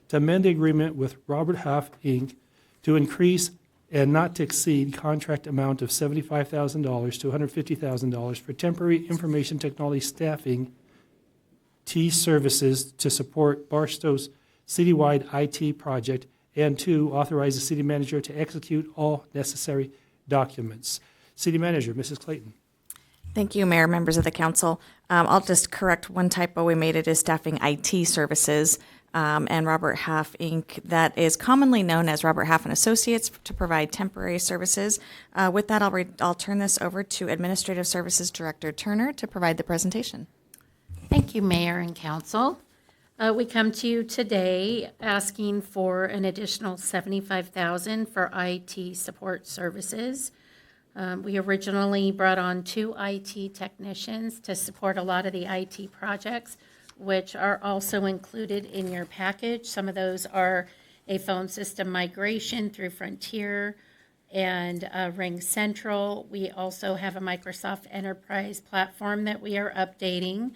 to amend the agreement with Robert Huff, Inc. to increase and not to exceed contract amount of $75,000 to $150,000 for temporary information technology staffing T services to support Barstow's citywide IT project, and 2, authorize the city manager to execute all necessary documents. City Manager, Mrs. Clayton. Thank you, Mayor, members of the council. I'll just correct one typo we made. It is staffing IT services and Robert Half, Inc. That is commonly known as Robert Half and Associates to provide temporary services. With that, I'll turn this over to Administrative Services Director Turner to provide the presentation. Thank you, Mayor and Council. We come to you today asking for an additional $75,000 for IT support services. We originally brought on 2 IT technicians to support a lot of the IT projects, which are also included in your package. Some of those are a phone system migration through Frontier and Ring Central. We also have a Microsoft Enterprise platform that we are updating.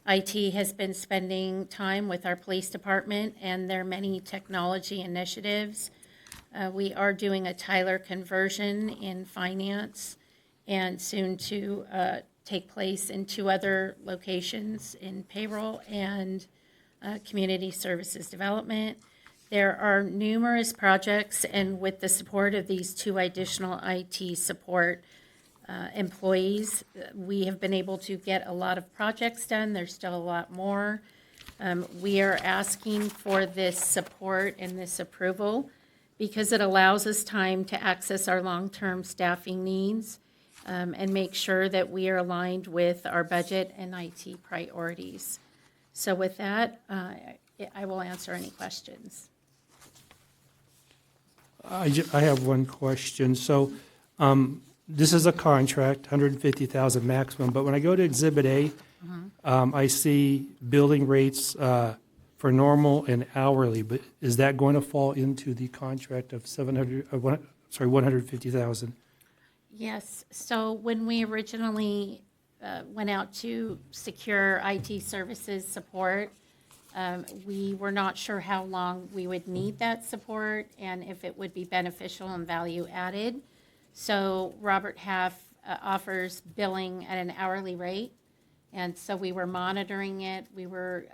IT has been spending time with our police department and their many technology initiatives. We are doing a Tyler conversion in finance and soon to take place in 2 other locations in payroll and community services development. There are numerous projects, and with the support of these 2 additional IT support employees, we have been able to get a lot of projects done. There's still a lot more. We are asking for this support and this approval because it allows us time to access our long-term staffing needs and make sure that we are aligned with our budget and IT priorities. So with that, I will answer any questions. I have one question. So this is a contract, $150,000 maximum, but when I go to Exhibit A, I see billing rates for normal and hourly, but is that going to fall into the contract of $150,000? Yes, so when we originally went out to secure IT services support, we were not sure how long we would need that support and if it would be beneficial and value added. So Robert Half offers billing at an hourly rate, and so we were monitoring it. We were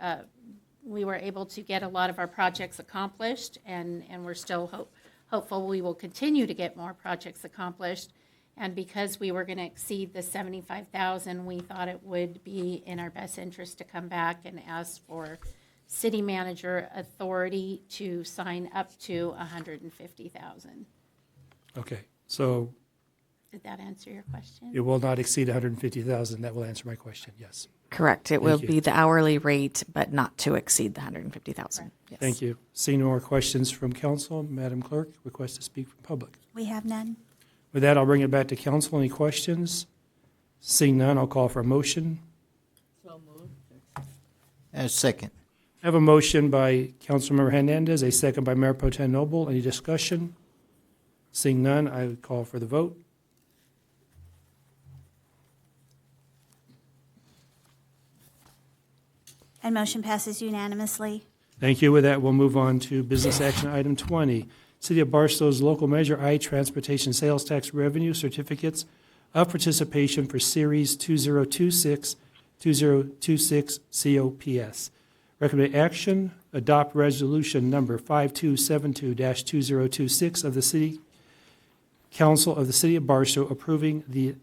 able to get a lot of our projects accomplished, and we're still hopeful we will continue to get more projects accomplished. And because we were going to exceed the $75,000, we thought it would be in our best interest to come back and ask for city manager authority to sign up to $150,000. Okay, so Did that answer your question? it will not exceed $150,000. That will answer my question, yes. Correct. It Thank will you. be the hourly rate, but not to exceed the $150,000. Yes. Thank you. Seeing no more questions from council, Madam Clerk, request to speak from public. We have none. With that, I'll bring it back to council. Any questions? Seeing none, I'll call for a motion. Second. I have a motion by Councilmember Hernandez, a second by Mayor Pro Tem Noble. Any discussion? Seeing none, I would call for the vote. And motion passes unanimously. Thank you. With that, we'll move on to business action item 20. City of Barstow's local Measure I transportation sales tax revenue certificates of participation for Series 2026 COPS. Recommended action, adopt resolution number 5272-2026 of the City Council of the City of Barstow approving the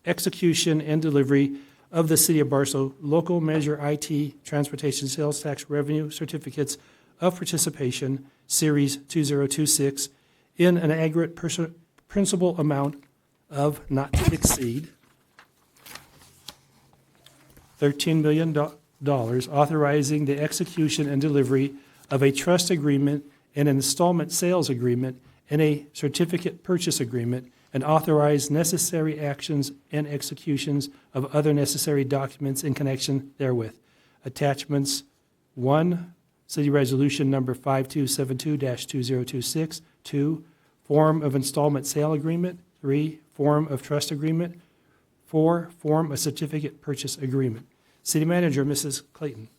execution and delivery of the City of Barstow local Measure IT transportation sales tax revenue certificates of participation, Series 2026, in an aggregate principal amount of not to exceed $13 million, authorizing the execution and delivery of a trust agreement, an installment sales agreement, and a certificate purchase agreement, and authorize necessary actions and executions of other necessary documents in connection therewith. Attachments 1, City Resolution Number 5272-2026. 2, Form of Installment Sale Agreement. 3, Form of Trust Agreement. 4, Form of Certificate Purchase Agreement. City Manager, Mrs. Clayton.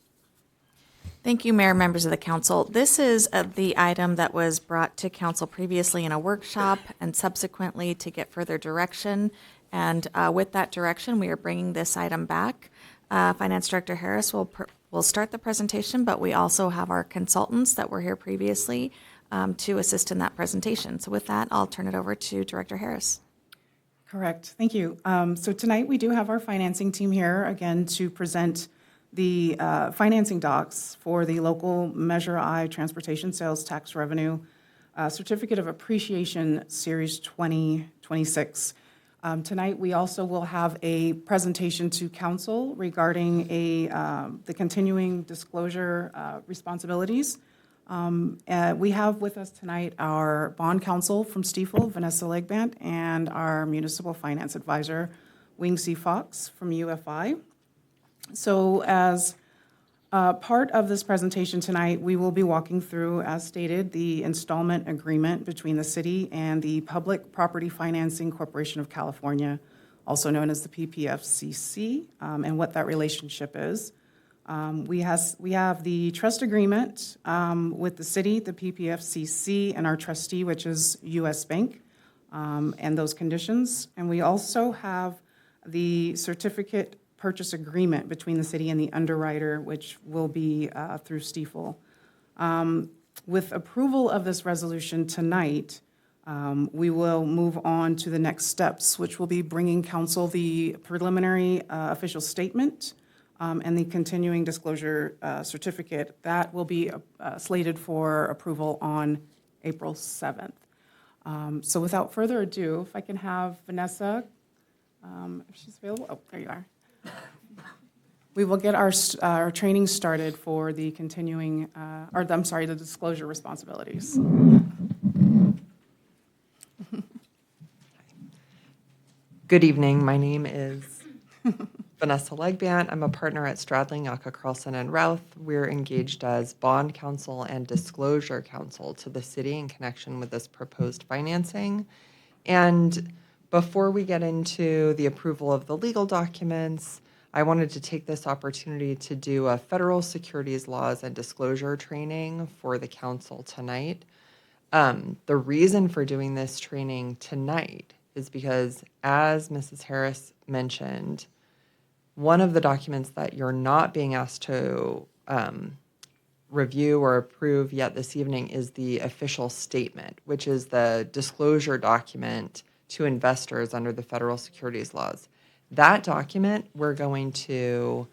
Thank you, Mayor, members of the council. This is the item that was brought to council previously in a workshop and subsequently to get further direction. And with that direction, we are bringing this item back. Finance Director Harris will start the presentation, but we also have our consultants that were here previously to assist in that presentation. So with that, I'll turn it over to Director Harris. Correct. Thank you. So tonight we do have our financing team here again to present the financing docs for the local Measure I Transportation Sales Tax Revenue Certificate of Appreciation Series 2026. Tonight we also will have a presentation to council regarding the continuing disclosure responsibilities. We have with us tonight our bond counsel from Stifel, Vanessa Legband, and our municipal finance advisor, Wing C. Fox from UFI. So as part of this presentation tonight, we will be walking through, as stated, the installment agreement between the city and the Public Property Financing Corporation of California, also known as the PPFCC, and what that relationship is. We have the trust agreement with the city, the PPFCC, and our trustee, which is U.S. Bank, and those conditions. And we also have the certificate purchase agreement between the city and the underwriter, which will be through Stifel. With approval of this resolution tonight, we will move on to the next steps, which will be bringing council the preliminary official statement and the continuing disclosure certificate. That will be slated for approval on April 7th. So without further ado, if I can have Vanessa, if she's available. Oh, there you are. We will get our training started for the continuing, the disclosure responsibilities. Good evening. My name is Vanessa Legband. I'm a partner at Stradling, Yaka, Carlson, and Routh. We're engaged as bond counsel and disclosure counsel to the city in connection with this proposed financing. And before we get into the approval of the legal documents, I wanted to take this opportunity to do a federal securities laws and disclosure training for the council tonight. The reason for doing this training tonight is because, as Mrs. Harris mentioned, one of the documents that you're not being asked to review or approve yet this evening is the official statement, which is the disclosure document to investors under the federal securities laws. That document we're going to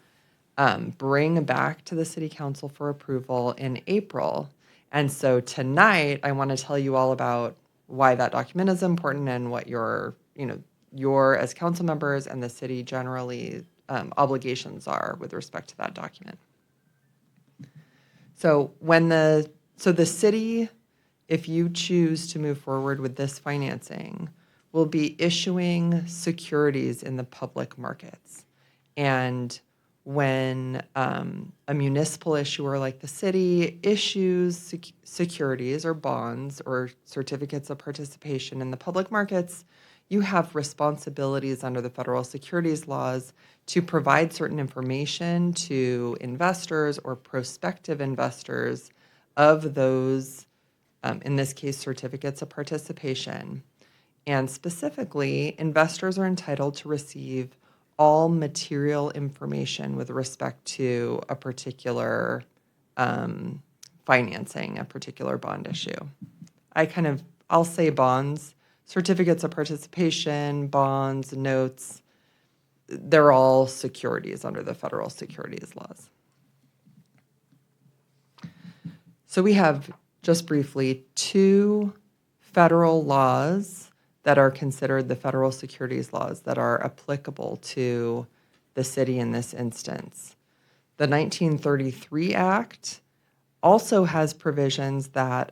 bring back to the city council for approval in April. And so tonight, I want to tell you all about why that document is important and what your as council members and the city generally obligations are with respect to that document. So the city, if you choose to move forward with this financing, will be issuing securities in the public markets. And when a municipal issuer like the city issues securities or bonds or certificates of participation in the public markets, you have responsibilities under the federal securities laws to provide certain information to investors or prospective investors of those, in this case, certificates of participation. And specifically, investors are entitled to receive all material information with respect to a particular financing, a particular bond issue. I'll say bonds, certificates of participation, bonds, notes, they're all securities under the federal securities laws. So we have, just briefly, two federal laws that are considered the federal securities laws that are applicable to the city in this instance. The 1933 Act also has provisions that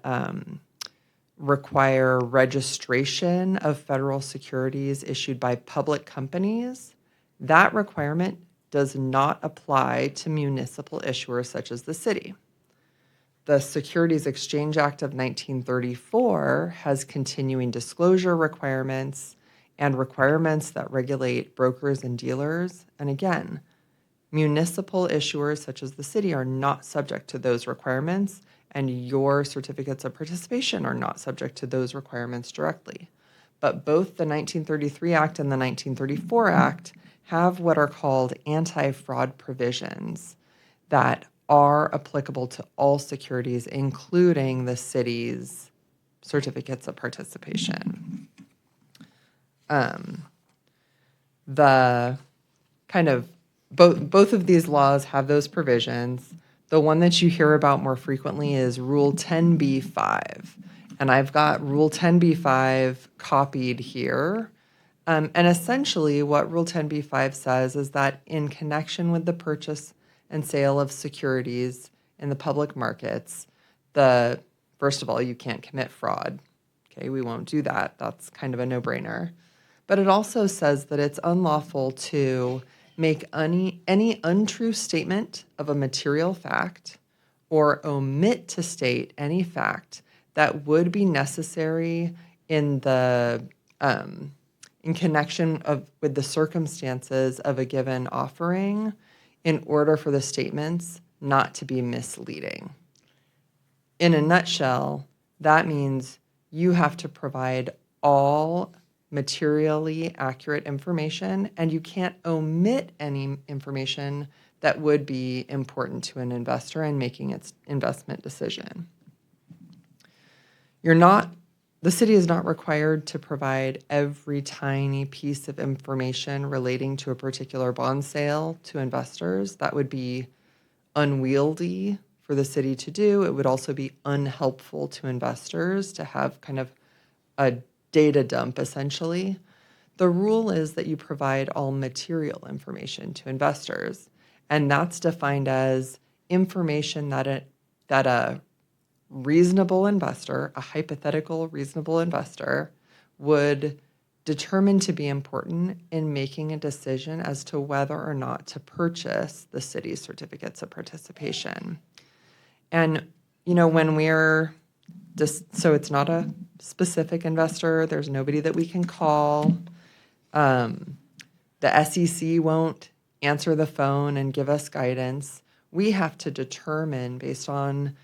require registration of federal securities issued by public companies. That requirement does not apply to municipal issuers such as the city. The Securities Exchange Act of 1934 has continuing disclosure requirements and requirements that regulate brokers and dealers. And again, municipal issuers such as the city are not subject to those requirements, and your certificates of participation are not subject to those requirements directly. But both the 1933 Act and the 1934 Act have what are called anti-fraud provisions that are applicable to all securities, including the city's certificates of participation. The kind of both of these laws have those provisions. The one that you hear about more frequently is Rule 10b-5. And I've got Rule 10b-5 copied here. And essentially what Rule 10b-5 says is that in connection with the purchase and sale of securities in the public markets, first of all, you can't commit fraud. Okay, we won't do that. That's kind of a no-brainer. But it also says that it's unlawful to make any untrue statement of a material fact or omit to state any fact that would be necessary in connection with the circumstances of a given offering in order for the statements not to be misleading. In a nutshell, that means you have to provide all materially accurate information, and you can't omit any information that would be important to an investor in making its investment decision. The city is not required to provide every tiny piece of information relating to a particular bond sale to investors. That would be unwieldy for the city to do. It would also be unhelpful to investors to have kind of a data dump, essentially. The rule is that you provide all material information to investors, and that's defined as information that a reasonable investor, a hypothetical reasonable investor, would determine to be important in making a decision as to whether or not to purchase the city's certificates of participation. And, when we're so it's not a specific investor, there's nobody that we can call. The SEC won't answer the phone and give us guidance. We have to determine based on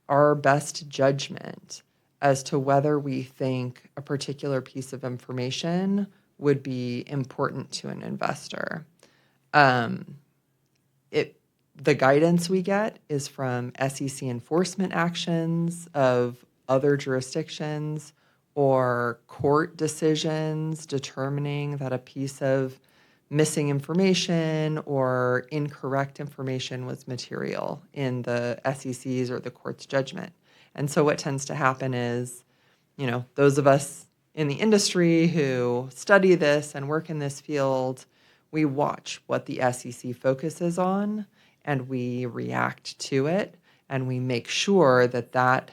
our best judgment as to whether we think a particular piece of information would be important to an investor. The guidance we get is from SEC enforcement actions of other jurisdictions or court decisions determining that a piece of missing information or incorrect information was material in the SEC's or the court's judgment. And so what tends to happen is, those of us in the industry who study this and work in this field, we watch what the SEC focuses on and we react to it, and we make sure that that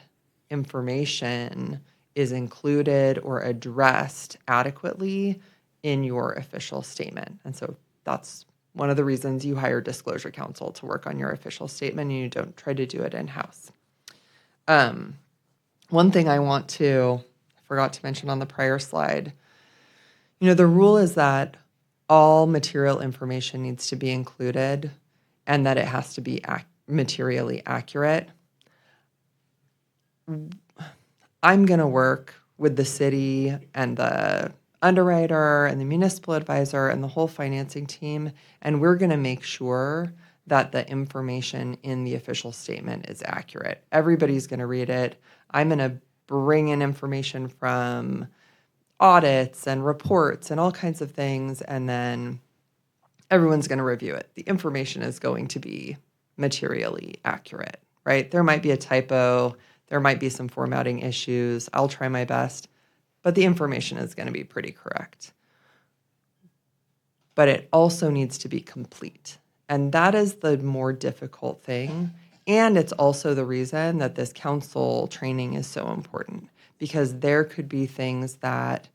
information is included or addressed adequately in your official statement. And so that's one of the reasons you hire Disclosure Counsel to work on your official statement and you don't try to do it in-house. One thing I forgot to mention on the prior slide, the rule is that all material information needs to be included and that it has to be materially accurate. I'm going to work with the city and the underwriter and the municipal advisor and the whole financing team, and we're going to make sure that the information in the official statement is accurate. Everybody's going to read it. I'm going to bring in information from audits and reports and all kinds of things, and then everyone's going to review it. The information is going to be materially accurate, right? There might be a typo, there might be some formatting issues. I'll try my best, but the information is going to be pretty correct. But it also needs to be complete. And that is the more difficult thing. And it's also the reason that this council training is so important, because there could be things that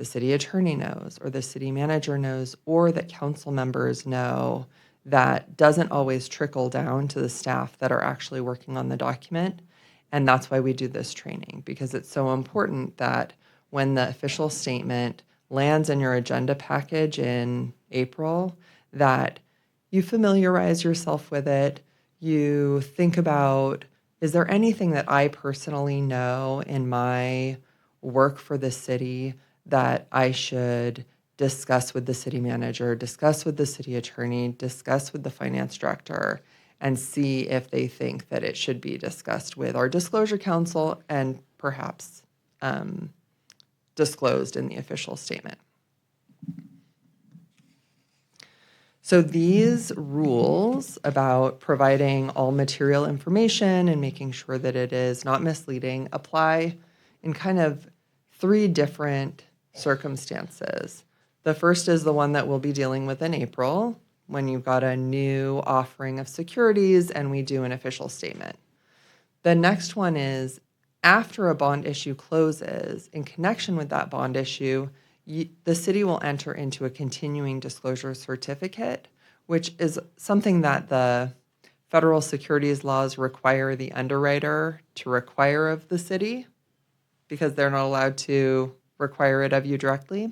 the city attorney knows, or the city manager knows, or that council members know, that doesn't always trickle down to the staff that are actually working on the document. And that's why we do this training, because it's so important that when the official statement lands in your agenda package in April, that you familiarize yourself with it. You think about, is there anything that I personally know in my work for the city that I should discuss with the city manager, discuss with the city attorney, discuss with the finance director, and see if they think that it should be discussed with our disclosure council and perhaps disclosed in the official statement. So these rules about providing all material information and making sure that it is not misleading apply in kind of 3 different circumstances. The first is the one that we'll be dealing with in April, when you've got a new offering of securities and we do an official statement. The next one is after a bond issue closes, in connection with that bond issue, the city will enter into a continuing disclosure certificate, which is something that the federal securities laws require the underwriter to require of the city, because they're not allowed to require it of you directly.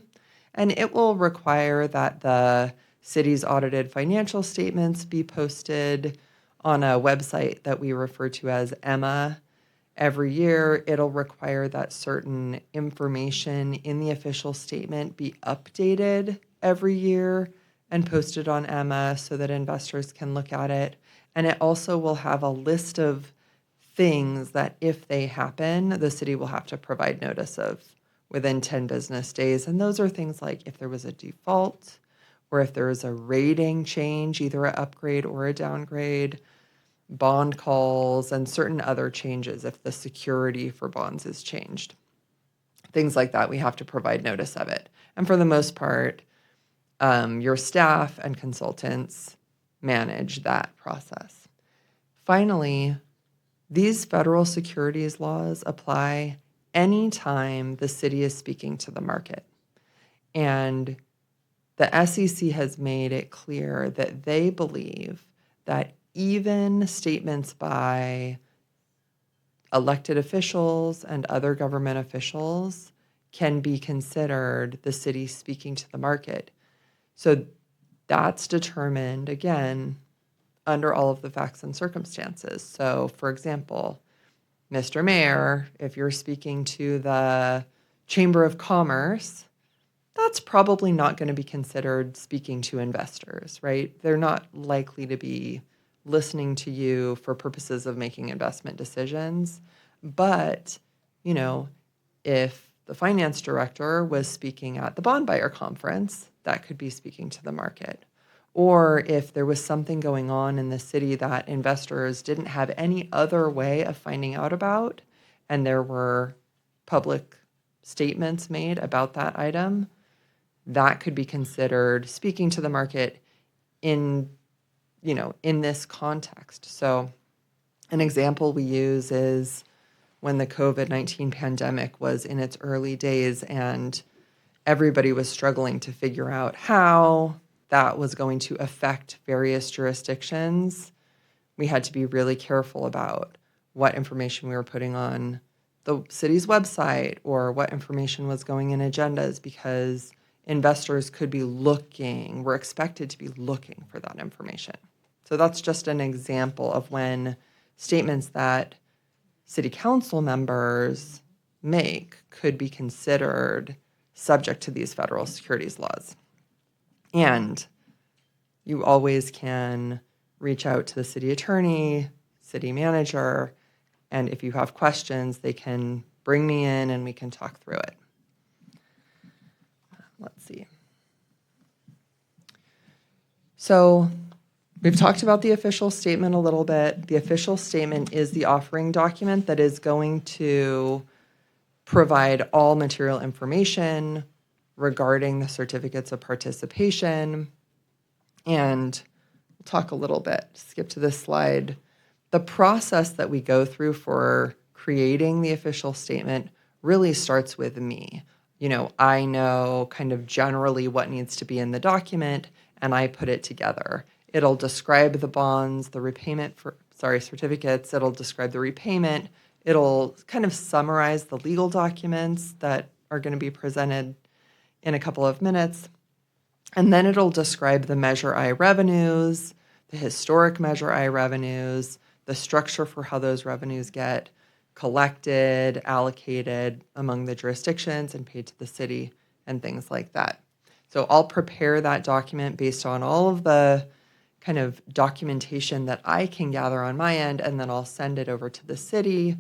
And it will require that the city's audited financial statements be posted on a website that we refer to as EMMA. Every year, it'll require that certain information in the official statement be updated every year and posted on EMMA so that investors can look at it. And it also will have a list of things that if they happen, the city will have to provide notice of within 10 business days. And those are things like if there was a default, or if there was a rating change, either an upgrade or a downgrade, bond calls, and certain other changes if the security for bonds is changed. Things like that, we have to provide notice of it. And for the most part, your staff and consultants manage that process. Finally, these federal securities laws apply anytime the city is speaking to the market. And the SEC has made it clear that they believe that even statements by elected officials and other government officials can be considered the city speaking to the market. So that's determined, again, under all of the facts and circumstances. So, for example, Mr. Mayor, if you're speaking to the Chamber of Commerce, that's probably not going to be considered speaking to investors, right? They're not likely to be listening to you for purposes of making investment decisions. But, you know, if the finance director was speaking at the bond buyer conference, that could be speaking to the market. Or if there was something going on in the city that investors didn't have any other way of finding out about, and there were public statements made about that item, that could be considered speaking to the market in this context. So an example we use is when the COVID-19 pandemic was in its early days and everybody was struggling to figure out how that was going to affect various jurisdictions. We had to be really careful about what information we were putting on the city's website or what information was going in agendas, because investors could be were expected to be looking for that information. So that's just an example of when statements that city council members make could be considered subject to these federal securities laws. And you always can reach out to the city attorney, city manager, and if you have questions, they can bring me in and we can talk through it. Let's see. So we've talked about the official statement a little bit. The official statement is the offering document that is going to provide all material information regarding the certificates of participation. And we'll talk a little bit, skip to this slide. The process that we go through for creating the official statement really starts with me. I know kind of generally what needs to be in the document, and I put it together. It'll describe the bonds, the certificates. It'll describe the repayment. It'll kind of summarize the legal documents that are going to be presented in a couple of minutes. And then it'll describe the Measure I revenues, the historic Measure I revenues, the structure for how those revenues get collected, allocated among the jurisdictions, and paid to the city, and things like that. So I'll prepare that document based on all of the kind of documentation that I can gather on my end, and then I'll send it over to the city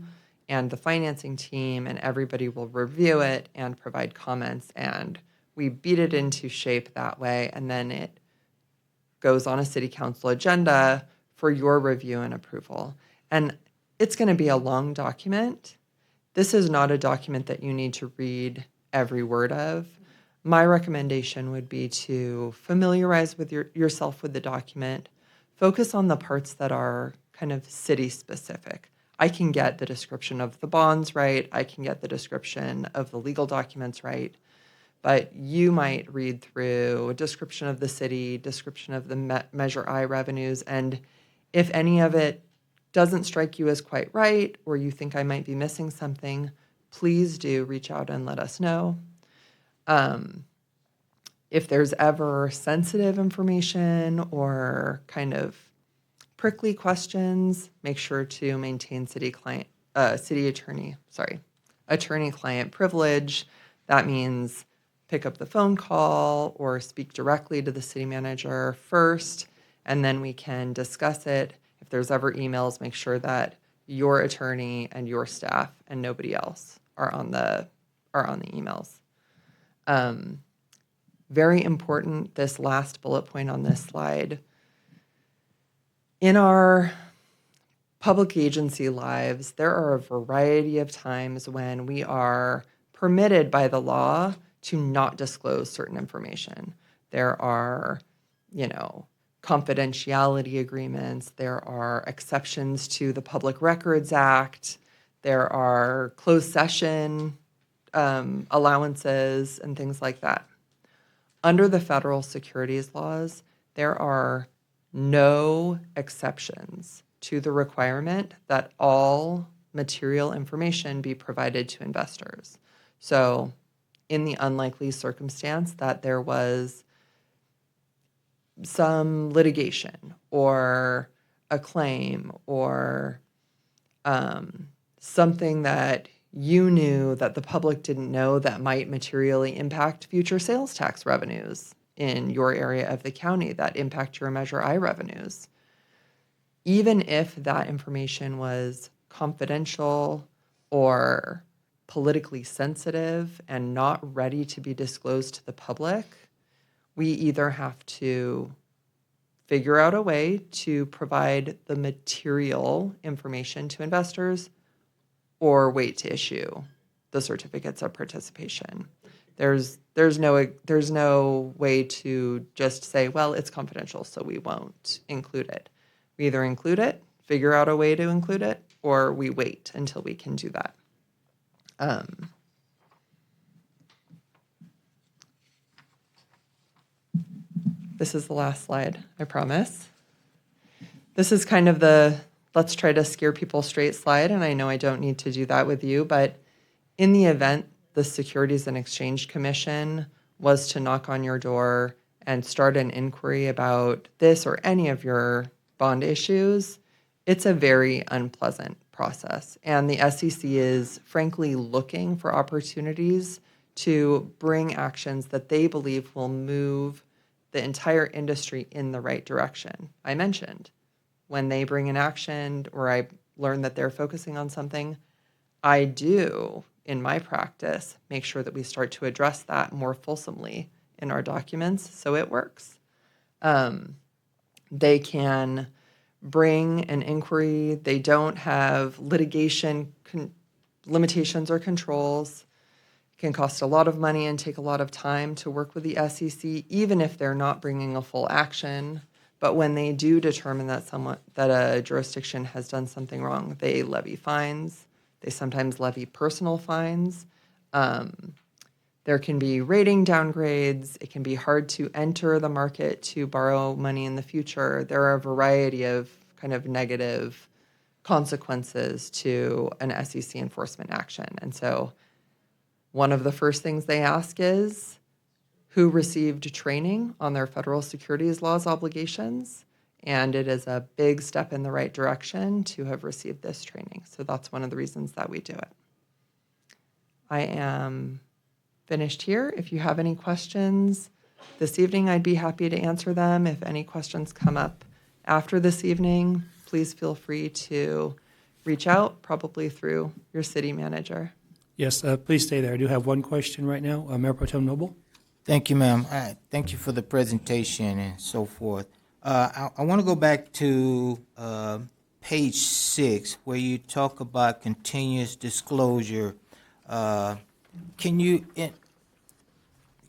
and the financing team, and everybody will review it and provide comments, and we beat it into shape that way, and then it goes on a city council agenda for your review and approval. And it's going to be a long document. This is not a document that you need to read every word of. My recommendation would be to familiarize with yourself with the document, focus on the parts that are kind of city specific. I can get the description of the bonds right, I can get the description of the legal documents right, but you might read through a description of the city, description of the Measure I revenues, and if any of it doesn't strike you as quite right, or you think I might be missing something, please do reach out and let us know. If there's ever sensitive information or kind of prickly questions, make sure to maintain attorney-client privilege. That means pick up the phone call or speak directly to the city manager first, and then we can discuss it. If there's ever emails, make sure that your attorney and your staff and nobody else are on the emails. Very important, this last bullet point on this slide. In our public agency lives, there are a variety of times when we are permitted by the law to not disclose certain information. There are, confidentiality agreements, there are exceptions to the Public Records Act, there are closed session allowances and things like that. Under the federal securities laws, there are no exceptions to the requirement that all material information be provided to investors. So in the unlikely circumstance that there was some litigation or a claim or something that you knew that the public didn't know that might materially impact future sales tax revenues in your area of the county, that impact your Measure I revenues. Even if that information was confidential or politically sensitive and not ready to be disclosed to the public, we either have to figure out a way to provide the material information to investors or wait to issue the certificates of participation. There's no way to just say, well, it's confidential, so we won't include it. We either include it, figure out a way to include it, or we wait until we can do that. This is the last slide, I promise. This is kind of the let's try to scare people straight slide, and I know I don't need to do that with you, but in the event the Securities and Exchange Commission was to knock on your door and start an inquiry about this or any of your bond issues, it's a very unpleasant process. And the SEC is frankly looking for opportunities to bring actions that they believe will move the entire industry in the right direction. I mentioned when they bring an action or I learn that they're focusing on something, I do, in my practice, make sure that we start to address that more fulsomely in our documents so it works. They can bring an inquiry. They don't have litigation limitations or controls. It can cost a lot of money and take a lot of time to work with the SEC, even if they're not bringing a full action. But when they do determine that a jurisdiction has done something wrong, they levy fines. They sometimes levy personal fines. There can be rating downgrades. It can be hard to enter the market to borrow money in the future. There are a variety of kind of negative consequences to an SEC enforcement action. And so one of the first things they ask is who received training on their federal securities laws obligations. And it is a big step in the right direction to have received this training. So that's one of the reasons that we do it. I am finished here. If you have any questions this evening, I'd be happy to answer them. If any questions come up after this evening, please feel free to reach out, probably through your city manager. Yes, please stay there. I do have one question right now. Mayor Pro Tem Noble? Thank you, ma'am. Thank you for the presentation and so forth. I want to go back to page 6, where you talk about continuous disclosure. Can you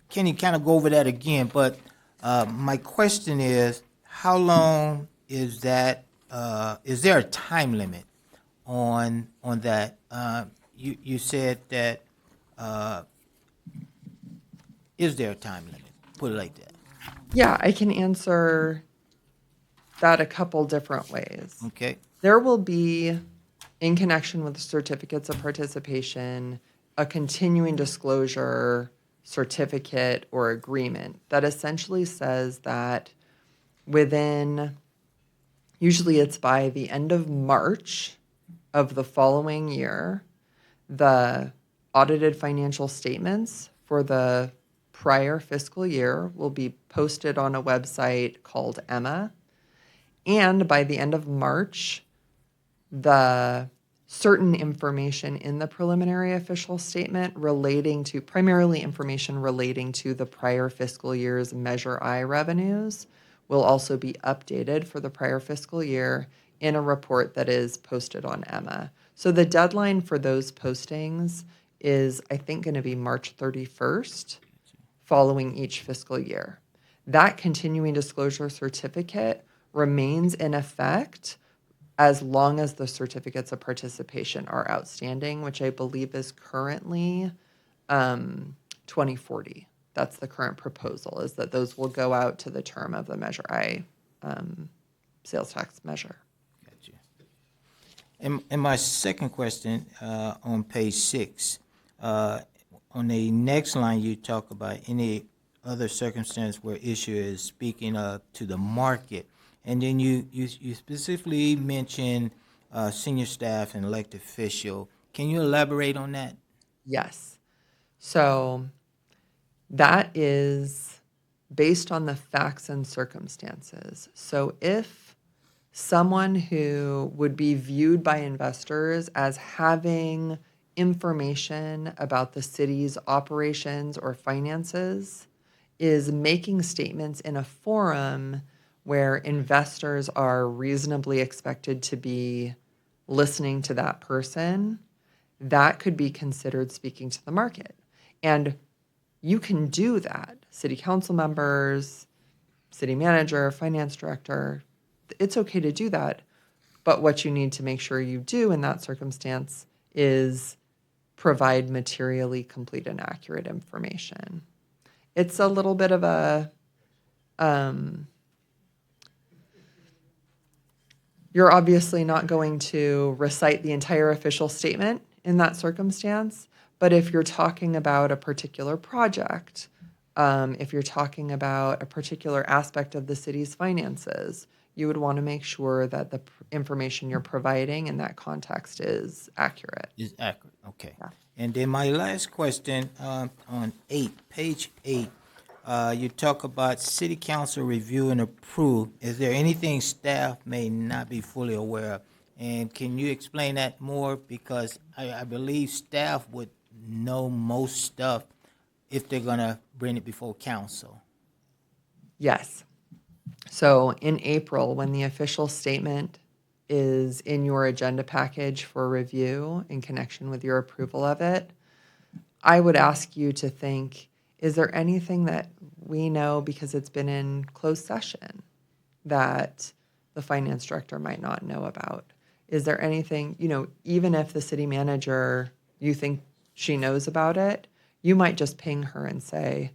kind of go over that again? But my question is, how long is that? Is there a time limit on that? You said that. Is there a time limit? Put it like that. Yeah, I can answer that a couple different ways. Okay. There will be, in connection with the certificates of participation, a continuing disclosure certificate or agreement that essentially says that within, usually it's by the end of March of the following year, the audited financial statements for the prior fiscal year will be posted on a website called Emma. And by the end of March, the certain information in the preliminary official statement relating to, primarily information relating to the prior fiscal year's Measure I revenues, will also be updated for the prior fiscal year in a report that is posted on Emma. So the deadline for those postings is, I think, going to be March 31st, following each fiscal year. That continuing disclosure certificate remains in effect as long as the certificates of participation are outstanding, which I believe is currently 2040. That's the current proposal, is that those will go out to the term of the Measure I sales tax measure. Gotcha. And my second question on page 6, on the next line, you talk about any other circumstance where issue is speaking to the market. And then you specifically mention senior staff and elected official. Can you elaborate on that? Yes. So that is based on the facts and circumstances. So if someone who would be viewed by investors as having information about the city's operations or finances is making statements in a forum where investors are reasonably expected to be listening to that person, that could be considered speaking to the market. And you can do that. City council members, city manager, finance director, it's okay to do that. But what you need to make sure you do in that circumstance is provide materially complete and accurate information. It's a little bit of a, you're obviously not going to recite the entire official statement in that circumstance, but if you're talking about a particular project, if you're talking about a particular aspect of the city's finances, you would want to make sure that the information you're providing in that context is accurate. Is accurate, okay. Yeah. And then my last question on page 8, you talk about city council review and approve. Is there anything staff may not be fully aware of? And can you explain that more? Because I believe staff would know most stuff if they're going to bring it before council. Yes. So in April, when the official statement is in your agenda package for review in connection with your approval of it, I would ask you to think, is there anything that we know because it's been in closed session that the finance director might not know about? Is there anything, even if the city manager, you think she knows about it, you might just ping her and say,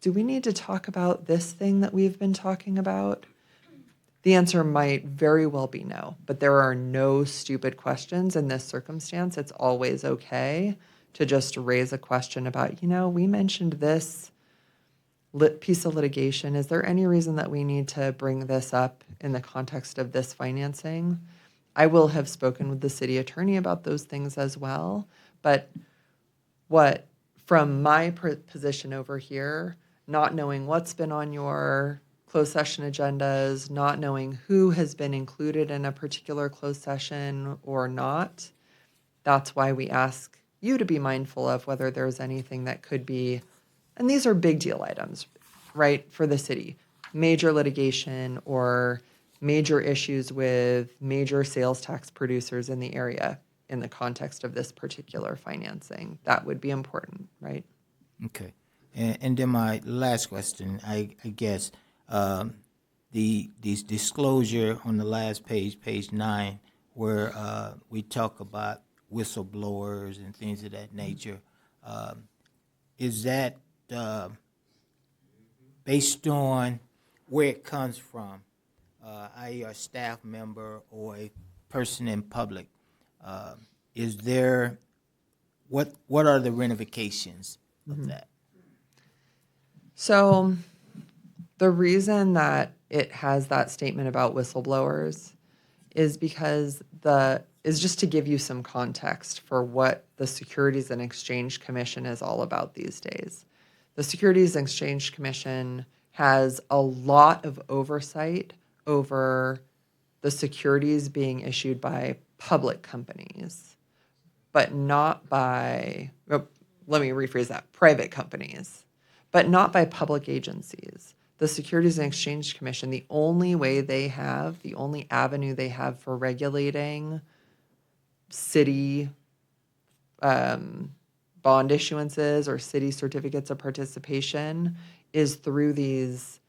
do we need to talk about this thing that we've been talking about? The answer might very well be no, but there are no stupid questions in this circumstance. It's always okay to just raise a question about, we mentioned this piece of litigation. Is there any reason that we need to bring this up in the context of this financing? I will have spoken with the city attorney about those things as well, but from my position over here, not knowing what's been on your closed session agendas, not knowing who has been included in a particular closed session or not, that's why we ask you to be mindful of whether there's anything that could be, and these are big deal items, right, for the city, major litigation or major issues with major sales tax producers in the area in the context of this particular financing. That would be important, right? Okay. And then my last question, I guess, the disclosure on the last page, page 9, where we talk about whistleblowers and things of that nature. Is that based on where it comes from, i.e. a staff member or a person in public? Is there, what are the ramifications of that? So the reason that it has that statement about whistleblowers is because is just to give you some context for what the Securities and Exchange Commission is all about these days. The Securities and Exchange Commission has a lot of oversight over the securities being issued by public companies, but not by, let me rephrase that, private companies, but not by public agencies. The Securities and Exchange Commission, the only avenue they have for regulating city bond issuances or city certificates of participation is through these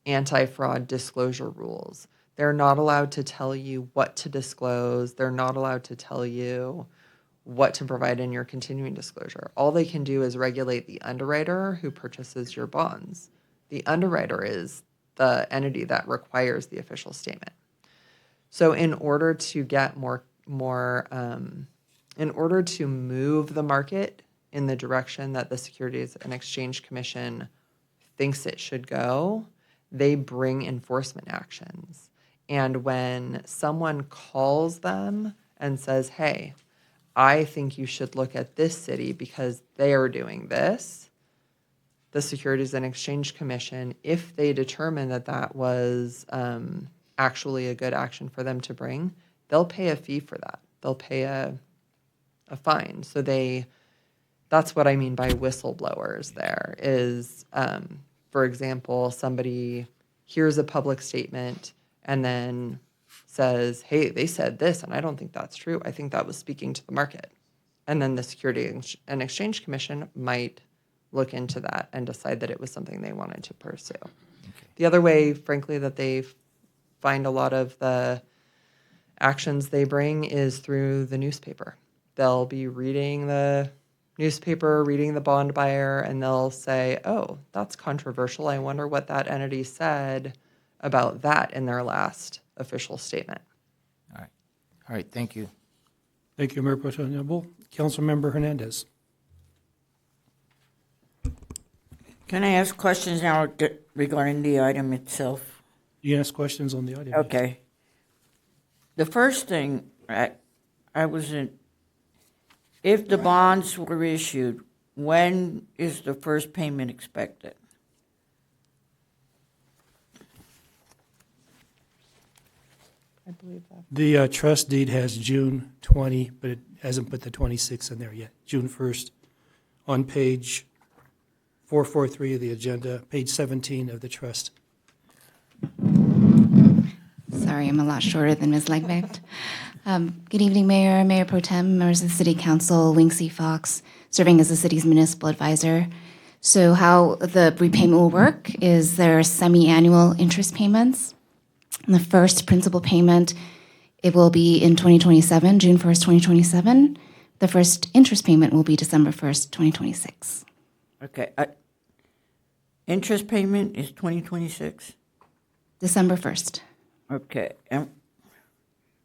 anti-fraud disclosure rules. They're not allowed to tell you what to disclose. They're not allowed to tell you what to provide in your continuing disclosure. All they can do is regulate the underwriter who purchases your bonds. The underwriter is the entity that requires the official statement. So in order to get in order to move the market in the direction that the Securities and Exchange Commission thinks it should go, they bring enforcement actions. And when someone calls them and says, hey, I think you should look at this city because they are doing this, the Securities and Exchange Commission, if they determine that that was actually a good action for them to bring, they'll pay a fee for that. They'll pay a fine. So that's what I mean by whistleblowers there is, for example, somebody hears a public statement and then says, hey, they said this, and I don't think that's true. I think that was speaking to the market. And then the Securities and Exchange Commission might look into that and decide that it was something they wanted to pursue. Okay. The other way, frankly, that they find a lot of the actions they bring is through the newspaper. They'll be reading the newspaper, reading the bond buyer, and they'll say, oh, that's controversial. I wonder what that entity said about that in their last official statement. All right, thank you. Thank you, Mayor Pro Tem Noble. Councilmember Hernandez. Can I ask questions now regarding the item itself? You can ask questions on the item. Okay. The first thing, I wasn't, if the bonds were issued, when is the first payment expected? I believe that. The trust deed has June 20, but it hasn't put the 26 in there yet. June 1st on page 443 of the agenda, page 17 of the trust. Sorry, I'm a lot shorter than Ms. Legbecht. Good evening, Mayor, Mayor Pro Tem, members of the City Council, Winksy Fox, serving as the city's municipal advisor. So how the repayment will work is there are semi-annual interest payments. And the first principal payment, it will be in 2027, June 1st, 2027, The first interest payment will be December 1st, 2026. Okay. Interest payment is 2026? December 1st. Okay. And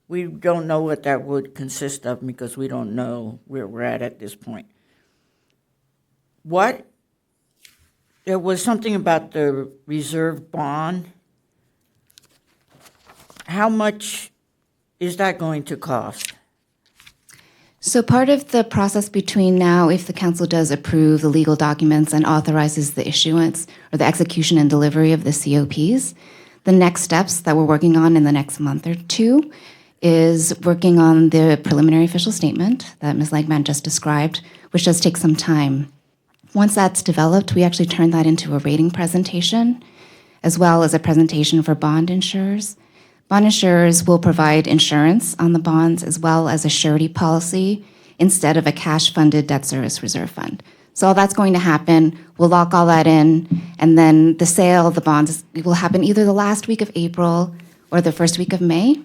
we don't know what that would consist of because we don't know where we're at this point. There was something about the reserve bond. How much is that going to cost? So part of the process between now, if the council does approve the legal documents and authorizes the issuance or the execution and delivery of the COPs, the next steps that we're working on in the next month or two is working on the preliminary official statement that Ms. Legman just described, which does take some time. Once that's developed, we actually turn that into a rating presentation, as well as a presentation for bond insurers. Bond insurers will provide insurance on the bonds as well as a surety policy instead of a cash-funded debt service reserve fund. So all that's going to happen, we'll lock all that in, and then the sale of the bonds will happen either the last week of April or the first week of May.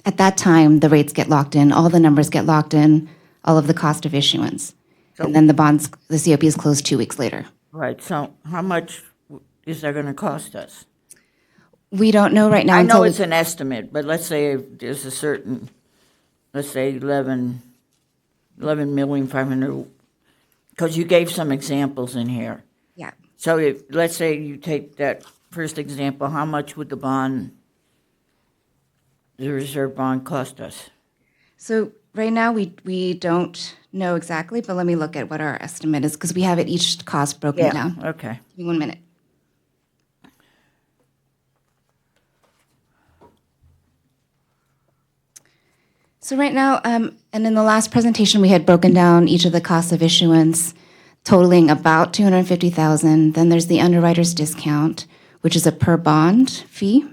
At that time, the rates get locked in, all the numbers get locked in, all of the cost of issuance. And then the COP is closed 2 weeks later. Right, so how much is that going to cost us? We don't know right now. I know until it's an estimate, but let's say if there's a certain, let's say 11,500,000, because you gave some examples in here. Yeah. So let's say you take that first example, how much would the reserve bond cost us? So right now, we don't know exactly, but let me look at what our estimate is, because we have it each cost broken down. Okay. Give me 1 minute. So right now, and in the last presentation, we had broken down each of the costs of issuance, totaling about $250,000. Then there's the underwriter's discount, which is a per bond fee.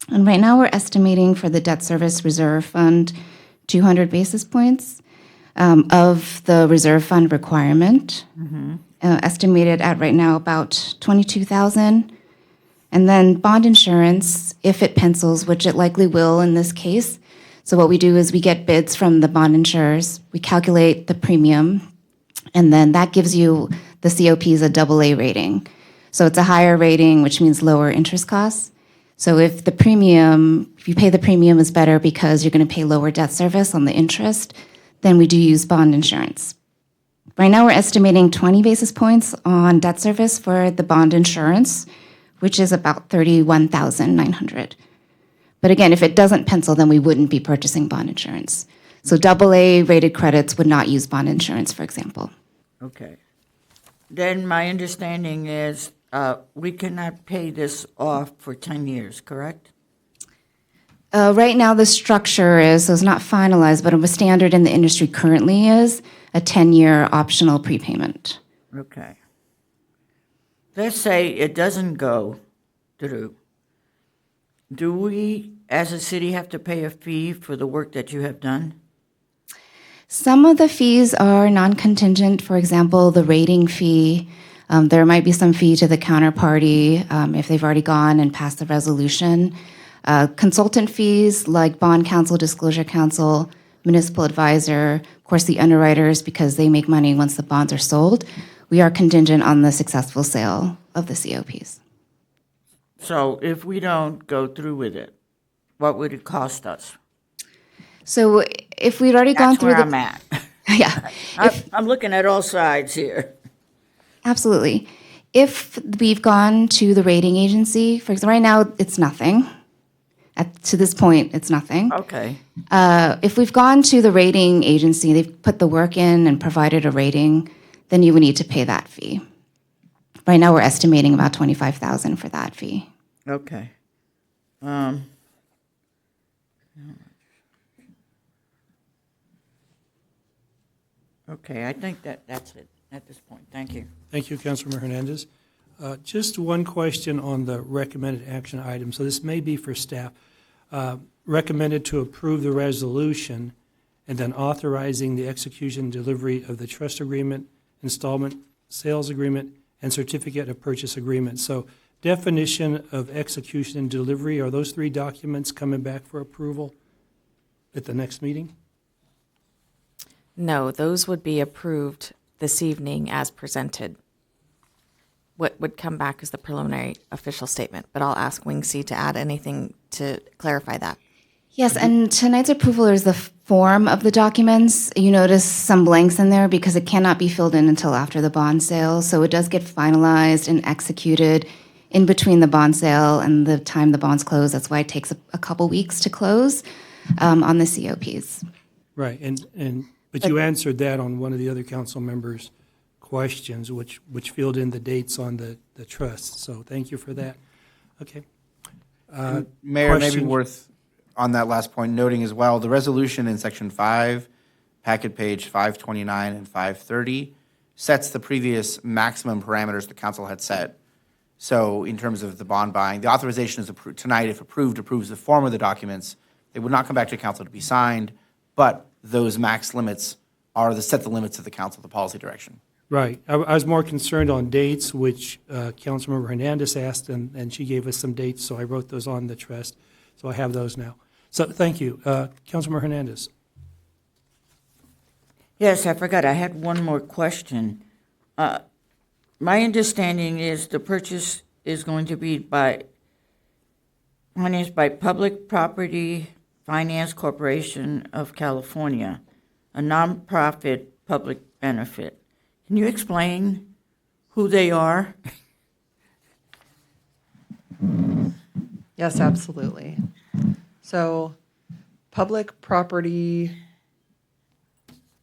And right now, we're estimating for the debt service reserve fund 200 basis points of the reserve fund requirement, estimated at right now about 22,000. And then bond insurance, if it pencils, which it likely will in this case. So what we do is we get bids from the bond insurers, we calculate the premium, and then that gives you the COPs a AA rating. So it's a higher rating, which means lower interest costs. So if you pay the premium is better because you're going to pay lower debt service on the interest, then we do use bond insurance. Right now, we're estimating 20 basis points on debt service for the bond insurance, which is about $31,900. But again, if it doesn't pencil, then we wouldn't be purchasing bond insurance. So AA rated credits would not use bond insurance, for example. Okay. Then my understanding is we cannot pay this off for 10 years, correct? Right now, the structure is, so it's not finalized, but a standard in the industry currently is a 10-year optional prepayment. Okay. Let's say it doesn't go through. Do we, as a city, have to pay a fee for the work that you have done? Some of the fees are non-contingent. For example, the rating fee. There might be some fee to the counterparty if they've already gone and passed the resolution. Consultant fees like bond counsel, disclosure counsel, municipal advisor, of course the underwriters, because they make money once the bonds are sold. We are contingent on the successful sale of the COPs. So if we don't go through with it, what would it cost us? So if we'd already gone through That's where I'm at. Yeah. I'm looking at all sides here. Absolutely. If we've gone to the rating agency, for example, right now it's nothing. To this point, it's nothing. Okay. If we've gone to the rating agency, they've put the work in and provided a rating, then you would need to pay that fee. Right now, we're estimating about $25,000 for that fee. Okay. Okay, I think that's it at this point. Thank you. Thank you, Councilmember Hernandez. Just one question on the recommended action item. So this may be for staff. Recommended to approve the resolution and then authorizing the execution and delivery of the trust agreement, installment sales agreement, and certificate of purchase agreement. So definition of execution and delivery, are those three documents coming back for approval at the next meeting? No, those would be approved this evening as presented. What would come back is the preliminary official statement, but I'll ask Wing C to add anything to clarify that. Yes, and tonight's approval is the form of the documents. You notice some blanks in there because it cannot be filled in until after the bond sale. So it does get finalized and executed in between the bond sale and the time the bonds close. That's why it takes a couple weeks to close on the COPs. Right, but you answered that on one of the other council members' questions, which filled in the dates on the trust. So thank you for that. Okay. Mayor, maybe question- worth, on that last point, noting as well, the resolution in section 5, packet page 529 and 530, sets the previous maximum parameters the council had set. So in terms of the bond buying, the authorization is approved tonight, if approved, approves the form of the documents. They would not come back to council to be signed, but those max limits are set the limits of the council, the policy direction. Right. I was more concerned on dates, which Councilmember Hernandez asked, and she gave us some dates, so I wrote those on the trust. So I have those now. So thank you. Councilmember Hernandez. Yes, I forgot. I had one more question. My understanding is the purchase is going to be financed by Public Property Finance Corporation of California, a nonprofit public benefit. Can you explain who they are? Yes, absolutely. So, Public Property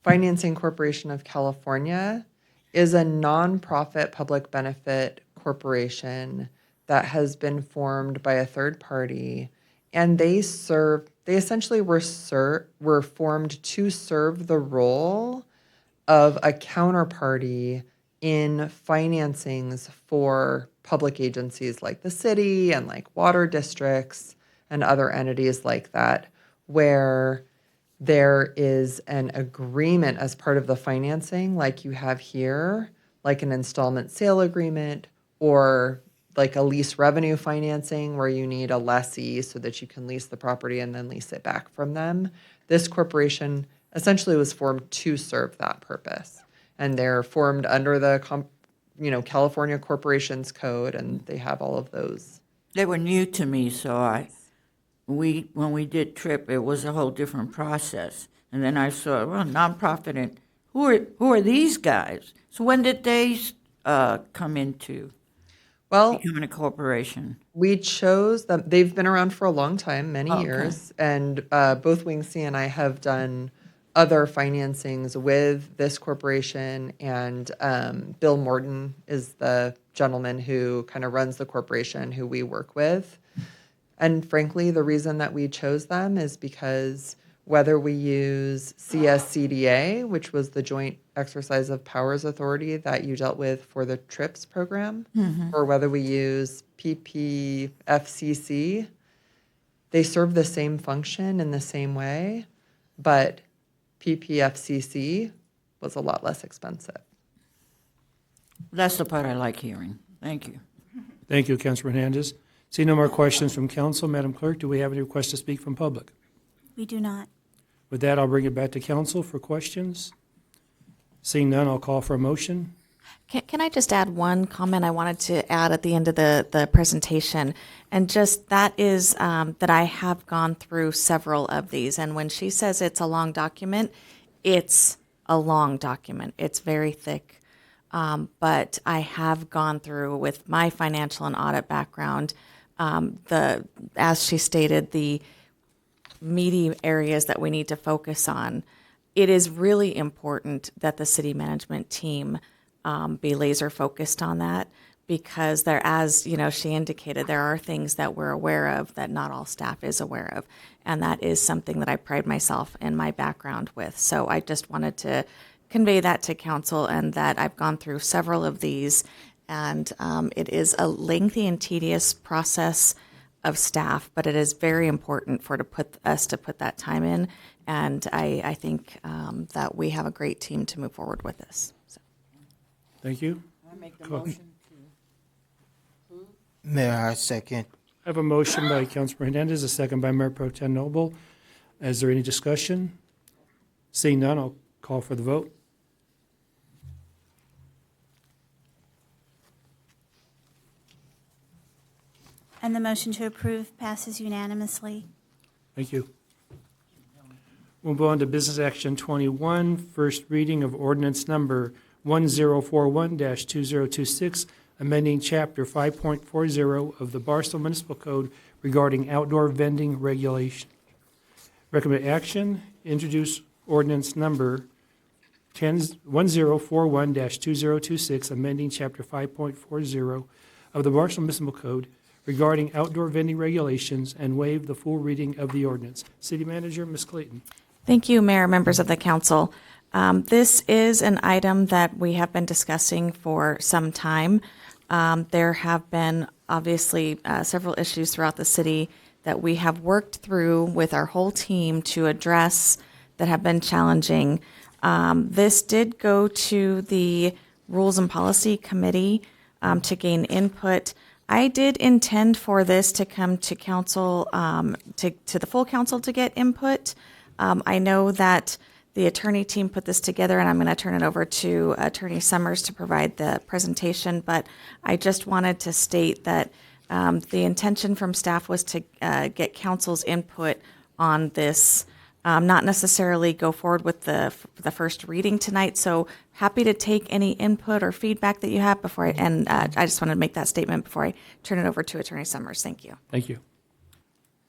Financing Corporation of California is a nonprofit public benefit corporation that has been formed by a third party, and they essentially were formed to serve the role of a counterparty in financings for public agencies like the city and like water districts and other entities like that, where there is an agreement as part of the financing, like you have here, like an installment sale agreement or like a lease revenue financing where you need a lessee so that you can lease the property and then lease it back from them. This corporation essentially was formed to serve that purpose. And they're formed under the California Corporations Code, and they have all of those. They were new to me, so when we did TRIP, it was a whole different process. And then I saw, well, nonprofit, and who are these guys? So when did they come into becoming a corporation? We chose them. They've been around for a long time, many Okay. years, and both Wing C and I have done other financings with this corporation, and Bill Morton is the gentleman who kind of runs the corporation who we work with. And frankly, the reason that we chose them is because whether we use CSCDA, which was the Joint Exercise of Powers Authority that you dealt with for the TRIPS program, or whether we use PPFCC, they serve the same function in the same way, but PPFCC was a lot less expensive. That's the part I like hearing. Thank you. Thank you, Councilor Hernandez. See no more questions from council. Madam Clerk, do we have any requests to speak from public? We do not. With that, I'll bring it back to council for questions. Seeing none, I'll call for a motion. Can I just add one comment I wanted to add at the end of the presentation? And just that is that I have gone through several of these. And when she says it's a long document, it's a long document. It's very thick. But I have gone through with my financial and audit background, as she stated, the meaty areas that we need to focus on. It is really important that the city management team be laser focused on that, because there, as you know, she indicated, there are things that we're aware of that not all staff is aware of, and that is something that I pride myself in my background with. So I just wanted to convey that to council, and that I've gone through several of these, and it is a lengthy and tedious process of staff, but it is very important to put that time in, and I think that we have a great team to move forward with this. So. Thank you. I make the motion to Mayor, I second. I have a motion by Councilor Hernandez, a second by Mayor Pro Tem Noble. Is there any discussion? Seeing none, I'll Call for the vote. And the motion to approve passes unanimously. Thank you. We'll move on to Business Action 21, first reading of ordinance number 1041-2026, amending Chapter 5.40 of the Barstow Municipal Code regarding outdoor vending regulation. Recommended action, introduce ordinance number 1041-2026, amending Chapter 5.40 of the Barstow Municipal Code regarding outdoor vending regulations and waive the full reading of the ordinance. City Manager, Ms. Clayton. Thank you, Mayor, members of the council. This is an item that we have been discussing for some time. There have been obviously several issues throughout the city that we have worked through with our whole team to address that have been challenging. This did go to the Rules and Policy Committee to gain input. I did intend for this to come to council, to the full council to get input. I know that the attorney team put this together, and I'm going to turn it over to Attorney Summers to provide the presentation, but I just wanted to state that the intention from staff was to get council's input on this, not necessarily go forward with the first reading tonight. So happy to take any input or feedback that you have before I just wanted to make that statement before I turn it over to Attorney Summers. Thank you. Thank you.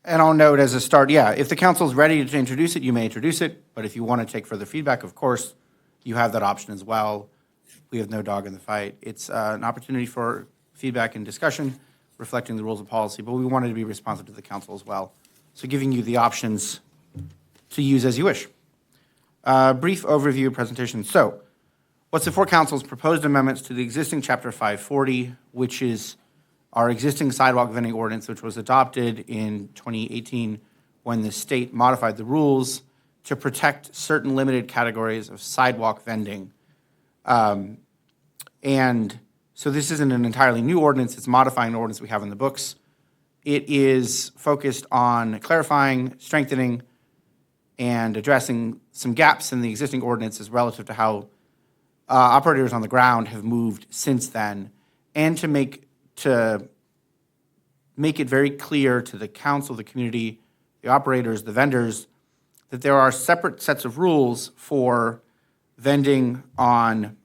And I'll note as a start, if the council's ready to introduce it, you may introduce it, but if you want to take further feedback, of course, you have that option as well. We have no dog in the fight. It's an opportunity for feedback and discussion, reflecting the rules of policy, but we wanted to be responsive to the council as well. So giving you the options to use as you wish. Brief overview presentation. So what's before council's proposed amendments to the existing Chapter 540, which is our existing sidewalk vending ordinance, which was adopted in 2018 when the state modified the rules to protect certain limited categories of sidewalk vending. And so this isn't an entirely new ordinance, it's modifying an ordinance we have in the books. It is focused on clarifying, strengthening, and addressing some gaps in the existing ordinances relative to how operators on the ground have moved since then, and to make it very clear to the council, the community, the operators, the vendors, that there are separate sets of rules for vending on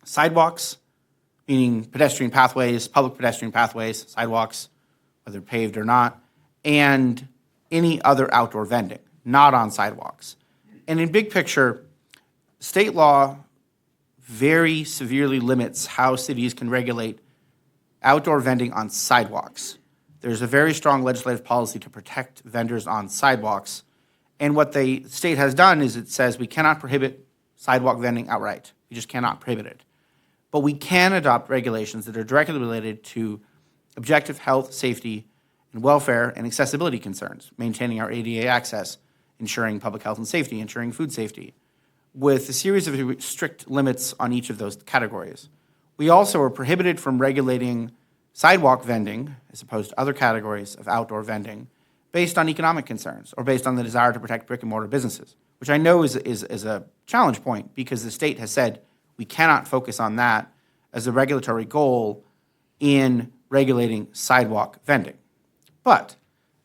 sidewalks, meaning pedestrian pathways, public pedestrian pathways, sidewalks, whether paved or not, and any other outdoor vending, not on sidewalks. And in big picture, state law very severely limits how cities can regulate outdoor vending on sidewalks. There's a very strong legislative policy to protect vendors on sidewalks. And what the state has done is it says we cannot prohibit sidewalk vending outright. We just cannot prohibit it. But we can adopt regulations that are directly related to objective health, safety, and welfare and accessibility concerns, maintaining our ADA access, ensuring public health and safety, ensuring food safety, with a series of strict limits on each of those categories. We also are prohibited from regulating sidewalk vending, as opposed to other categories of outdoor vending, based on economic concerns or based on the desire to protect brick and mortar businesses, which I know is a challenge point because the state has said we cannot focus on that as a regulatory goal in regulating sidewalk vending. But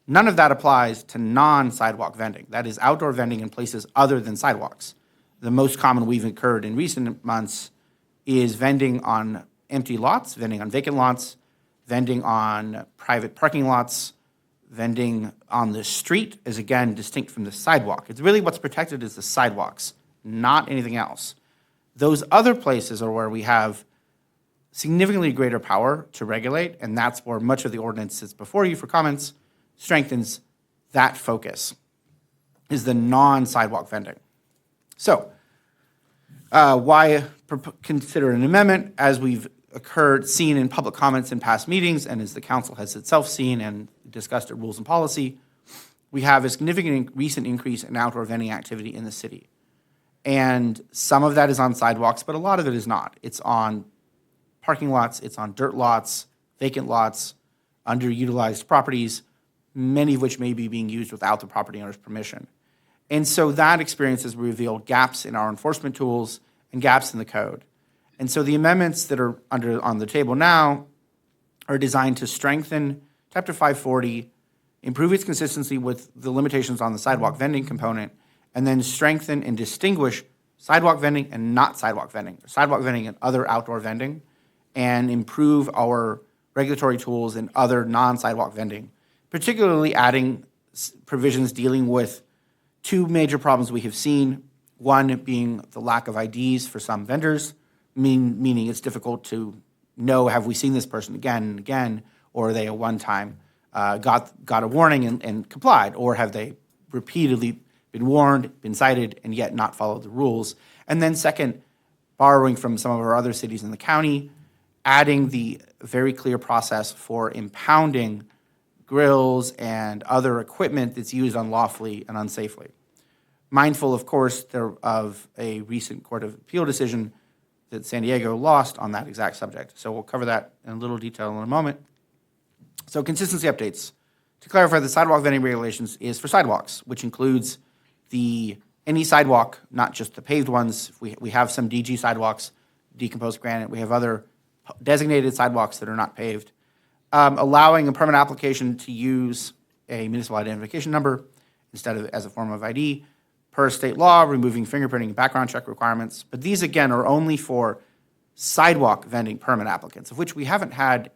none of that applies to non-sidewalk vending, that is outdoor vending in places other than sidewalks. The most common we've incurred in recent months is vending on empty lots, vending on vacant lots, vending on private parking lots, vending on the street is, again, distinct from the sidewalk. It's really what's protected is the sidewalks, not anything else. Those other places are where we have significantly greater power to regulate, and that's where much of the ordinance that's before you for comments strengthens that focus, is the non-sidewalk vending. So, why consider an amendment? As we've seen in public comments in past meetings, and as the council has itself seen and discussed at Rules and Policy, we have a significant recent increase in outdoor vending activity in the city. And some of that is on sidewalks, but a lot of it is not. It's on parking lots, it's on dirt lots, vacant lots, underutilized properties, many of which may be being used without the property owner's permission. And so that experience has revealed gaps in our enforcement tools and gaps in the code. And so the amendments that are on the table now are designed to strengthen Chapter 540, improve its consistency with the limitations on the sidewalk vending component, and then strengthen and distinguish sidewalk vending and not sidewalk vending, or sidewalk vending and other outdoor vending, and improve our regulatory tools in other non-sidewalk vending, particularly adding provisions dealing with two major problems we have seen, one being the lack of IDs for some vendors, meaning it's difficult to know, have we seen this person again and again, or are they a one-time, got a warning and complied, or have they repeatedly been warned, been cited, and yet not followed the rules. And then second, borrowing from some of our other cities in the county, adding the very clear process for impounding grills and other equipment that's used unlawfully and unsafely. Mindful, of course, of a recent Court of Appeal decision that San Diego lost on that exact subject. So we'll cover that in a little detail in a moment. So consistency updates. To clarify, the sidewalk vending regulations is for sidewalks, which includes any sidewalk, not just the paved ones. We have some DG sidewalks, decomposed granite. We have other designated sidewalks that are not paved. Allowing a permit application to use a municipal identification number instead of as a form of ID. Per state law, removing fingerprinting and background check requirements. But these, again, are only for sidewalk vending permit applicants, of which we haven't had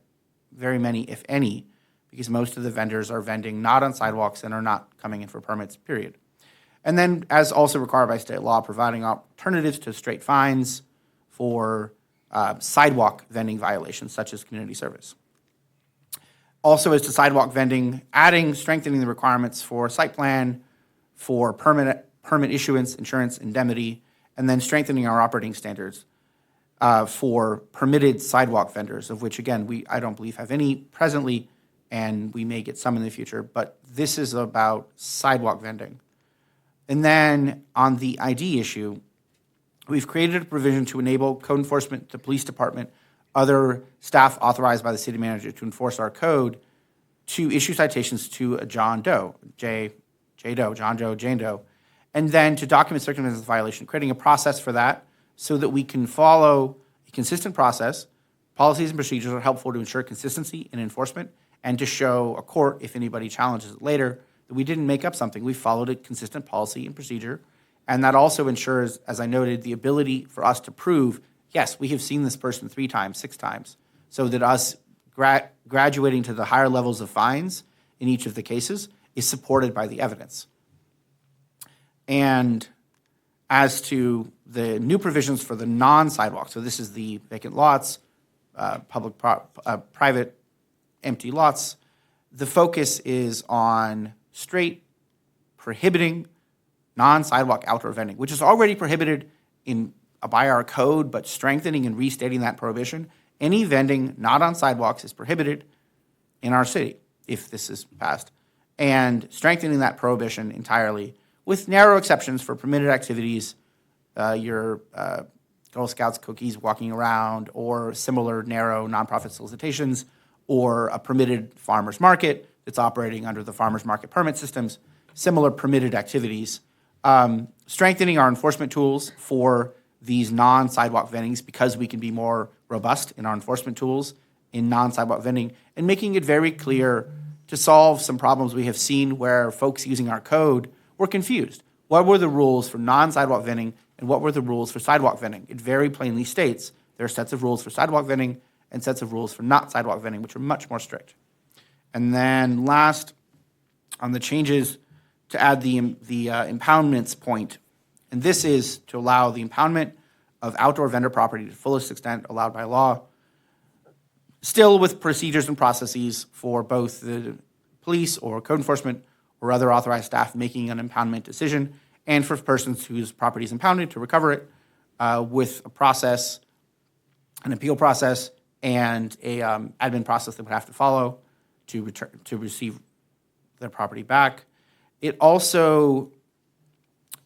very many, if any, because most of the vendors are vending not on sidewalks and are not coming in for permits, period. And then, as also required by state law, providing alternatives to straight fines for sidewalk vending violations, such as community service. Also, as to sidewalk vending, strengthening the requirements for site plan, for permit issuance, insurance, indemnity, and then strengthening our operating standards for permitted sidewalk vendors, of which, again, I don't believe have any presently, and we may get some in the future, but this is about sidewalk vending. And then on the ID issue, we've created a provision to enable code enforcement, the police department, other staff authorized by the city manager to enforce our code to issue citations to a John Doe, Jane Doe, and then to document circumstances of violation, creating a process for that so that we can follow a consistent process. Policies and procedures are helpful to ensure consistency in enforcement and to show a court, if anybody challenges it later, that we didn't make up something. We followed a consistent policy and procedure. And that also ensures, as I noted, the ability for us to prove, yes, we have seen this person 3 times, 6 times, so that us graduating to the higher levels of fines in each of the cases is supported by the evidence. And as to the new provisions for the non-sidewalk, so this is the vacant lots, private empty lots, the focus is on straight prohibiting non-sidewalk outdoor vending, which is already prohibited by our code, but strengthening and restating that prohibition. Any vending not on sidewalks is prohibited in our city, if this is passed, and strengthening that prohibition entirely with narrow exceptions for permitted activities, your Girl Scouts cookies walking around, or similar narrow nonprofit solicitations, or a permitted farmer's market that's operating under the farmer's market permit systems, similar permitted activities. Strengthening our enforcement tools for these non-sidewalk vendings because we can be more robust in our enforcement tools in non-sidewalk vending, and making it very clear to solve some problems we have seen where folks using our code were confused. What were the rules for non-sidewalk vending and what were the rules for sidewalk vending? It very plainly states there are sets of rules for sidewalk vending and sets of rules for not sidewalk vending, which are much more strict. And then last, on the changes to add the impoundments point, and this is to allow the impoundment of outdoor vendor property to the fullest extent allowed by law, still with procedures and processes for both the police or code enforcement or other authorized staff making an impoundment decision, and for persons whose property is impounded to recover it with a process, an appeal process, and a admin process that would have to follow to receive their property back. It also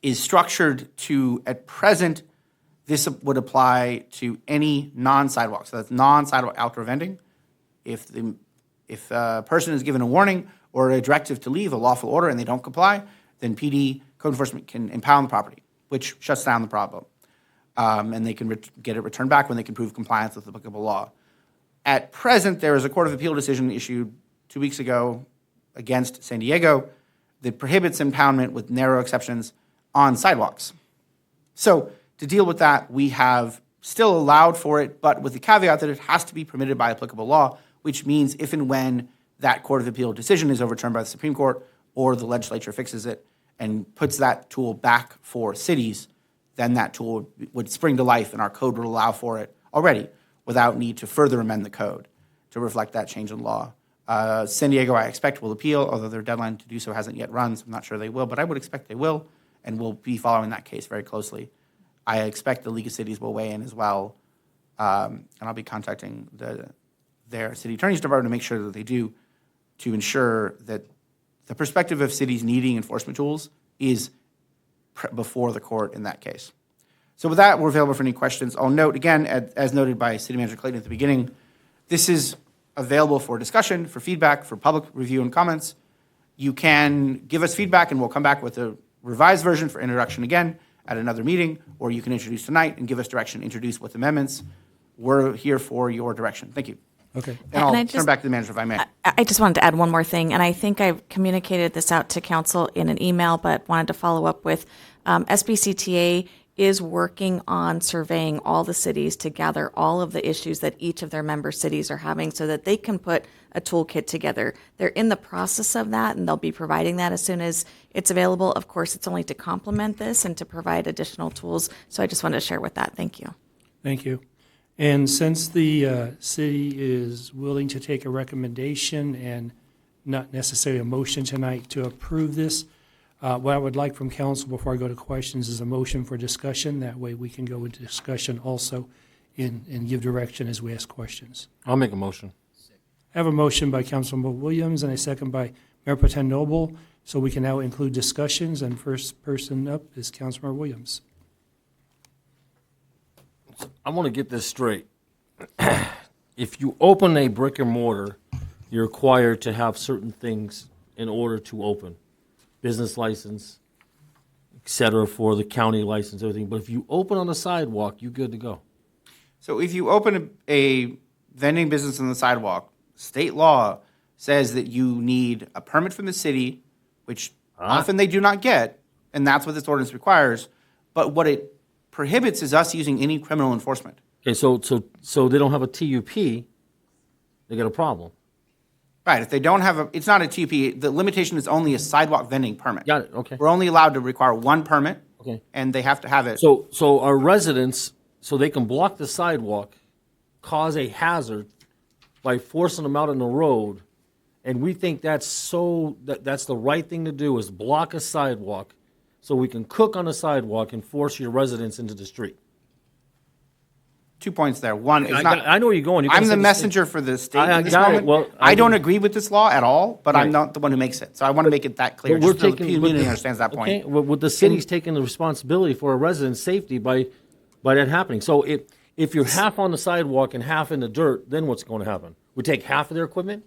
is structured to, at present, this would apply to any non-sidewalk. So that's non-sidewalk outdoor vending. If a person is given a warning or a directive to leave, a lawful order, and they don't comply, then PD code enforcement can impound the property, which shuts down the problem. And they can get it returned back when they can prove compliance with applicable law. At present, there is a Court of Appeal decision issued 2 weeks ago against San Diego that prohibits impoundment with narrow exceptions on sidewalks. So to deal with that, we have still allowed for it, but with the caveat that it has to be permitted by applicable law, which means if and when that Court of Appeal decision is overturned by the Supreme Court or the legislature fixes it and puts that tool back for cities, then that tool would spring to life and our code would allow for it already without need to further amend the code to reflect that change in law. San Diego, I expect, will appeal, although their deadline to do so hasn't yet run, so I'm not sure they will, but I would expect they will, and we'll be following that case very closely. I expect the League of Cities will weigh in as well, and I'll be contacting their city attorney's department to make sure that they do, to ensure that the perspective of cities needing enforcement tools is before the court in that case. So with that, we're available for any questions. I'll note again, as noted by City Manager Clayton at the beginning, this is available for discussion, for feedback, for public review and comments. You can give us feedback and we'll come back with a revised version for introduction again at another meeting, or you can introduce tonight and give us direction, introduce with amendments. We're here for your direction. Thank you. Okay. And I'll And I turn back to the manager if I may. I just wanted to add one more thing, and I think I've communicated this out to council in an email, but wanted to follow up with SBCTA is working on surveying all the cities to gather all of the issues that each of their member cities are having so that they can put a toolkit together. They're in the process of that, and they'll be providing that as soon as it's available. Of course, it's only to complement this and to provide additional tools. So I just wanted to share with that. Thank you. Thank you. And since the city is willing to take a recommendation and not necessarily a motion tonight to approve this, what I would like from council before I go to questions is a motion for discussion. That way we can go into discussion also and give direction as we ask questions. I'll make a motion. I have a motion by Councilmember Williams and a second by Mayor Pro Tem Noble. So we can now include discussions, and first person up is Councilmember Williams. I want to get this straight. If you open a brick and mortar, you're required to have certain things in order to open. Business license, et cetera, for the county license, everything. But if you open on the sidewalk, you're good to go. So if you open a vending business on the sidewalk, state law says that you need a permit from the city, which often they do not get, and that's what this ordinance requires. But what it prohibits is us using any criminal enforcement. Okay, so they don't have a TUP, they got a problem. Right, if they don't have it's not a TUP, the limitation is only a sidewalk vending permit. Got it, okay. We're only allowed to require one permit, Okay. and they have to have it. So our residents, so they can block the sidewalk, cause a hazard by forcing them out on the road, and we think that's that's the right thing to do is block a sidewalk so we can cook on the sidewalk and force your residents into the street. 2 points there. One, it's I know where you're going. I'm the messenger for the state I in this got it. moment. Well, I don't agree with this law at all, but I'm Right. not the one who makes it. So I want to make it that clear, But we're just so the taking- community understands that point. Okay, well, the city's taking the responsibility for our residents' safety by that happening. So if you're half on the sidewalk and half in the dirt, then what's going to happen? We take half of their equipment?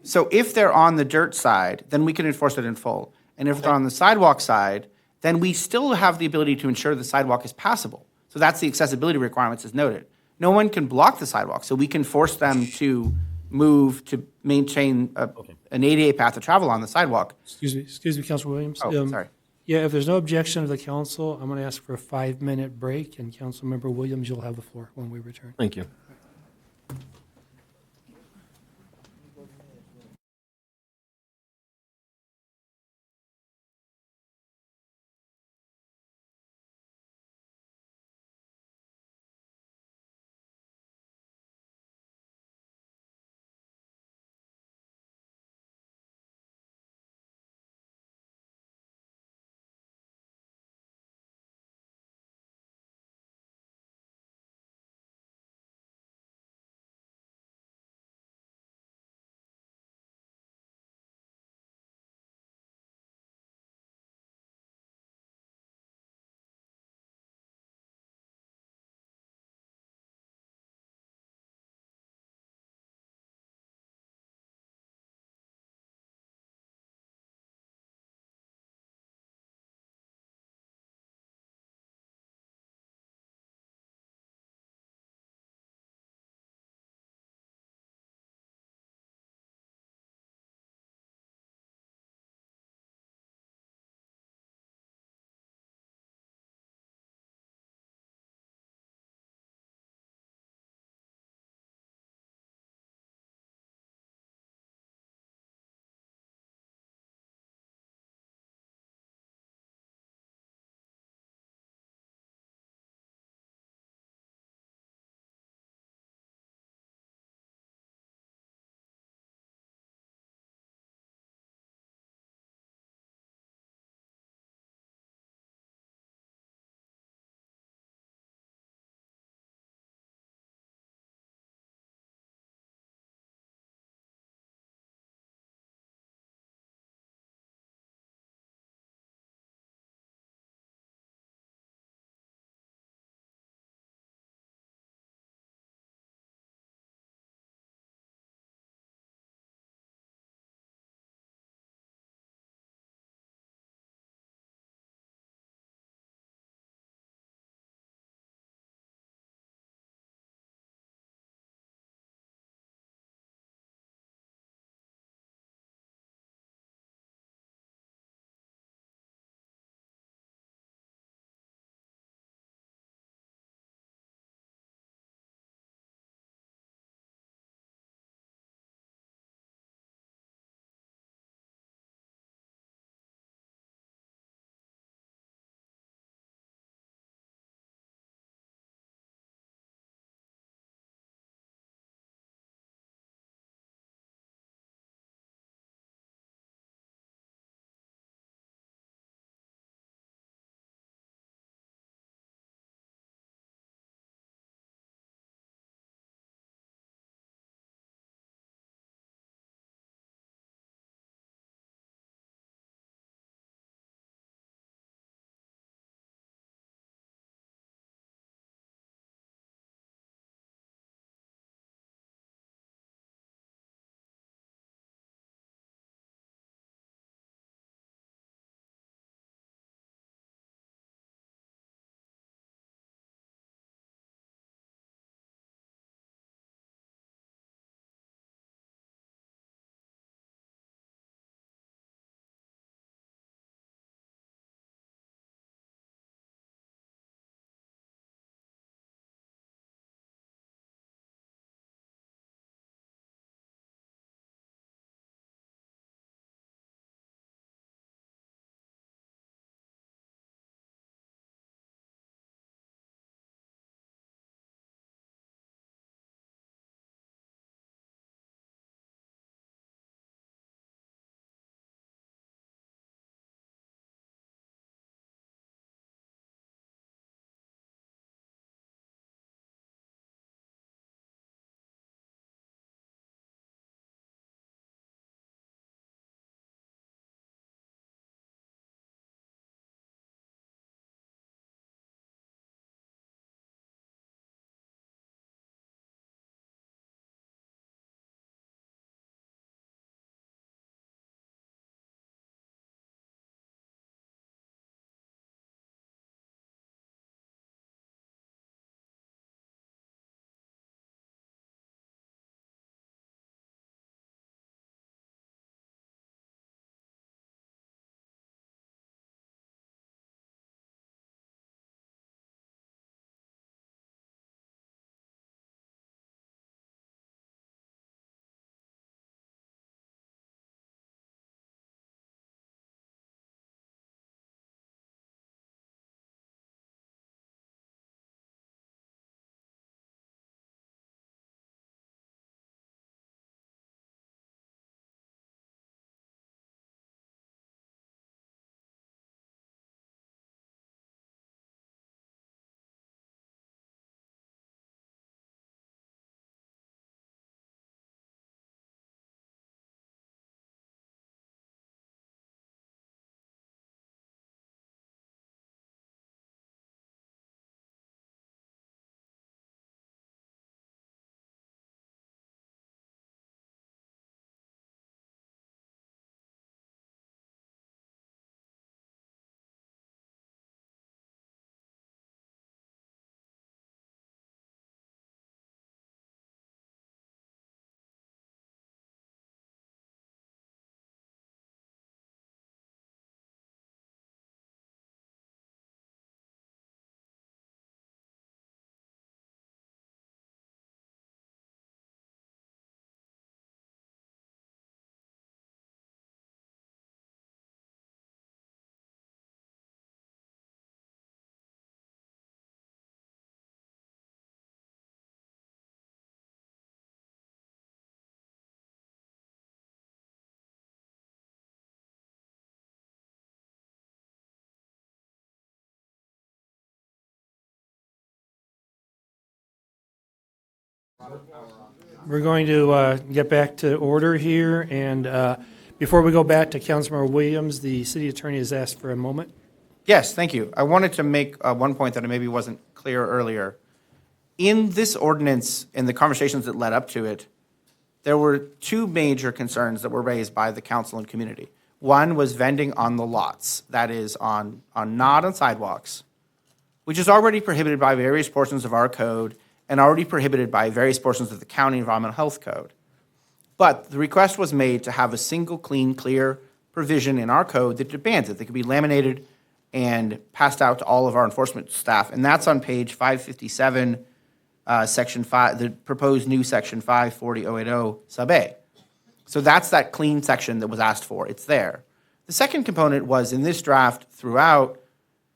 So if they're on the dirt side, then we can enforce it in full. And if they're on the sidewalk side, then we still have the ability to ensure the sidewalk is passable. So that's the accessibility requirements as noted. No one can block the sidewalk, so we can force them to move to maintain an ADA path of travel on the sidewalk. Excuse me, Councilor Williams. Oh, sorry. Yeah, if there's no objection of the council, I'm going to ask for a 5-minute break, and Councilmember Williams, you'll have the floor when we return. Thank you. We're going to get back to order here, and before we go back to Councilmember Williams, the city attorney has asked for a moment. Yes, thank you. I wanted to make one point that maybe wasn't clear earlier. In this ordinance, in the conversations that led up to it, there were two major concerns that were raised by the council and community. One was vending on the lots, that is not on sidewalks, which is already prohibited by various portions of our code and already prohibited by various portions of the county environmental health code. But the request was made to have a single, clean, clear provision in our code that bans it. That could be laminated and passed out to all of our enforcement staff. And that's on page 557, section 5, the proposed new section 540.080 sub A. So that's that clean section that was asked for. It's there. The second component was in this draft throughout,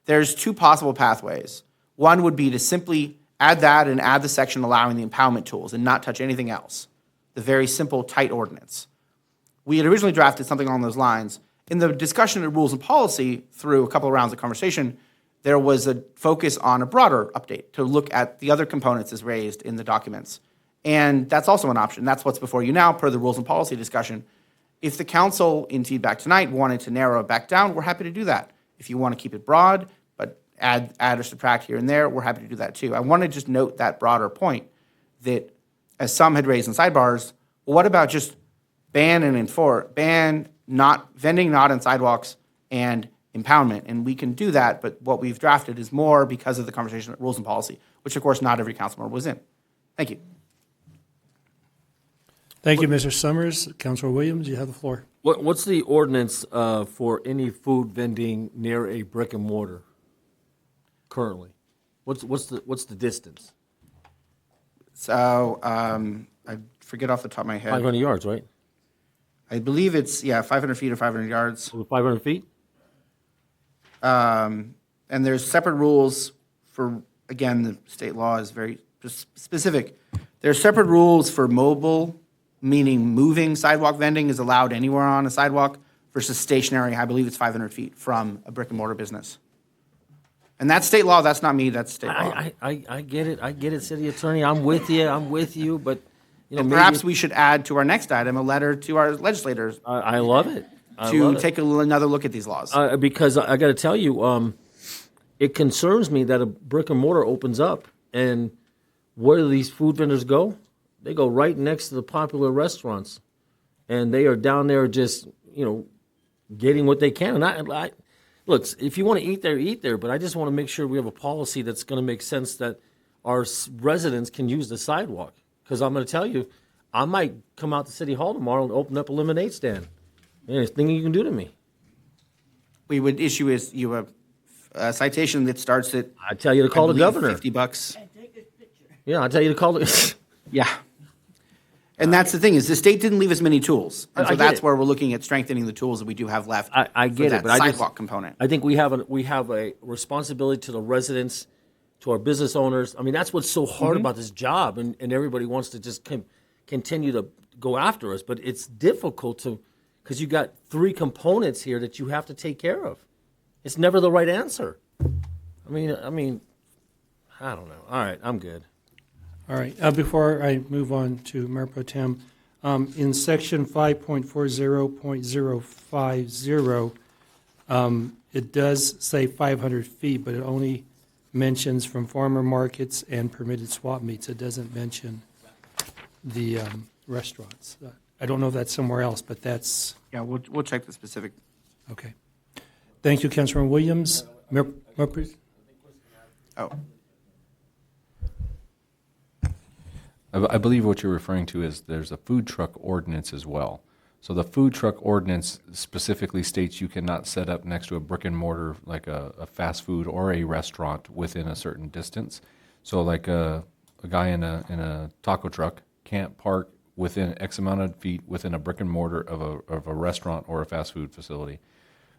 there's two possible pathways. One would be to simply add that and add the section allowing the impoundment tools and not touch anything else. The very simple, tight ordinance. We had originally drafted something along those lines. In the discussion of rules and policy through a couple of rounds of conversation, there was a focus on a broader update to look at the other components as raised in the documents. And that's also an option. That's what's before you now per the rules and policy discussion. If the council in feedback tonight wanted to narrow it back down, we're happy to do that. If you want to keep it broad, but add or subtract here and there, we're happy to do that too. I want to just note that broader point that, as some had raised in sidebars, well, what about just ban vending not on sidewalks and impoundment? And we can do that, but what we've drafted is more because of the conversation of rules and policy, which of course not every council member was in. Thank you. Thank you, Mr. Summers. Councilor Williams, you have the floor. What's the ordinance for any food vending near a brick and mortar currently? What's the distance? So I forget off the top of my head. 500 yards, right? I believe it's 500 feet or 500 yards. 500 feet. And there's separate rules for, again, the state law is very specific. There's separate rules for mobile, meaning moving sidewalk vending is allowed anywhere on a sidewalk, versus stationary, I believe it's 500 feet from a brick and mortar business. And that's state law, that's not me, that's state law. I get it, city attorney, I'm with you, but, and perhaps we should add to our next item a letter to our legislators. I love it. Take another look at these laws. Because I got to tell you, it concerns me that a brick and mortar opens up, and where do these food vendors go? They go right next to the popular restaurants, and they are down there just, getting what they can. And I look, if you want to eat there, but I just want to make sure we have a policy that's going to make sense that our residents can use the sidewalk. Because I'm going to tell you, I might come out to City Hall tomorrow and open up a lemonade stand. Anything you can do to me. We would issue you a citation that starts at, I tell you to call the governor. $50. Yeah, I tell you to call the. Yeah. And that's the thing, is the state didn't leave us many tools. And so that's it. where we're looking at strengthening the tools that we do have left. I get for it, that but sidewalk component. I think we have a responsibility to the residents, to our business owners. I mean, that's what's so hard about this job, and everybody wants to just continue to go after us. But it's difficult because you got three components here that you have to take care of. It's never the right answer. I mean, I don't know. All right, I'm good. All right. Before I move on to Mayor Pro Tem, in section 5.40.050, it does say 500 feet, but it only mentions from farmer markets and permitted swap meets. It doesn't mention the restaurants. I don't know if that's somewhere else, but that's... Yeah, we'll check the specific. Okay. Thank you, Councilman Williams. Mayor, Oh. I believe what you're referring to is there's a food truck ordinance as well. So the food truck ordinance specifically states you cannot set up next to a brick and mortar like a fast food or a restaurant within a certain distance. So like a guy in a taco truck can't park within X amount of feet within a brick and mortar of a restaurant or a fast food facility.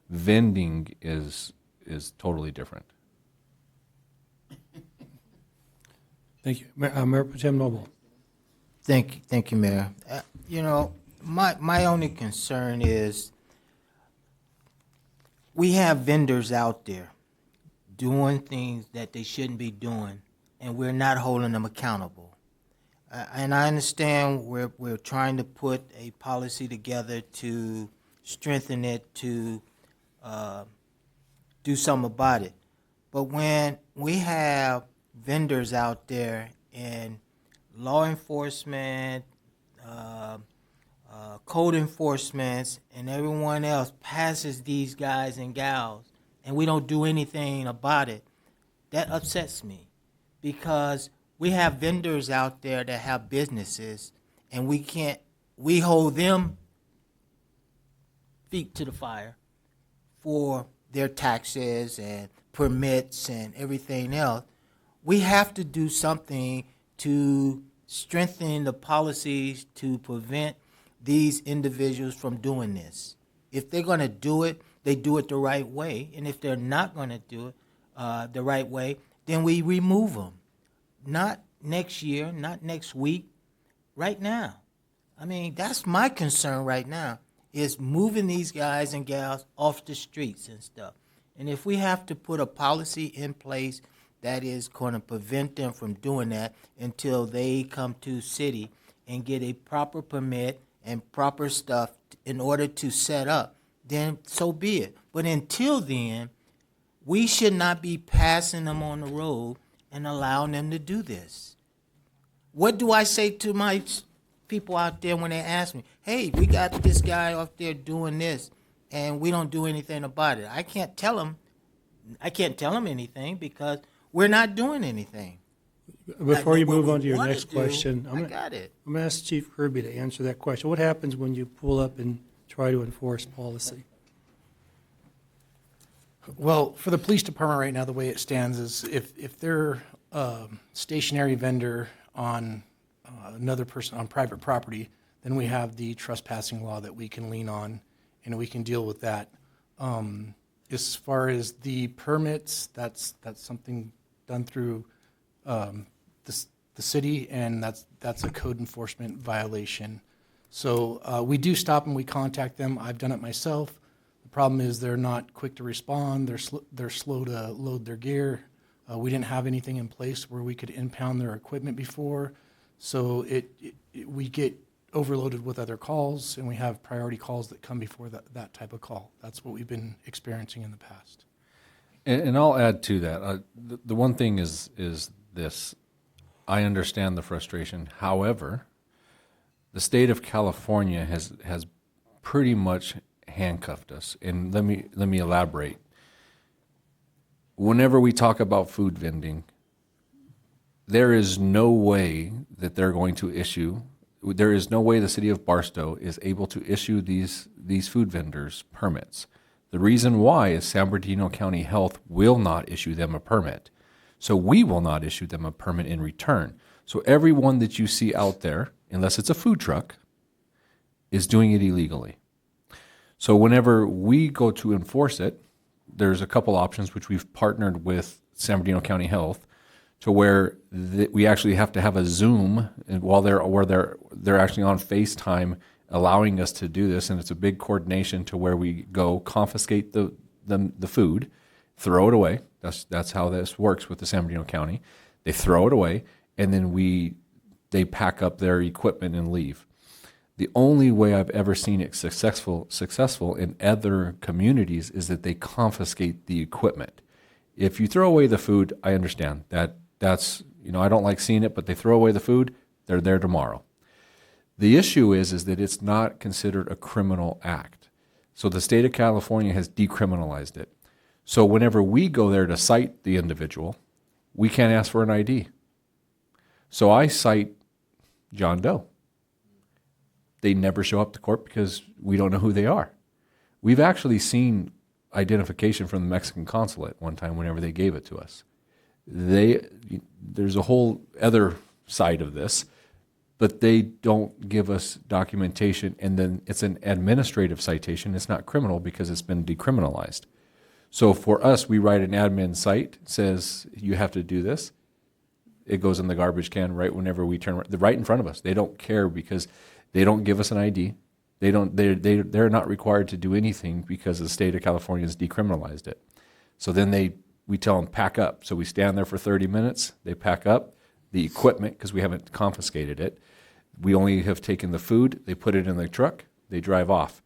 Vending is totally different. Thank you. Mayor Pro Tem Noble. Thank you, Mayor. My only concern is we have vendors out there doing things that they shouldn't be doing, and we're not holding them accountable. And I understand we're trying to put a policy together to strengthen it, to do something about it. But when we have vendors out there and law enforcement, code enforcement, and everyone else passes these guys and gals, and we don't do anything about it, that upsets me, because we have vendors out there that have businesses, and we hold them feet to the fire for their taxes and permits and everything else. We have to do something to strengthen the policies to prevent these individuals from doing this. If they're going to do it, they do it the right way. And if they're not going to do it the right way, then we remove them. Not next year, not next week, right now. I mean, that's my concern right now, is moving these guys and gals off the streets and stuff. And if we have to put a policy in place that is going to prevent them from doing that until they come to city and get a proper permit and proper stuff in order to set up, then so be it. But until then, we should not be passing them on the road and allowing them to do this. What do I say to my people out there when they ask me, hey, we got this guy off there doing this, and we don't do anything about it? I can't tell them anything because we're not doing anything. Before you move on to your next question, I'm got it. I'm going to ask Chief Kirby to answer that question. What happens when you pull up and try to enforce policy? Well, for the police department right now, the way it stands is if they're a stationary vendor on another person on private property, then we have the trespassing law that we can lean on, and we can deal with that. As far as the permits, that's something done through the city, and that's a code enforcement violation. So we do stop and we contact them. I've done it myself. The problem is they're not quick to respond. They're slow to load their gear. We didn't have anything in place where we could impound their equipment before, so we get overloaded with other calls, and we have priority calls that come before that type of call. That's what we've been experiencing in the past. And I'll add to that. The one thing is this. I understand the frustration. However, the state of California has pretty much handcuffed us. And let me elaborate. Whenever we talk about food vending, there is no way that they're going to issue. There is no way the city of Barstow is able to issue these food vendors permits. The reason why is San Bernardino County Health will not issue them a permit. So we will not issue them a permit in return. So everyone that you see out there, unless it's a food truck, is doing it illegally. So whenever we go to enforce it, there's a couple options which we've partnered with San Bernardino County Health to where we actually have to have a Zoom and while they're actually on FaceTime allowing us to do this, and it's a big coordination to where we go confiscate the food, throw it away. That's how this works with the San Bernardino County. They throw it away, and then they pack up their equipment and leave. The only way I've ever seen it successful in other communities is that they confiscate the equipment. If you throw away the food, I understand that's I don't like seeing it, but they throw away the food, they're there tomorrow. The issue is that it's not considered a criminal act. So the state of California has decriminalized it. So whenever we go there to cite the individual, we can't ask for an ID. So I cite John Doe. They never show up to court because we don't know who they are. We've actually seen identification from the Mexican consulate one time whenever they gave it to us. There's a whole other side of this, but they don't give us documentation, and then it's an administrative citation. It's not criminal because it's been decriminalized. So for us, we write an admin cite, says you have to do this. It goes in the garbage can right whenever we turn right in front of us. They don't care because they don't give us an ID. They're not required to do anything because the state of California has decriminalized it. So then we tell them pack up. So we stand there for 30 minutes. They pack up. the equipment because we haven't confiscated it. We only have taken the food, they put it in the truck, they drive off.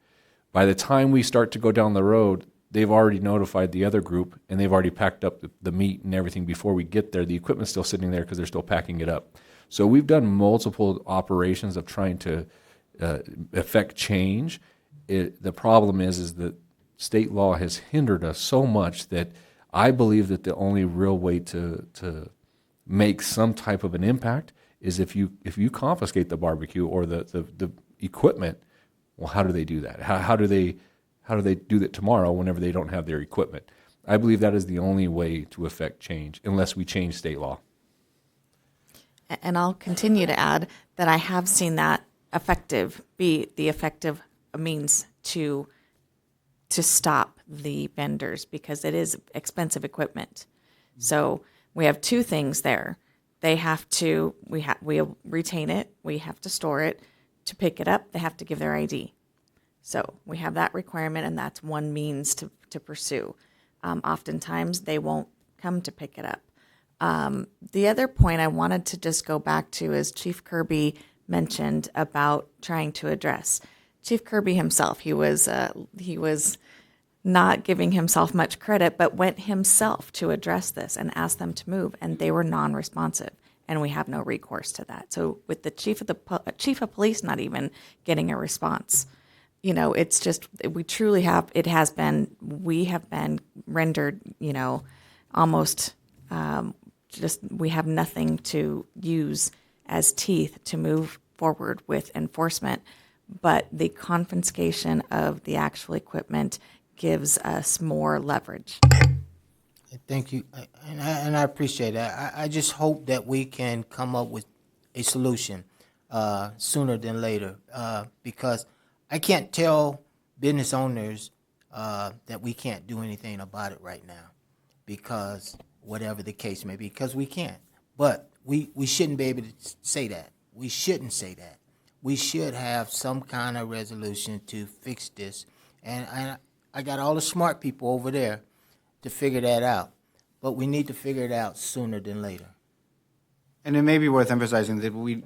By the time we start to go down the road, they've already notified the other group and they've already packed up the meat and everything before we get there. The equipment's still sitting there because they're still packing it up. So we've done multiple operations of trying to affect change. The problem is that state law has hindered us so much that I believe that the only real way to make some type of an impact is if you confiscate the barbecue or the equipment. Well, how do they do that? How do they do that tomorrow whenever they don't have their equipment? I believe that is the only way to affect change unless we change state law. And I'll continue to add that I have seen that be the effective means to stop the vendors because it is expensive equipment. So we have two things there. They have to, we'll retain it, we have to store it. To pick it up, they have to give their ID. So we have that requirement, and that's one means to pursue. Oftentimes, they won't come to pick it up. The other point I wanted to just go back to is Chief Kirby mentioned about trying to address. Chief Kirby himself, he was not giving himself much credit, but went himself to address this and asked them to move, and they were non-responsive. And we have no recourse to that. So with the chief of police not even getting a response, it's just we have been rendered, almost we have nothing to use as teeth to move forward with enforcement. But the confiscation of the actual equipment gives us more leverage. Thank you, and I appreciate that. I just hope that we can come up with a solution sooner than later, because I can't tell business owners that we can't do anything about it right now, because whatever the case may be, because we can't. But we shouldn't be able to say that. We shouldn't say that. We should have some kind of resolution to fix this, and I got all the smart people over there to figure that out. But we need to figure it out sooner than later. And it may be worth emphasizing that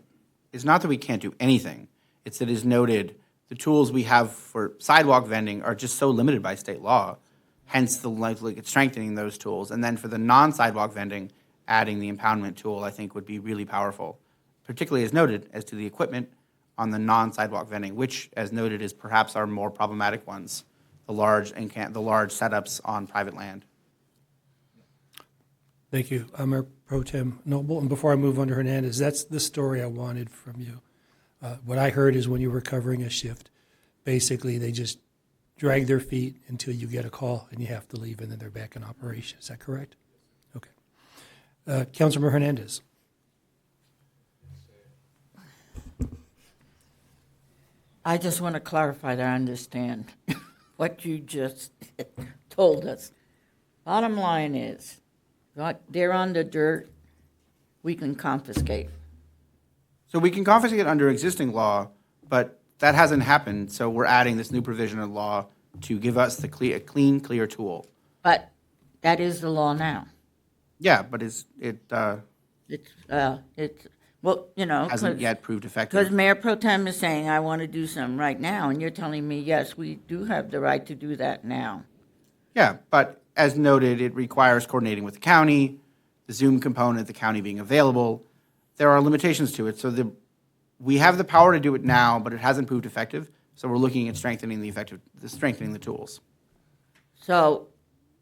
it's not that we can't do anything. It's that as noted, the tools we have for sidewalk vending are just so limited by state law, hence the likely strengthening those tools. And then for the non-sidewalk vending, adding the impoundment tool, I think would be really powerful, particularly as noted as to the equipment on the non-sidewalk vending, which, as noted, is perhaps our more problematic ones. The large setups on private land. Thank you, Mayor Pro Tem Noble. And before I move on to Hernandez, that's the story I wanted from you. What I heard is when you were covering a shift, basically they just drag their feet until you get a call and you have to leave, and then they're back in operation. Is that correct? Okay. Councilmember Hernandez. I just want to clarify that I understand what you just told us. Bottom line is, they're on the dirt, we can confiscate. So we can confiscate under existing law, but that hasn't happened, so we're adding this new provision of law to give us a clean, clear tool. But that is the law now. Yeah, but Well, hasn't yet proved effective. Because Mayor Pro Tem is saying, I want to do something right now, and you're telling me, yes, we do have the right to do that now. Yeah, but as noted, it requires coordinating with the county, the Zoom component, the county being available. There are limitations to it. So we have the power to do it now, but it hasn't proved effective. So we're looking at strengthening the tools. So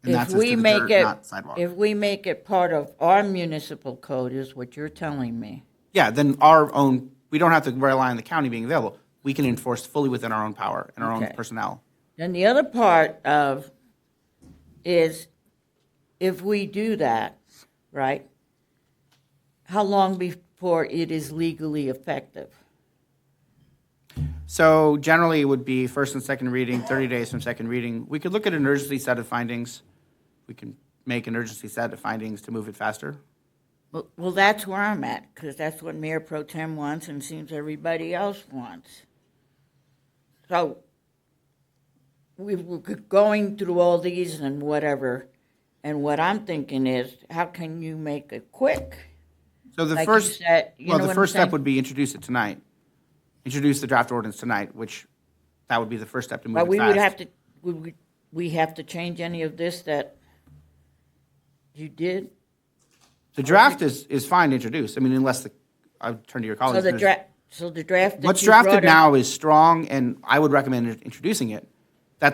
And that's if as we to the make dirt, it, not sidewalk. if we make it part of our municipal code, is what you're telling me. Yeah, then we don't have to rely on the county being available. We can enforce fully within our own power and our own Okay. personnel. Then the other part is if we do that, right, how long before it is legally effective? So generally, it would be first and second reading, 30 days from second reading. We could look at an urgency set of findings. We can make an urgency set of findings to move it faster. Well, that's where I'm at, because that's what Mayor Pro Tem wants and seems everybody else wants. So we're going through all these and whatever, and what I'm thinking is, how can you make it quick? So the Like you first, said, you well, know the what I'm first step saying? would be introduce it tonight. Introduce the draft ordinance tonight, which that would be the first step to move But it we fast. would have to, we have to change any of this that you did? The draft is fine to introduce. I mean, unless I'll turn to your So colleagues. the draft, so the draft that What's you brought drafted in- now is strong, and I would recommend introducing it.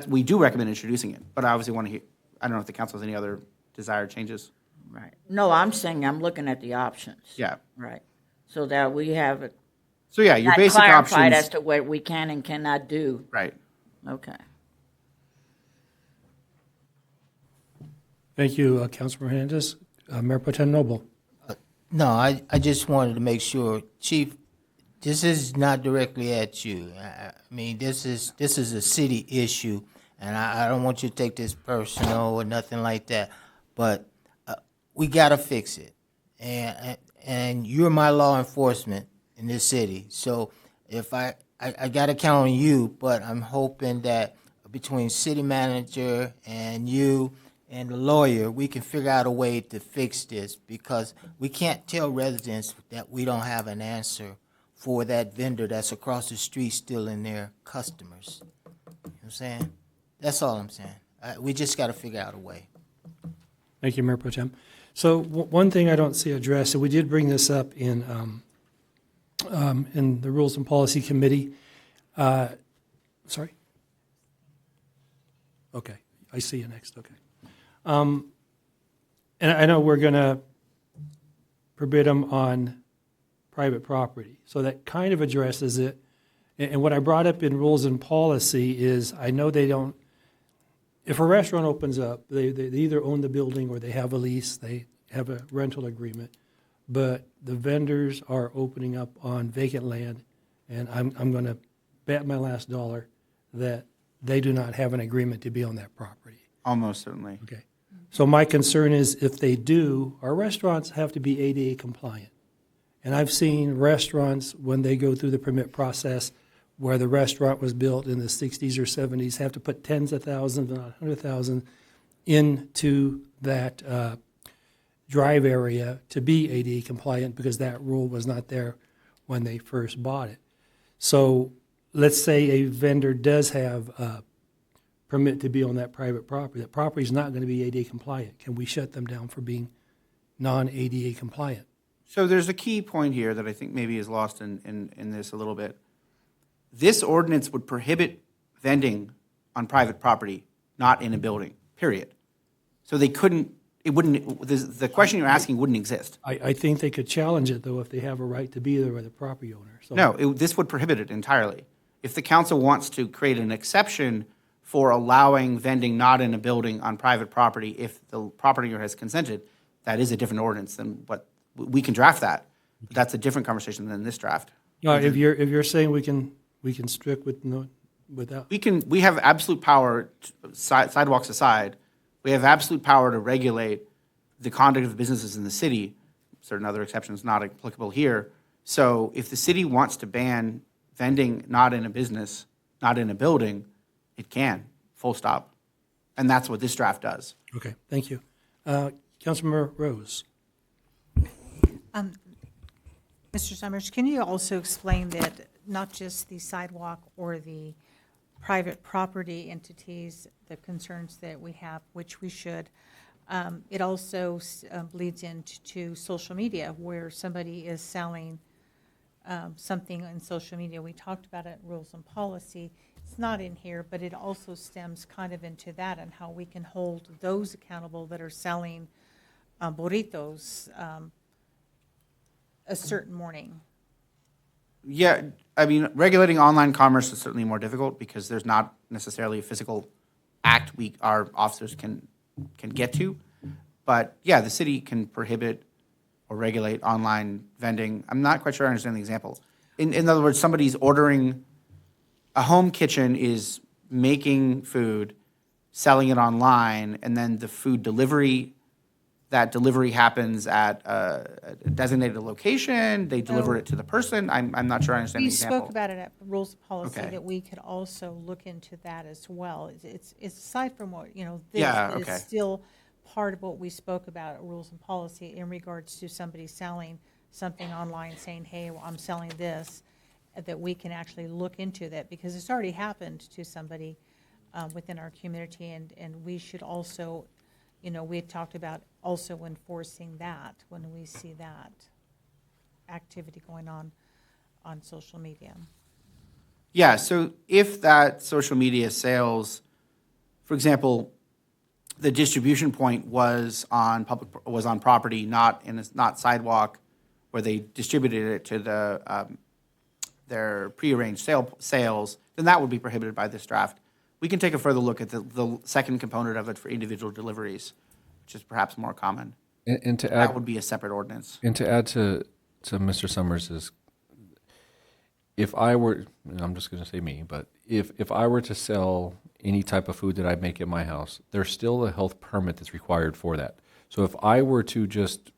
We do recommend introducing it, but I obviously want to hear, I don't know if the council has any other desired changes. Right. No, I'm saying I'm looking at the options. Yeah. Right. So that we have it. So yeah, your not basic clarified options. as to what we can and cannot do. Right. Okay. Thank you, Councilman Hernandez. Mayor Pro Tem Noble. No, I just wanted to make sure, Chief, this is not directly at you. I mean, this is a city issue, and I don't want you to take this personal or nothing like that. But we gotta fix it, and you're my law enforcement in this city. So if I gotta count on you, but I'm hoping that between city manager and you and the lawyer, we can figure out a way to fix this, because we can't tell residents that we don't have an answer for that vendor that's across the street stealing their customers. You know what I'm saying? That's all I'm saying. We just got to figure out a way. Thank you, Mayor Pro Tem. So one thing I don't see addressed, and we did bring this up in the Rules and Policy Committee. Sorry? Okay, I see you next, okay. And I know we're going to forbid them on private property, so that kind of addresses it. And what I brought up in Rules and Policy is, I know they don't, if a restaurant opens up, they either own the building or they have a lease, they have a rental agreement, but the vendors are opening up on vacant land, and I'm going to bet my last dollar that they do not have an agreement to be on that property. Almost certainly. Okay. So my concern is, if they do, our restaurants have to be ADA compliant. And I've seen restaurants, when they go through the permit process, where the restaurant was built in the 60s or 70s, have to put tens of thousands, if not 100,000, into that drive area to be ADA compliant, because that rule was not there when they first bought it. So let's say a vendor does have a permit to be on that private property. That property is not going to be ADA compliant. Can we shut them down for being non-ADA compliant? So there's a key point here that I think maybe is lost in this a little bit. This ordinance would prohibit vending on private property, not in a building, period. So they couldn't, it wouldn't, the question you're asking wouldn't exist. I think they could challenge it, though, if they have a right to be there by the property owner. So No, this would prohibit it entirely. If the council wants to create an exception for allowing vending not in a building on private property, if the property owner has consented, that is a different ordinance than what, we can draft that. But that's a different conversation than this draft. if you're saying we can strict without. We have absolute power, sidewalks aside, we have absolute power to regulate the conduct of businesses in the city. Certain other exceptions not applicable here. So if the city wants to ban vending not in a business, not in a building, it can, full stop. And that's what this draft does. Okay, thank you. Councilmember Rose. Mr. Summers, can you also explain that not just the sidewalk or the private property entities, the concerns that we have, which we should, it also bleeds into social media, where somebody is selling something on social media. We talked about it in Rules and Policy. It's not in here, but it also stems kind of into that, and how we can hold those accountable that are selling burritos a certain morning. Yeah, I mean, regulating online commerce is certainly more difficult because there's not necessarily a physical act our officers can get to. But yeah, the city can prohibit or regulate online vending. I'm not quite sure I understand the example. In other words, somebody's ordering, a home kitchen is making food, selling it online, and then the food delivery, that delivery happens at a designated location, they deliver it to the person. I'm not sure I understand the We example. spoke about it at Rules of Policy, Okay. that we could also look into that as well. It's aside from what, this, Yeah, but okay. it's still part of what we spoke about at Rules and Policy in regards to somebody selling something online saying, hey, well, I'm selling this, that we can actually look into that, because it's already happened to somebody within our community, and we should also, we had talked about also enforcing that when we see that activity going on social media. Yeah, so if that social media sales, for example, the distribution point was on property, not sidewalk, where they distributed it to their prearranged sales, then that would be prohibited by this draft. We can take a further look at the second component of it for individual deliveries, which is perhaps more common. And to add, that would be a separate ordinance. And to add to Mr. Summers' if I were, and I'm just going to say me, but if I were to sell any type of food that I make at my house, there's still a health permit that's required for that. So if I were to just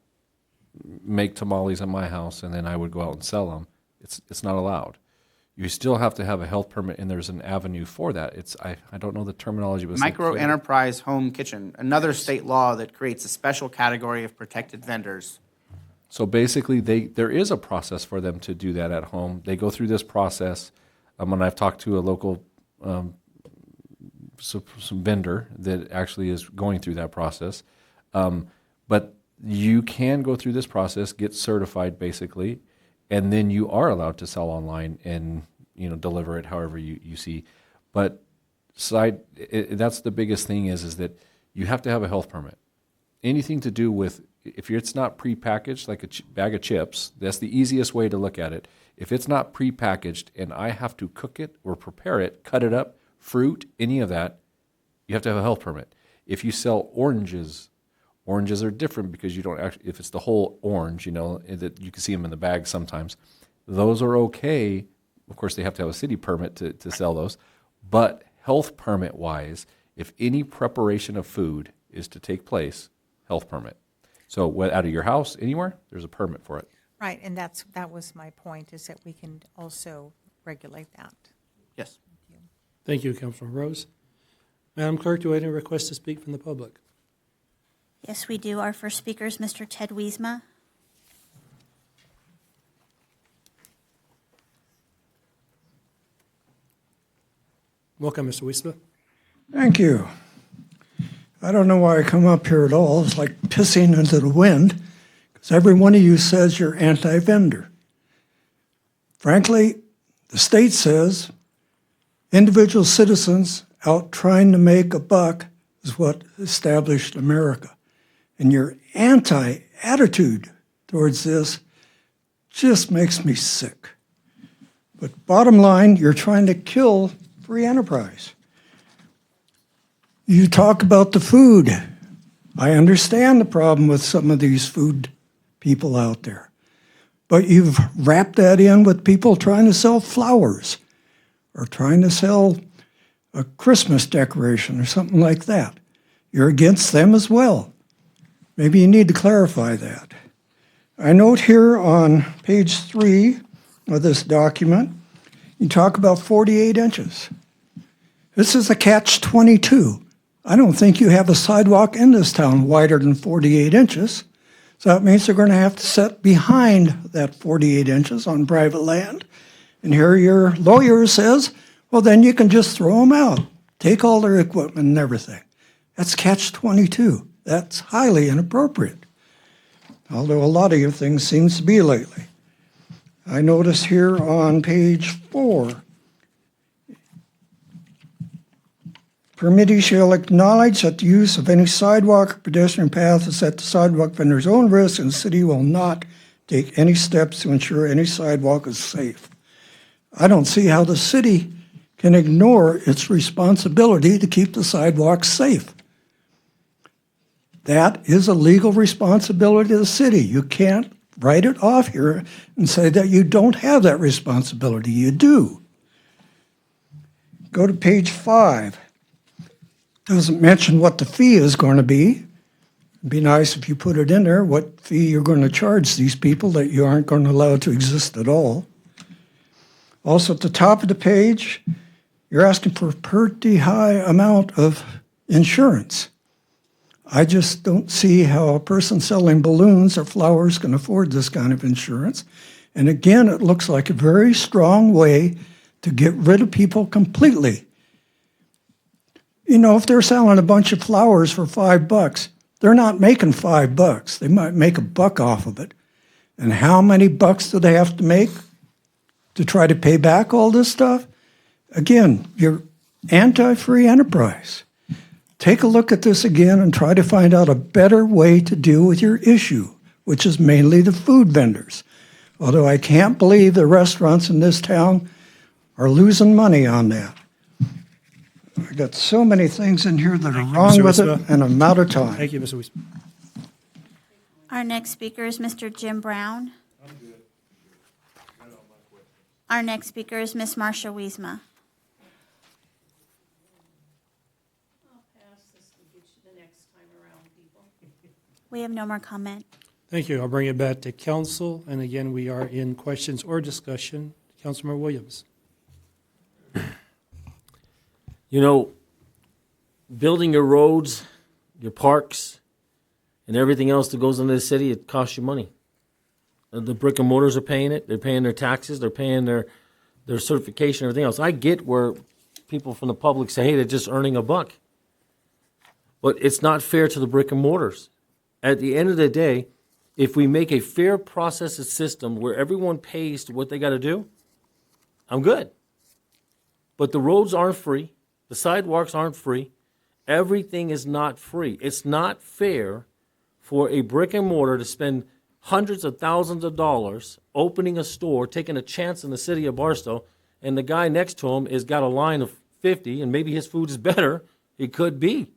make tamales at my house and then I would go out and sell them, it's not allowed. You still have to have a health permit, and there's an avenue for that. I don't know the terminology, but Micro enterprise home kitchen, another state law that creates a special category of protected vendors. So basically, there is a process for them to do that at home. They go through this process. When I've talked to a local some vendor that actually is going through that process, but you can go through this process, get certified basically, and then you are allowed to sell online and deliver it however you see. But that's the biggest thing is that you have to have a health permit. Anything to do with, if it's not prepackaged, like a bag of chips, that's the easiest way to look at it. If it's not prepackaged and I have to cook it or prepare it, cut it up, fruit, any of that, you have to have a health permit. If you sell oranges are different because you don't actually, if it's the whole orange, that you can see them in the bag sometimes, those are okay. Of course, they have to have a city permit to sell those. But health permit wise, if any preparation of food is to take place, health permit. So out of your house, anywhere, there's a permit for it. Right, and that was my point, is that we can also regulate that. Yes. Thank you, Councilor Rose. Madam Clerk, do I have any requests to speak from the public? Yes, we do. Our first speaker is Mr. Ted Wiesma. Welcome, Mr. Wiesma. Thank you. I don't know why I come up here at all. It's like pissing into the wind, because every one of you says you're anti-vendor. Frankly, the state says individual citizens out trying to make a buck is what established America. And your anti-attitude towards this just makes me sick. But bottom line, you're trying to kill free enterprise. You talk about the food. I understand the problem with some of these food people out there. But you've wrapped that in with people trying to sell flowers or trying to sell a Christmas decoration or something like that. You're against them as well. Maybe you need to clarify that. I note here on page 3 of this document, you talk about 48 inches. This is a catch-22. I don't think you have a sidewalk in this town wider than 48 inches. So that means they're going to have to sit behind that 48 inches on private land. And here your lawyer says, well, then you can just throw them out, take all their equipment and everything. That's catch-22. That's highly inappropriate, although a lot of your things seems to be lately. I notice here on page 4, permittee shall acknowledge that the use of any sidewalk or pedestrian path is at the sidewalk vendor's own risk, and the city will not take any steps to ensure any sidewalk is safe. I don't see how the city can ignore its responsibility to keep the sidewalks safe. That is a legal responsibility of the city. You can't write it off here and say that you don't have that responsibility. You do. Go to page 5. Doesn't mention what the fee is going to be. It'd be nice if you put it in there, what fee you're going to charge these people that you aren't going to allow to exist at all. Also at the top of the page, you're asking for a pretty high amount of insurance. I just don't see how a person selling balloons or flowers can afford this kind of insurance. And again, it looks like a very strong way to get rid of people completely. You know, if they're selling a bunch of flowers for $5, they're not making $5. They might make $1 off of it. And how many bucks do they have to make to try to pay back all this stuff? Again, you're anti-free enterprise. Take a look at this again and try to find out a better way to deal with your issue, which is mainly the food vendors. Although I can't believe the restaurants in this town are losing money on that. I got so many things in here that are wrong Mr. with it, Wisma. and I'm out of time. Thank you, Mr. Wisma. Our next speaker is Mr. Jim Brown. Our next speaker is Ms. Marcia Wiesma. We have no more comment. Thank you. I'll bring it back to council. And again, we are in questions or discussion. Councilmember Williams. You know, building your roads, your parks, and everything else that goes into the city, it costs you money. The brick and mortars are paying it. They're paying their taxes. They're paying their certification, everything else. I get where people from the public say, hey, they're just earning $1. But it's not fair to the brick and mortars. At the end of the day, if we make a fair process system where everyone pays to what they got to do, I'm good. But the roads aren't free. The sidewalks aren't free. Everything is not free. It's not fair for a brick and mortar to spend hundreds of thousands of dollars opening a store, taking a chance in the city of Barstow, and the guy next to him has got a line of 50, and maybe his food is better. It could be.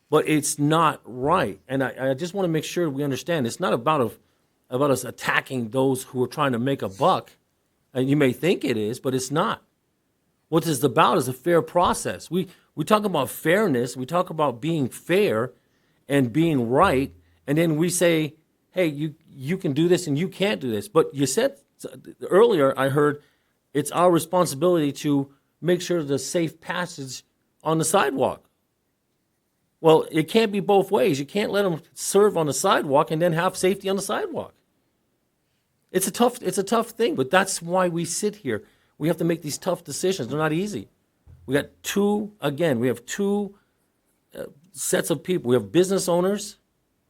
But it's not right. And I just want to make sure we understand it's not about us attacking those who are trying to make $1. And you may think it is, but it's not. What it's about is a fair process. We talk about fairness, we talk about being fair and being right, and then we say, hey, you can do this and you can't do this. But you said earlier, I heard, it's our responsibility to make sure there's safe passage on the sidewalk. Well, it can't be both ways. You can't let them serve on the sidewalk and then have safety on the sidewalk. It's a tough thing, but that's why we sit here. We have to make these tough decisions. They're not easy. We have two sets of people. We have business owners,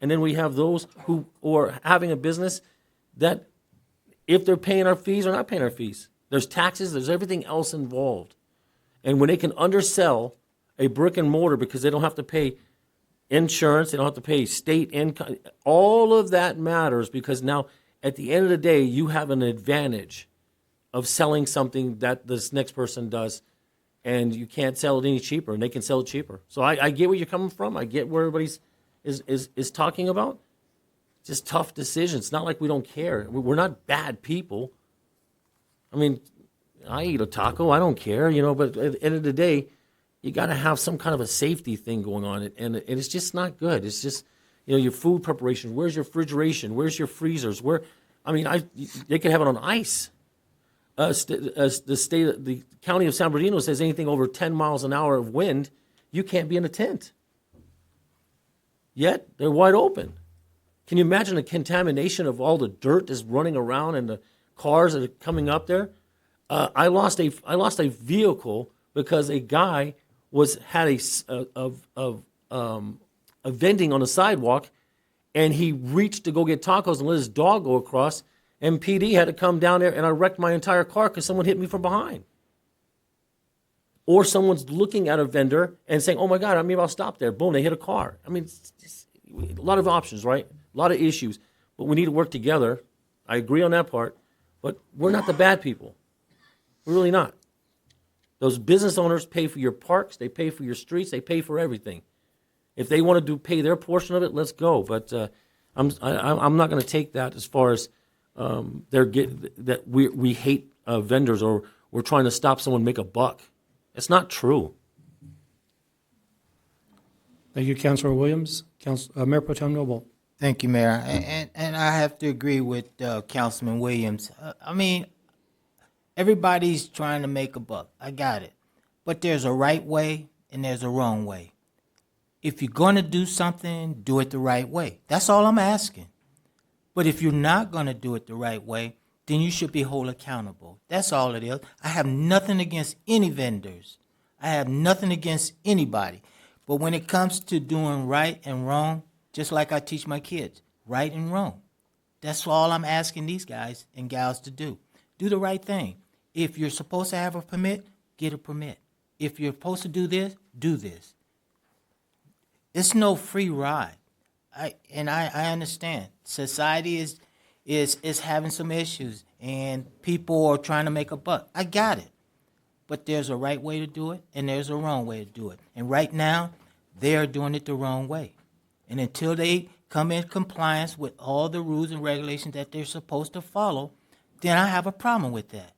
and then we have those who are having a business that if they're paying our fees or not paying our fees. There's taxes, there's everything else involved. And when they can undersell a brick and mortar because they don't have to pay insurance, they don't have to pay state income, all of that matters because now at the end of the day, you have an advantage of selling something that this next person does, and you can't sell it any cheaper, and they can sell it cheaper. So I get where you're coming from. I get where everybody's is talking about. Just tough decisions. It's not like we don't care. We're not bad people. I mean, I eat a taco. I don't care, but at the end of the day, you got to have some kind of a safety thing going on, and it's just not good. It's just, your food preparation. Where's your refrigeration? Where's your freezers? They could have it on ice. The county of San Bernardino says anything over 10 miles an hour of wind, you can't be in a tent. Yet they're wide open. Can you imagine the contamination of all the dirt that's running around and the cars that are coming up there? I lost a vehicle because a guy had a vending on the sidewalk, and he reached to go get tacos and let his dog go across. And PD had to come down there, and I wrecked my entire car because someone hit me from behind. Or someone's looking at a vendor and saying, oh my God, maybe I'll stop there. Boom, they hit a car. It's just a lot of options, right? A lot of issues. But we need to work together. I agree on that part. But we're not the bad people. We're really not. Those business owners pay for your parks, they pay for your streets, they pay for everything. If they want to pay their portion of it, let's go. But I'm not going to take that as far as that we hate vendors or we're trying to stop someone make $1. It's not true. Thank you, Councilor Williams. Mayor Pro Tem Noble. Thank you, Mayor. And I have to agree with Councilman Williams. Everybody's trying to make $1. I got it. But there's a right way and there's a wrong way. If you're going to do something, do it the right way. That's all I'm asking. But if you're not going to do it the right way, then you should be held accountable. That's all it is. I have nothing against any vendors. I have nothing against anybody. But when it comes to doing right and wrong, just like I teach my kids, right and wrong. That's all I'm asking these guys and gals to do. Do the right thing. If you're supposed to have a permit, get a permit. If you're supposed to do this. It's no free ride. I understand. Society is having some issues and people are trying to make a buck. I got it. But there's a right way to do it and there's a wrong way to do it. And right now, they're doing it the wrong way. And until they come in compliance with all the rules and regulations that they're supposed to follow, then I have a problem with that.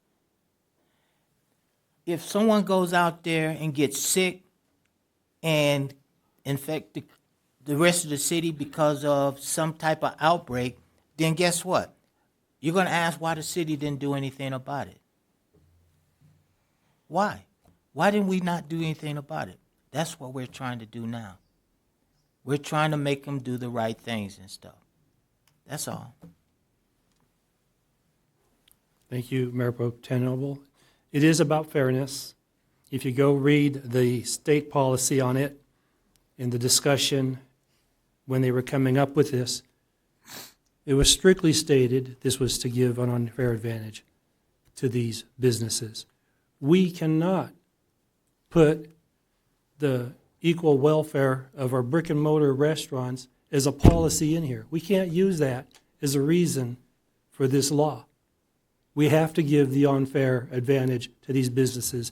If someone goes out there and gets sick and infect the rest of the city because of some type of outbreak, then guess what? You're going to ask why the city didn't do anything about it. Why? Why didn't we not do anything about it? That's what we're trying to do now. We're trying to make them do the right things and stuff. That's all. Thank you, Mayor Pro Tem Noble. It is about fairness. If you go read the state policy on it in the discussion when they were coming up with this, it was strictly stated this was to give an unfair advantage to these businesses. We cannot put the equal welfare of our brick and mortar restaurants as a policy in here. We can't use that as a reason for this law. We have to give the unfair advantage to these businesses.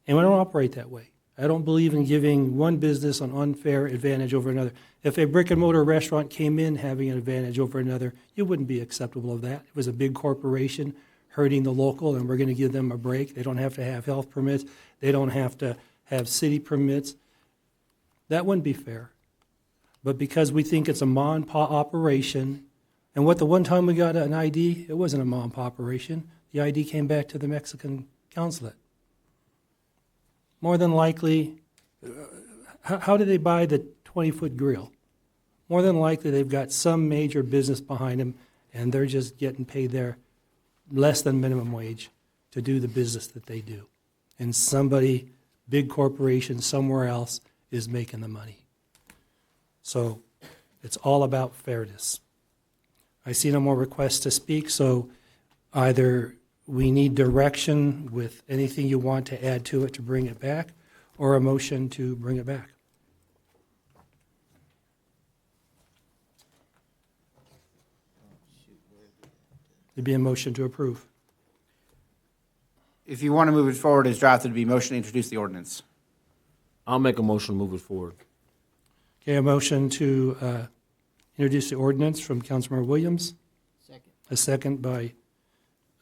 And we don't operate that way. I don't believe in giving one business an unfair advantage over another. If a brick and mortar restaurant came in having an advantage over another, it wouldn't be acceptable of that. It was a big corporation hurting the local, and we're going to give them a break. They don't have to have health permits. They don't have to have city permits. That wouldn't be fair. But because we think it's a mom and pop operation, and the one time we got an ID, it wasn't a mom and pop operation. The ID came back to the Mexican consulate. More than likely, how did they buy the 20-foot grill? More than likely, they've got some major business behind them, and they're just getting paid their less than minimum wage to do the business that they do. And somebody, big corporation somewhere else, is making the money. So it's all about fairness. I see no more requests to speak, so either we need direction with anything you want to add to it to bring it back, or a motion to bring it back. There'd be a motion to approve. If you want to move it forward as drafted, it'd be motion to introduce the ordinance. I'll make a motion to move it forward. Okay, a motion to introduce the ordinance from Councilmember Williams. Second. A second by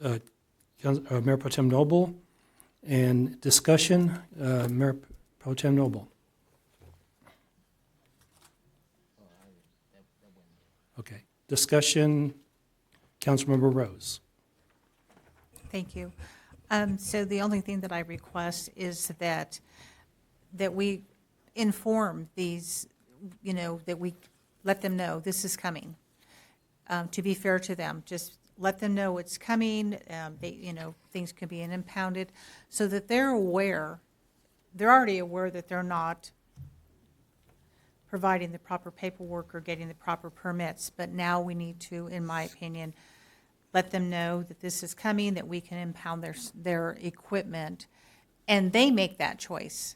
Mayor Pro Tem Noble. And discussion, Mayor Pro Tem Noble. Okay, discussion, Councilmember Rose. Thank you. So the only thing that I request is that we inform these, that we let them know this is coming. To be fair to them, just let them know it's coming. Things can be impounded, so that they're aware. They're already aware that they're not providing the proper paperwork or getting the proper permits. But now we need to, in my opinion, let them know that this is coming, that we can impound their equipment, and they make that choice.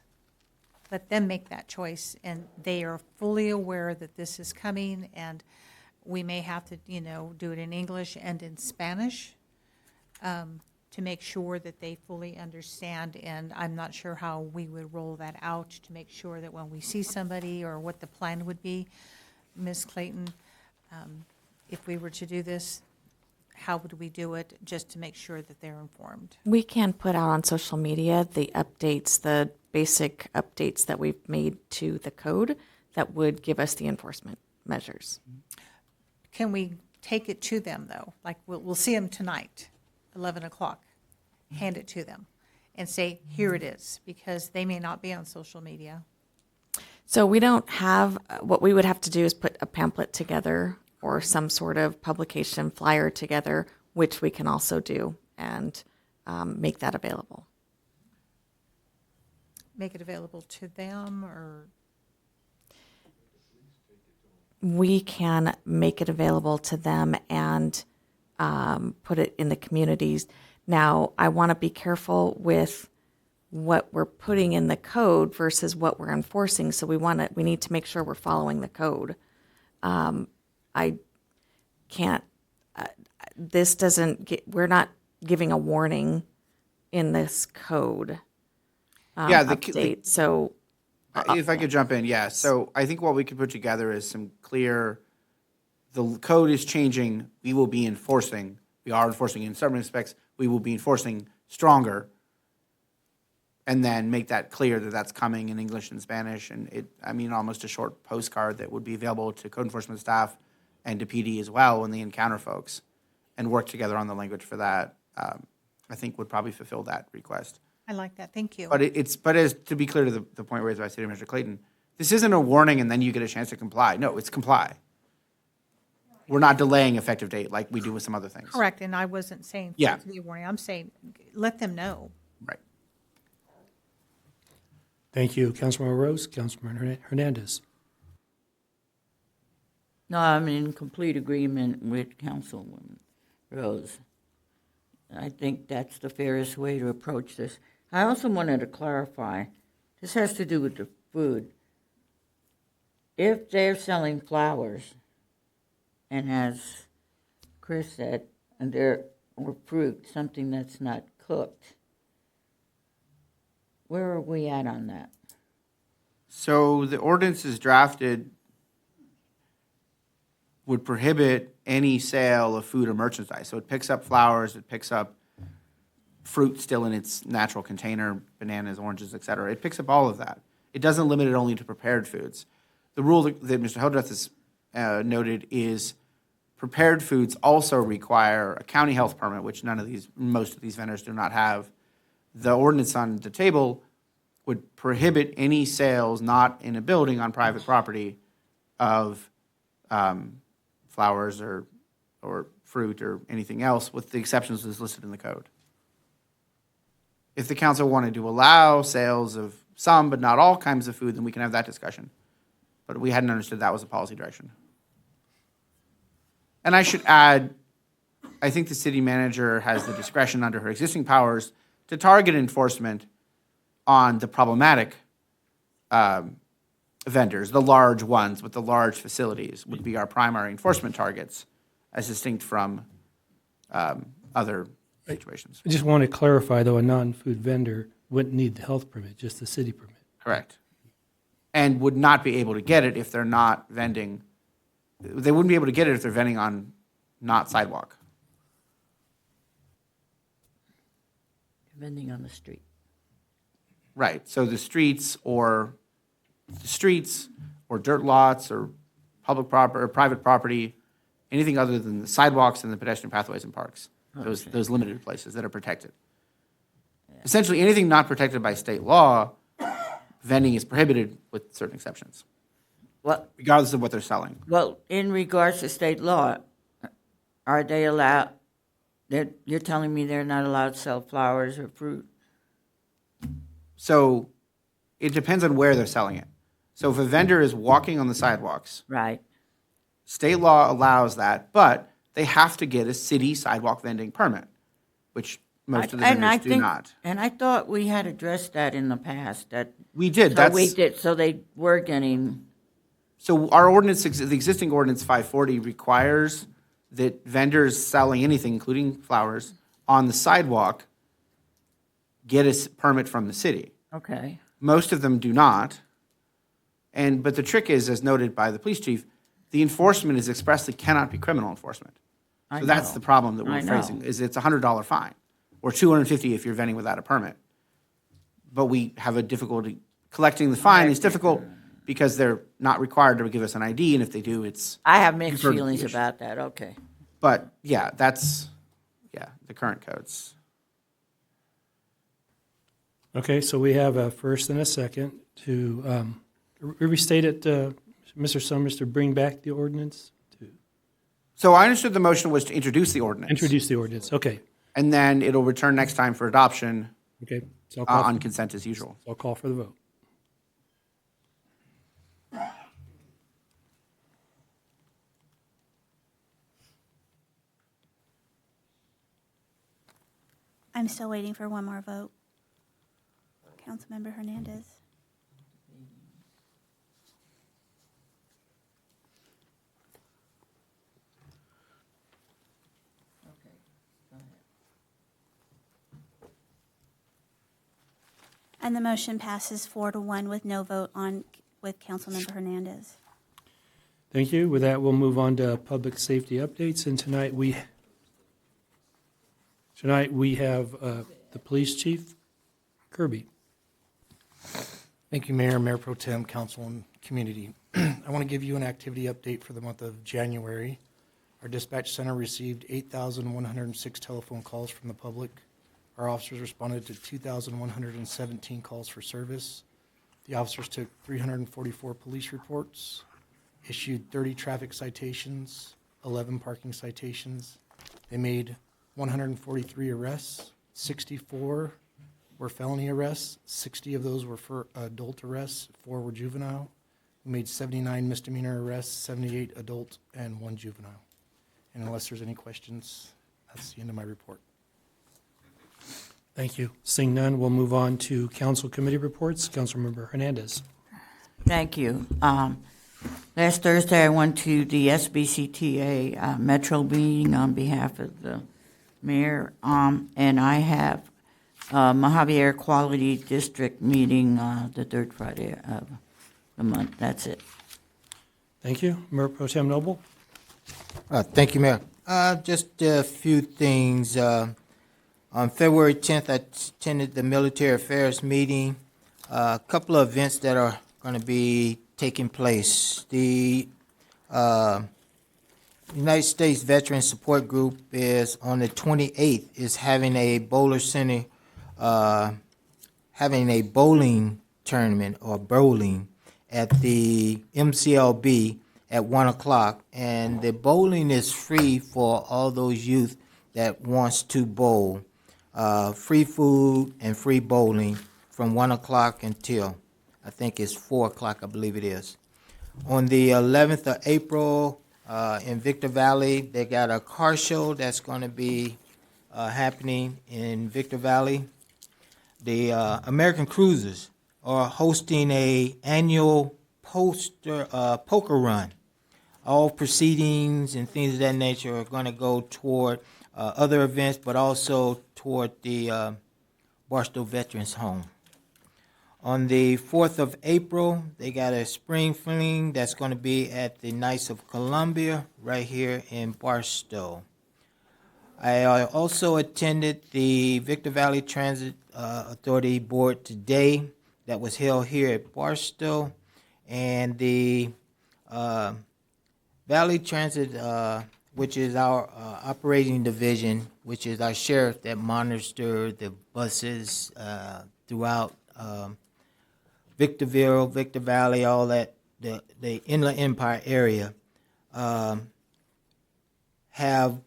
Let them make that choice, and they are fully aware that this is coming, and we may have to, do it in English and in Spanish to make sure that they fully understand, and I'm not sure how we would roll that out to make sure that when we see somebody or what the plan would be. Ms. Clayton, if we were to do this, how would we do it, just to make sure that they're informed? We can put out on social media the updates, the basic updates that we've made to the code that would give us the enforcement measures. Can we take it to them, though? Like, we'll see them tonight, 11 o'clock, hand it to them and say, here it is, because they may not be on social media. So we don't have, what we would have to do is put a pamphlet together or some sort of publication flyer together, which we can also do and make that available. Make it available to them, or? We can make it available to them and put it in the communities. Now, I want to be careful with what we're putting in the code versus what we're enforcing. So we need to make sure we're following the code. I can't, this doesn't get, we're not giving a warning in this code update. So If I could jump in, yeah. So I think what we could put together is some clear, the code is changing, we will be enforcing, we are enforcing in certain respects, we will be enforcing stronger. And then make that clear that that's coming in English and Spanish. And almost a short postcard that would be available to code enforcement staff and to PD as well when they encounter folks, and work together on the language for that, I think would probably fulfill that request. I like that, thank you. But as to be clear to the point raised by City Manager Clayton, this isn't a warning and then you get a chance to comply. No, it's comply. We're not delaying effective date like we do with some other things. Correct, and I wasn't saying Yeah. to be a warning, I'm saying, let them know. Right. Thank you, Councilmember Rose. Councilman Hernandez. No, I'm in complete agreement with Councilwoman Rose. I think that's the fairest way to approach this. I also wanted to clarify, this has to do with the food. If they're selling flowers, and as Chris said, or fruit, something that's not cooked, where are we at on that? So the ordinance is drafted would prohibit any sale of food or merchandise. So it picks up flowers, it picks up fruit still in its natural container, bananas, oranges, et cetera. It picks up all of that. It doesn't limit it only to prepared foods. The rule that Mr. Hildreth has noted is prepared foods also require a county health permit, which most of these vendors do not have. The ordinance on the table would prohibit any sales not in a building on private property of flowers or fruit or anything else, with the exceptions as listed in the code. If the council wanted to allow sales of some but not all kinds of food, then we can have that discussion. But we hadn't understood that was a policy direction. And I should add, I think the city manager has the discretion under her existing powers to target enforcement on the problematic vendors, the large ones with the large facilities would be our primary enforcement targets, as distinct from other situations. I just want to clarify, though, a non-food vendor wouldn't need the health permit, just the city permit. Correct. And would not be able to get it if they're not vending. They wouldn't be able to get it if they're vending on not sidewalk. Vending on the street. Right. So the streets or dirt lots or public property or private property, anything other than the sidewalks and the pedestrian pathways and parks, those limited places that are protected. Essentially, anything not protected by state law, vending is prohibited with certain exceptions, regardless of what they're selling. Well, in regards to state law, are they allowed, you're telling me they're not allowed to sell flowers or fruit? So it depends on where they're selling it. So if a vendor is walking on the sidewalks, right, state law allows that, but they have to get a city sidewalk vending permit, which most of the vendors do not. And I thought we had addressed that in the past, that. We did. So they were getting. So our ordinance, the existing ordinance 540 requires that vendors selling anything, including flowers, on the sidewalk get a permit from the city. Okay. Most of them do not. But the trick is, as noted by the police chief, the enforcement is expressly cannot be criminal enforcement. So that's the problem that we're facing, is it's a $100 fine, or $250 if you're vending without a permit. But we have a difficulty collecting the fine. It's difficult because they're not required to give us an ID, and if they do, it's. I have mixed feelings about that, okay. But, that's the current codes. Okay, so we have a first and a second to restate it, Mr. Summers, to bring back the ordinance? So I understood the motion was to introduce the ordinance. Introduce the ordinance, okay. And then it'll return next time for adoption Okay. So I'll call on for- consent as usual. I'll call for the vote. I'm still waiting for one more vote. Councilmember Hernandez. And the motion passes 4-1 with no vote on, with Councilmember Hernandez. Thank you. With that, we'll move on to public safety updates. And tonight we have the police chief, Kirby. Thank you, Mayor, Mayor Pro Tem, Council, and community. I want to give you an activity update for the month of January. Our dispatch center received 8,106 telephone calls from the public. Our officers responded to 2,117 calls for service. The officers took 344 police reports, issued 30 traffic citations, 11 parking citations. They made 143 arrests, 64 were felony arrests, 60 of those were for adult arrests, 4 were juvenile. We made 79 misdemeanor arrests, 78 adult, and 1 juvenile. And unless there's any questions, that's the end of my report. Thank you. Seeing none, we'll move on to council committee reports. Councilmember Hernandez. Thank you. Last Thursday, I went to the SBCTA Metro meeting on behalf of the mayor, and I have Mojave Quality District meeting the third Friday of the month. That's it. Thank you. Mayor Pro Tem Noble. Thank you, Mayor. Just a few things. On February 10th, I attended the military affairs meeting. A couple of events that are going to be taking place. The United States Veteran Support Group is on the 28th is having a bowler center, having a bowling tournament or bowling at the MCLB at 1 o'clock. And the bowling is free for all those youth that wants to bowl. Free food and free bowling from 1 o'clock until, I think it's 4 o'clock, I believe it is. On the 11th of April, in Victor Valley, they got a car show that's going to be happening in Victor Valley. The American Cruisers are hosting a annual poker run. All proceedings and things of that nature are going to go toward other events, but also toward the Barstow Veterans Home. On the 4th of April, they got a spring fling that's going to be at the Knights of Columbia right here in Barstow. I also attended the Victor Valley Transit Authority Board today that was held here at Barstow, and the Valley Transit, which is our operating division, which is our sheriff that monitors the buses throughout Victorville, Victor Valley, all that, the Inland Empire area, have,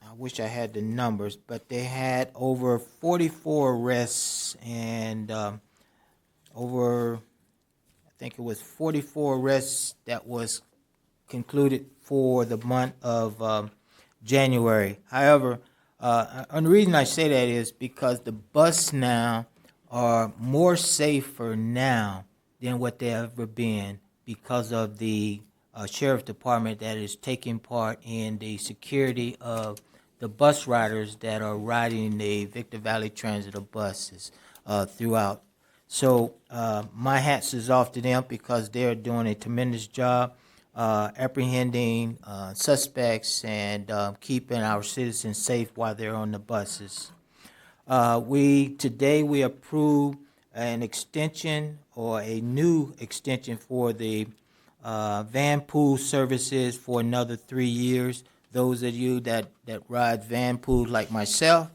I wish I had the numbers, but they had over 44 arrests and over, I think it was 44 arrests that was concluded for the month of January. However, and the reason I say that is because the bus now are more safer now than what they ever been because of the sheriff department that is taking part in the security of the bus riders that are riding the Victor Valley Transit buses throughout. So my hats is off to them because they're doing a tremendous job apprehending suspects and keeping our citizens safe while they're on the buses. Today we approved an extension or a new extension for the van pool services for another 3 years. Those of you that ride van pools like myself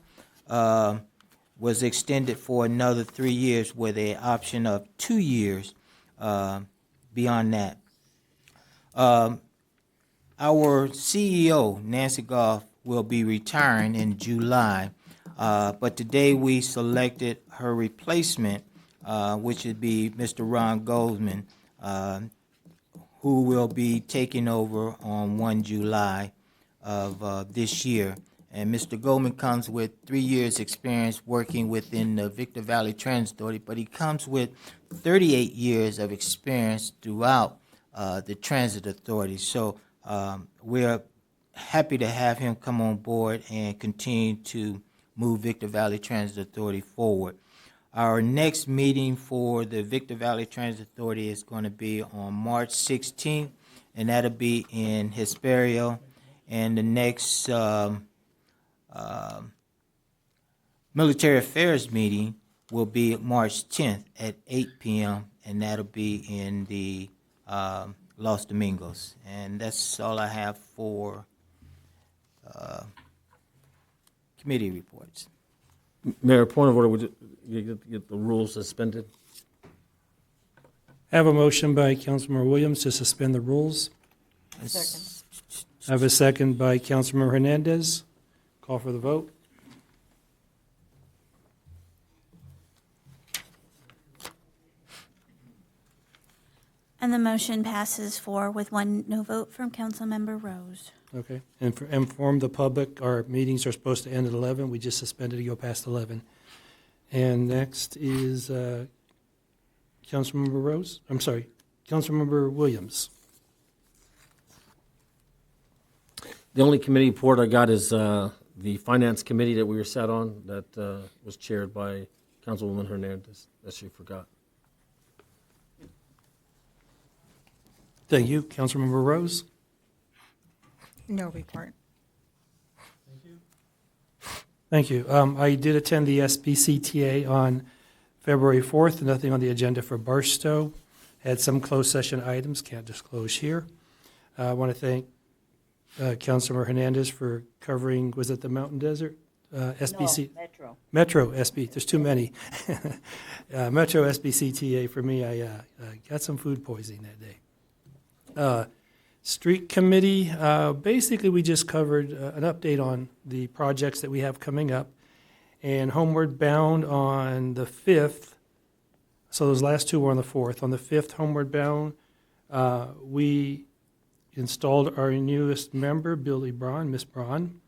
was extended for another 3 years with an option of 2 years beyond that. Our CEO, Nancy Goff, will be retiring in July, but today we selected her replacement, which would be Mr. Ron Goldman, who will be taking over on 1 July of this year. And Mr. Goldman comes with 3 years' experience working within the Victor Valley Transit Authority, but he comes with 38 years of experience throughout the Transit Authority. So we're happy to have him come on board and continue to move Victor Valley Transit Authority forward. Our next meeting for the Victor Valley Transit Authority is going to be on March 16th, and that'll be in Hesperia. And the next Military Affairs meeting will be March 10th at 8 p.m., and that'll be in the Los Domingos. And that's all I have for committee reports. Mayor, point of order, would you get the rules suspended? I have a motion by Councilmember Williams to suspend the rules. Second. I have a second by Councilmember Hernandez. Call for the vote. And the motion passes 4 with 1 no vote from Councilmember Rose. Okay. And inform the public, our meetings are supposed to end at 11. We just suspended to go past 11. And next is Councilmember Rose. I'm sorry, Councilmember Williams. The only committee report I got is the Finance Committee that we were sat on that was chaired by Councilwoman Hernandez, that she forgot. Thank you. Councilmember Rose. No report. Thank you. I did attend the SBCTA on February 4th. Nothing on the agenda for Barstow. Had some closed session items, can't disclose here. I want to thank Councilmember Hernandez for covering, was it the Mountain Desert? SBC? No, Metro. Metro SB, there's too many. Metro SBCTA for me, I got some food poisoning that day. Street Committee, basically we just covered an update on the projects that we have coming up. And Homeward Bound on the 5th, so those last two were on the 4th. On the 5th, Homeward Bound, we installed our newest member, Billy Braun, Miss Braun.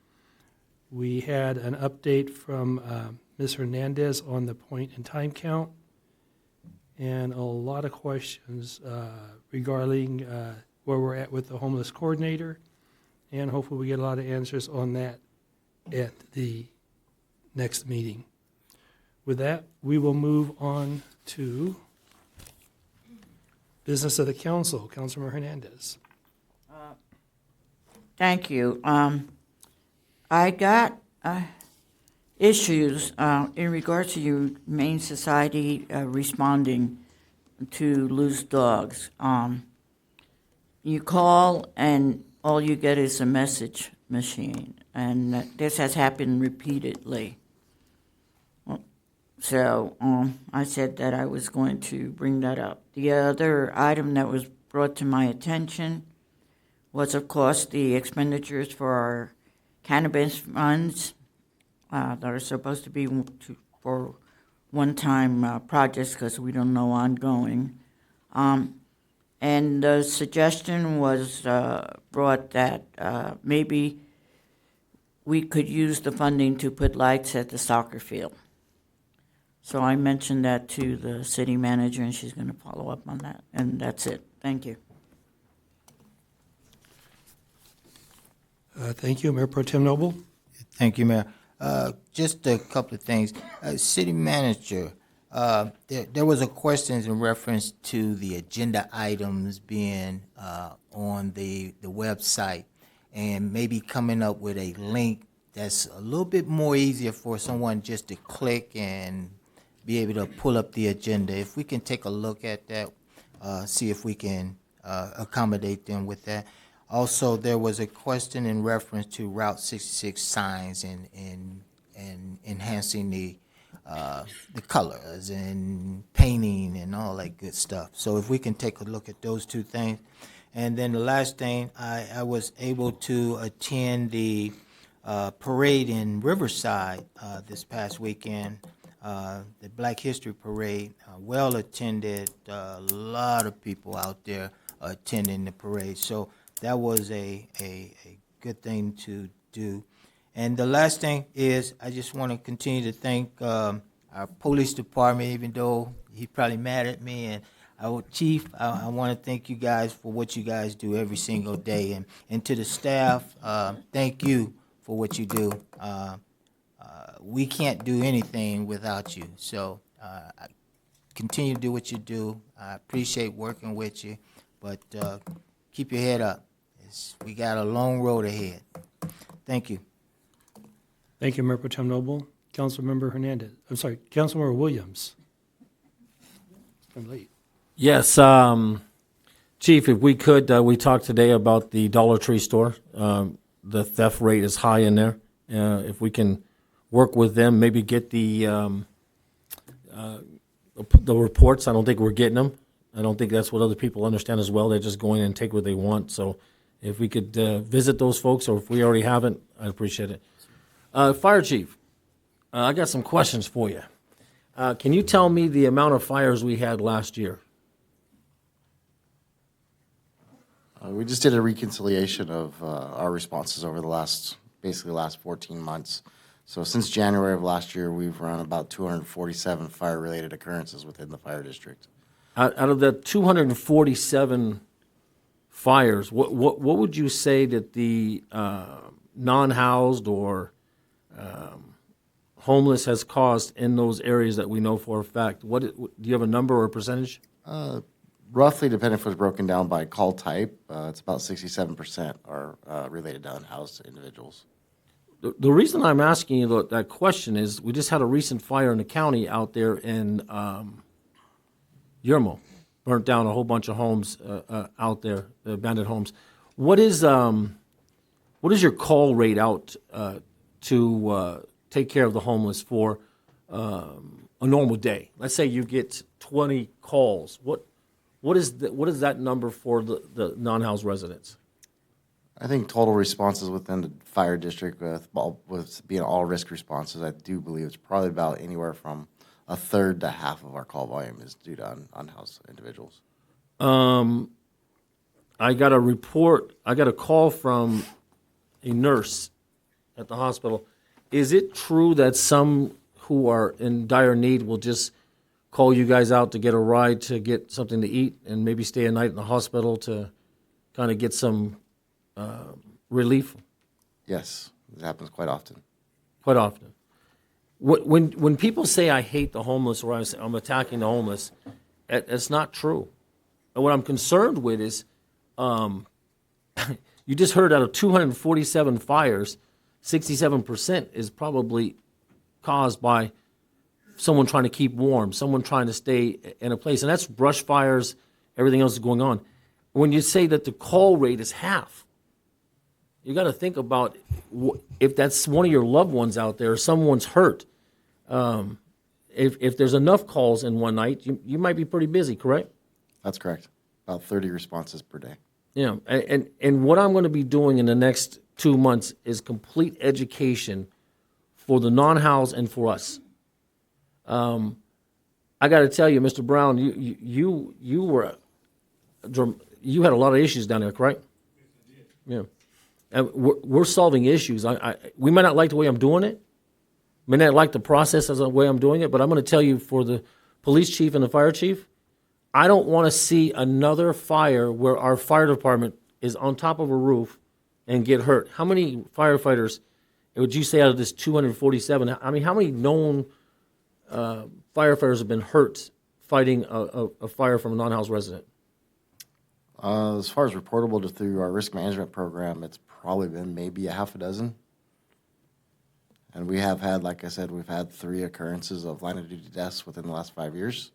We had an update from Ms. Hernandez on the point and time count, and a lot of questions regarding where we're at with the homeless coordinator, and hopefully we get a lot of answers on that at the next meeting. With that, we will move on to business of the council. Councilmember Hernandez. Thank you. I got issues in regards to your Humane Society responding to loose dogs. You call and all you get is a message machine, and this has happened repeatedly. So I said that I was going to bring that up. The other item that was brought to my attention was, of course, the expenditures for our cannabis funds that are supposed to be for one-time projects because we don't know ongoing. And the suggestion was brought that maybe we could use the funding to put lights at the soccer field. So I mentioned that to the city manager, and she's going to follow up on that. And that's it. Thank you. Thank you. Mayor Pro Tem Noble. Thank you, Mayor. Just a couple of things. City Manager, there was a question in reference to the agenda items being on the website and maybe coming up with a link that's a little bit more easier for someone just to click and be able to pull up the agenda. If we can take a look at that, see if we can accommodate them with that. Also, there was a question in reference to Route 66 signs and enhancing the the colors and painting and all that good stuff. So if we can take a look at those two things. And then the last thing, I was able to attend the parade in Riverside this past weekend, the Black History Parade. Well attended, a lot of people out there attending the parade. So that was a good thing to do. And the last thing is, I just want to continue to thank our police department, even though he's probably mad at me. And our chief, I want to thank you guys for what you guys do every single day. And to the staff, thank you for what you do. We can't do anything without you. So continue to do what you do. I appreciate working with you, but keep your head up. We got a long road ahead. Thank you. Thank you, Mayor Pro Tem Noble. Councilmember Hernandez. I'm sorry, Councilmember Williams. It's been late. Yes, Chief, if we could, we talked today about the Dollar Tree store. The theft rate is high in there. If we can work with them, maybe get the reports. I don't think we're getting them. I don't think that's what other people understand as well. They're just going in and take what they want. So if we could visit those folks, or if we already haven't, I'd appreciate it. Fire Chief, I got some questions for you. Can you tell me the amount of fires we had last year? We just did a reconciliation of our responses over basically the last 14 months. So since January of last year, we've run about 247 fire-related occurrences within the fire district. Out of the 247 fires, what would you say that the non-housed or homeless has caused in those areas that we know for a fact? Do you have a number or a percentage? Roughly, depending if it was broken down by call type, it's about 67% are related to unhoused individuals. The reason I'm asking you that question is we just had a recent fire in the county out there in Yermo. Burnt down a whole bunch of homes out there, abandoned homes. What is your call rate out to take care of the homeless for a normal day? Let's say you get 20 calls. What is that number for the non-housed residents? I think total responses within the fire district with being all risk responses, I do believe it's probably about anywhere from a third to half of our call volume is due to unhoused individuals. I got a call from a nurse at the hospital. Is it true that some who are in dire need will just call you guys out to get a ride to get something to eat and maybe stay a night in the hospital to kind of get some relief? Yes, it happens quite often. Quite often. When people say I hate the homeless or I'm attacking the homeless, it's not true. And what I'm concerned with is you just heard out of 247 fires, 67% is probably caused by someone trying to keep warm, someone trying to stay in a place. And that's brush fires, everything else is going on. When you say that the call rate is half, you got to think about if that's one of your loved ones out there, or someone's hurt. If there's enough calls in one night, you might be pretty busy, correct? That's correct. About 30 responses per day. Yeah, and what I'm going to be doing in the next 2 months is complete education for the non-housed and for us. I got to tell you, Mr. Brown, you had a lot of issues down there, correct? Yeah. And we're solving issues. We may not like the way I'm doing it, may not like the process as the way I'm doing it, but I'm going to tell you, for the police chief and the fire chief, I don't want to see another fire where our fire department is on top of a roof and get hurt. How many firefighters would you say out of this 247? I mean, how many known firefighters have been hurt fighting a fire from a non-housed resident? As far as reportable through our risk management program, it's probably been maybe a half a dozen. And we have had, like I said, we've had 3 occurrences of line of duty deaths within the last 5 years,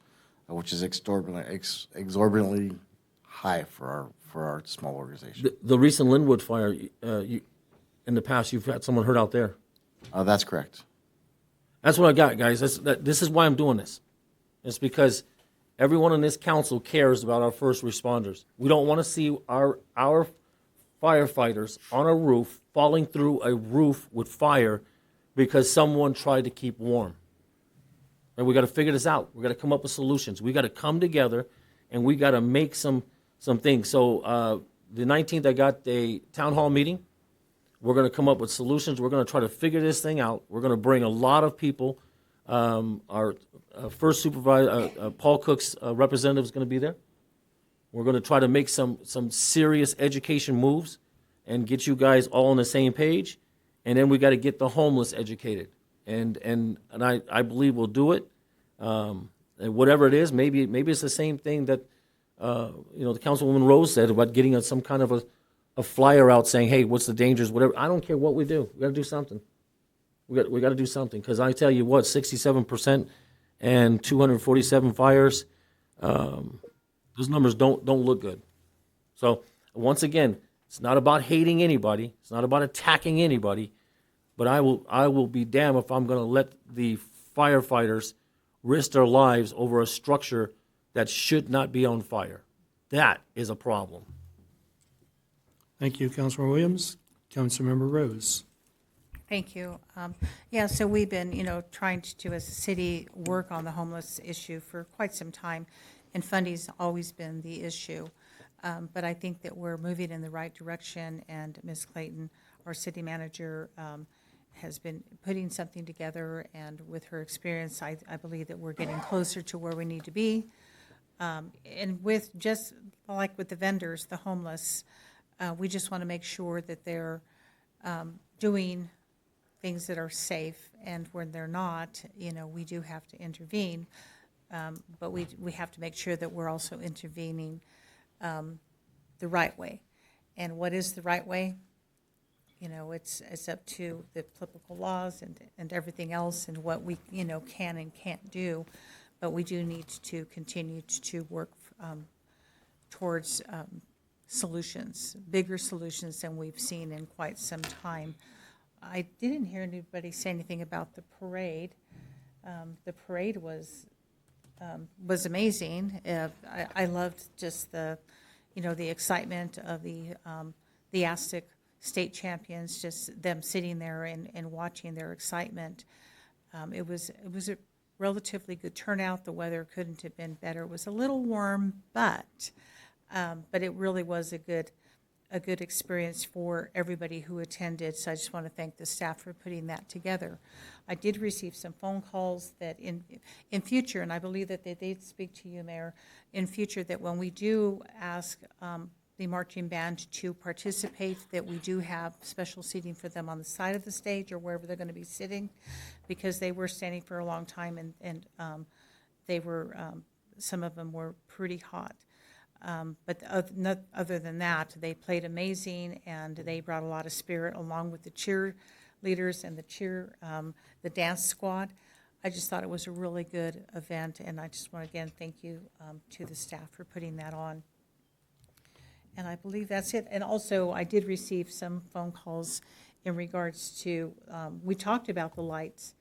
which is exorbitantly high for our small organization. The recent Linwood fire, in the past, you've had someone hurt out there. That's correct. That's what I got, guys. This is why I'm doing this. It's because everyone on this council cares about our first responders. We don't want to see our firefighters on a roof falling through a roof with fire because someone tried to keep warm. And we got to figure this out. We got to come up with solutions. We got to come together, and we got to make some things. So the 19th, I got a town hall meeting. We're going to come up with solutions. We're going to try to figure this thing out. We're going to bring a lot of people. Our first supervisor, Paul Cook's representative, is going to be there. We're going to try to make some serious education moves and get you guys all on the same page. And then we got to get the homeless educated. And I believe we'll do it. And whatever it is, maybe it's the same thing that the Councilwoman Rose said about getting some kind of a flyer out saying, hey, what's the dangers, whatever. I don't care what we do. We got to do something. We got to do something, because I tell you what, 67% and 247 fires, those numbers don't look good. So once again, it's not about hating anybody. It's not about attacking anybody. But I will be damned if I'm going to let the firefighters risk their lives over a structure that should not be on fire. That is a problem. Thank you, Councilor Williams. Councilmember Rose. Thank you. Yeah, so we've been, trying to, as a city, work on the homeless issue for quite some time, and funding's always been the issue. But I think that we're moving in the right direction, and Ms. Clayton, our city manager, has been putting something together, and with her experience, I believe that we're getting closer to where we need to be. And with just like with the vendors, the homeless, we just want to make sure that they're doing things that are safe, and when they're not, we do have to intervene. But we have to make sure that we're also intervening the right way. And what is the right way? It's up to the applicable laws and everything else, and what we can and can't do. But we do need to continue to work towards solutions, bigger solutions than we've seen in quite some time. I didn't hear anybody say anything about the parade. The parade was amazing. I loved just the excitement of the Aztec state champions, just them sitting there and watching their excitement. It was a relatively good turnout. The weather couldn't have been better. It was a little warm, but it really was a good experience for everybody who attended. So I just want to thank the staff for putting that together. I did receive some phone calls that in future, and I believe that they did speak to you, Mayor, in future, that when we do ask the marching band to participate, that we do have special seating for them on the side of the stage or wherever they're going to be sitting, because they were standing for a long time, and they were, some of them were pretty hot. But other than that, they played amazing, and they brought a lot of spirit along with the cheerleaders and the dance squad. I just thought it was a really good event, and I just want to again thank you to the staff for putting that on. And I believe that's it. And also, I did receive some phone calls in regards to, we talked about the lights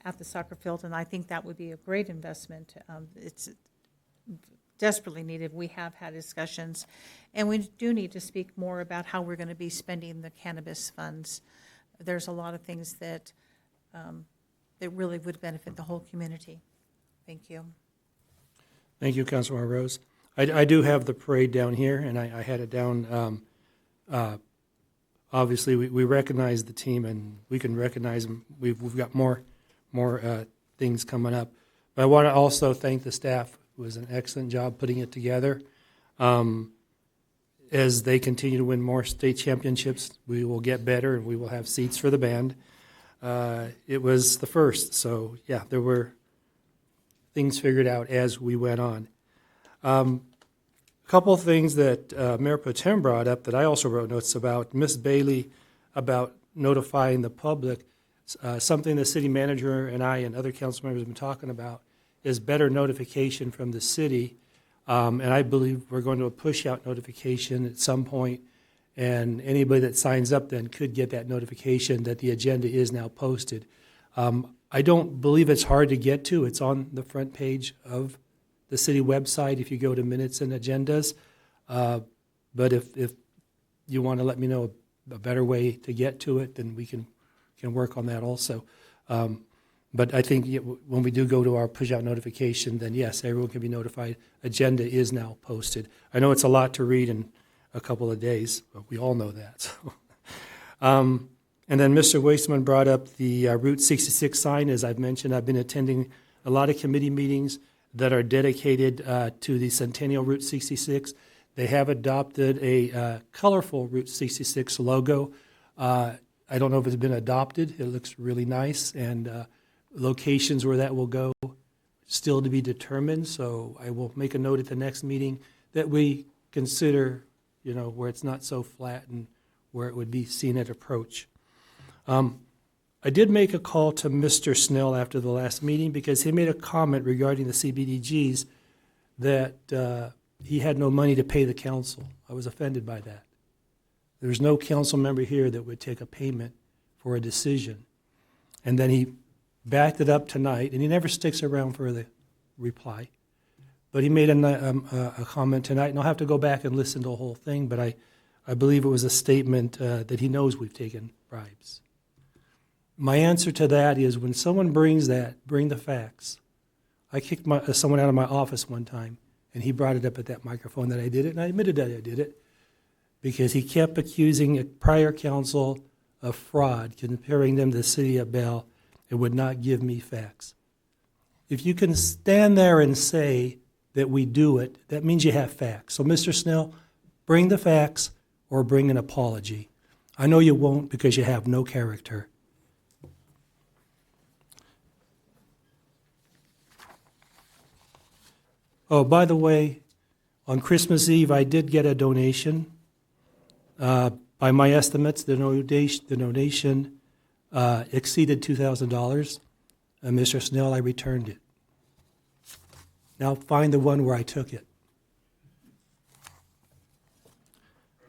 at the soccer field, and I think that would be a great investment. It's desperately needed. We have had discussions, and we do need to speak more about how we're going to be spending the cannabis funds. There's a lot of things that that really would benefit the whole community. Thank you. Thank you, Councilor Rose. I do have the parade down here, and I had it down. Obviously, we recognize the team, and we can recognize them. We've got more things coming up. But I want to also thank the staff. It was an excellent job putting it together. As they continue to win more state championships, we will get better, and we will have seats for the band. It was the first, so yeah, there were things figured out as we went on. A couple of things that Mayor Pro Tem brought up that I also wrote notes about. Ms. Bailey, about notifying the public. Something the city manager and I and other council members have been talking about is better notification from the city. And I believe we're going to push out notification at some point, and anybody that signs up then could get that notification that the agenda is now posted. I don't believe it's hard to get to. It's on the front page of the city website if you go to minutes and agendas. But if you want to let me know a better way to get to it, then we can work on that also. But I think when we do go to our push-out notification, then yes, everyone can be notified. Agenda is now posted. I know it's a lot to read in a couple of days, but we all know that. So. And then Mr. Wasteman brought up the Route 66 sign. As I've mentioned, I've been attending a lot of committee meetings that are dedicated to the Centennial Route 66. They have adopted a colorful Route 66 logo. I don't know if it's been adopted. It looks really nice, and locations where that will go still to be determined. So I will make a note at the next meeting that we consider, where it's not so flat and where it would be seen at approach. I did make a call to Mr. Snell after the last meeting because he made a comment regarding the CBDGs that he had no money to pay the council. I was offended by that. There's no council member here that would take a payment for a decision. And then he backed it up tonight, and he never sticks around for the reply. But he made a comment tonight, and I'll have to go back and listen to the whole thing, but I believe it was a statement that he knows we've taken bribes. My answer to that is when someone brings that, bring the facts. I kicked someone out of my office one time, and he brought it up at that microphone that I did it, and I admitted that I did it because he kept accusing a prior council of fraud, comparing them to the city of Bell, and would not give me facts. If you can stand there and say that we do it, that means you have facts. So, Mr. Snell, bring the facts or bring an apology. I know you won't because you have no character. Oh, by the way, on Christmas Eve, I did get a donation. By my estimates, the donation exceeded $2,000. Mr. Snell, I returned it. Now find the one where I took it.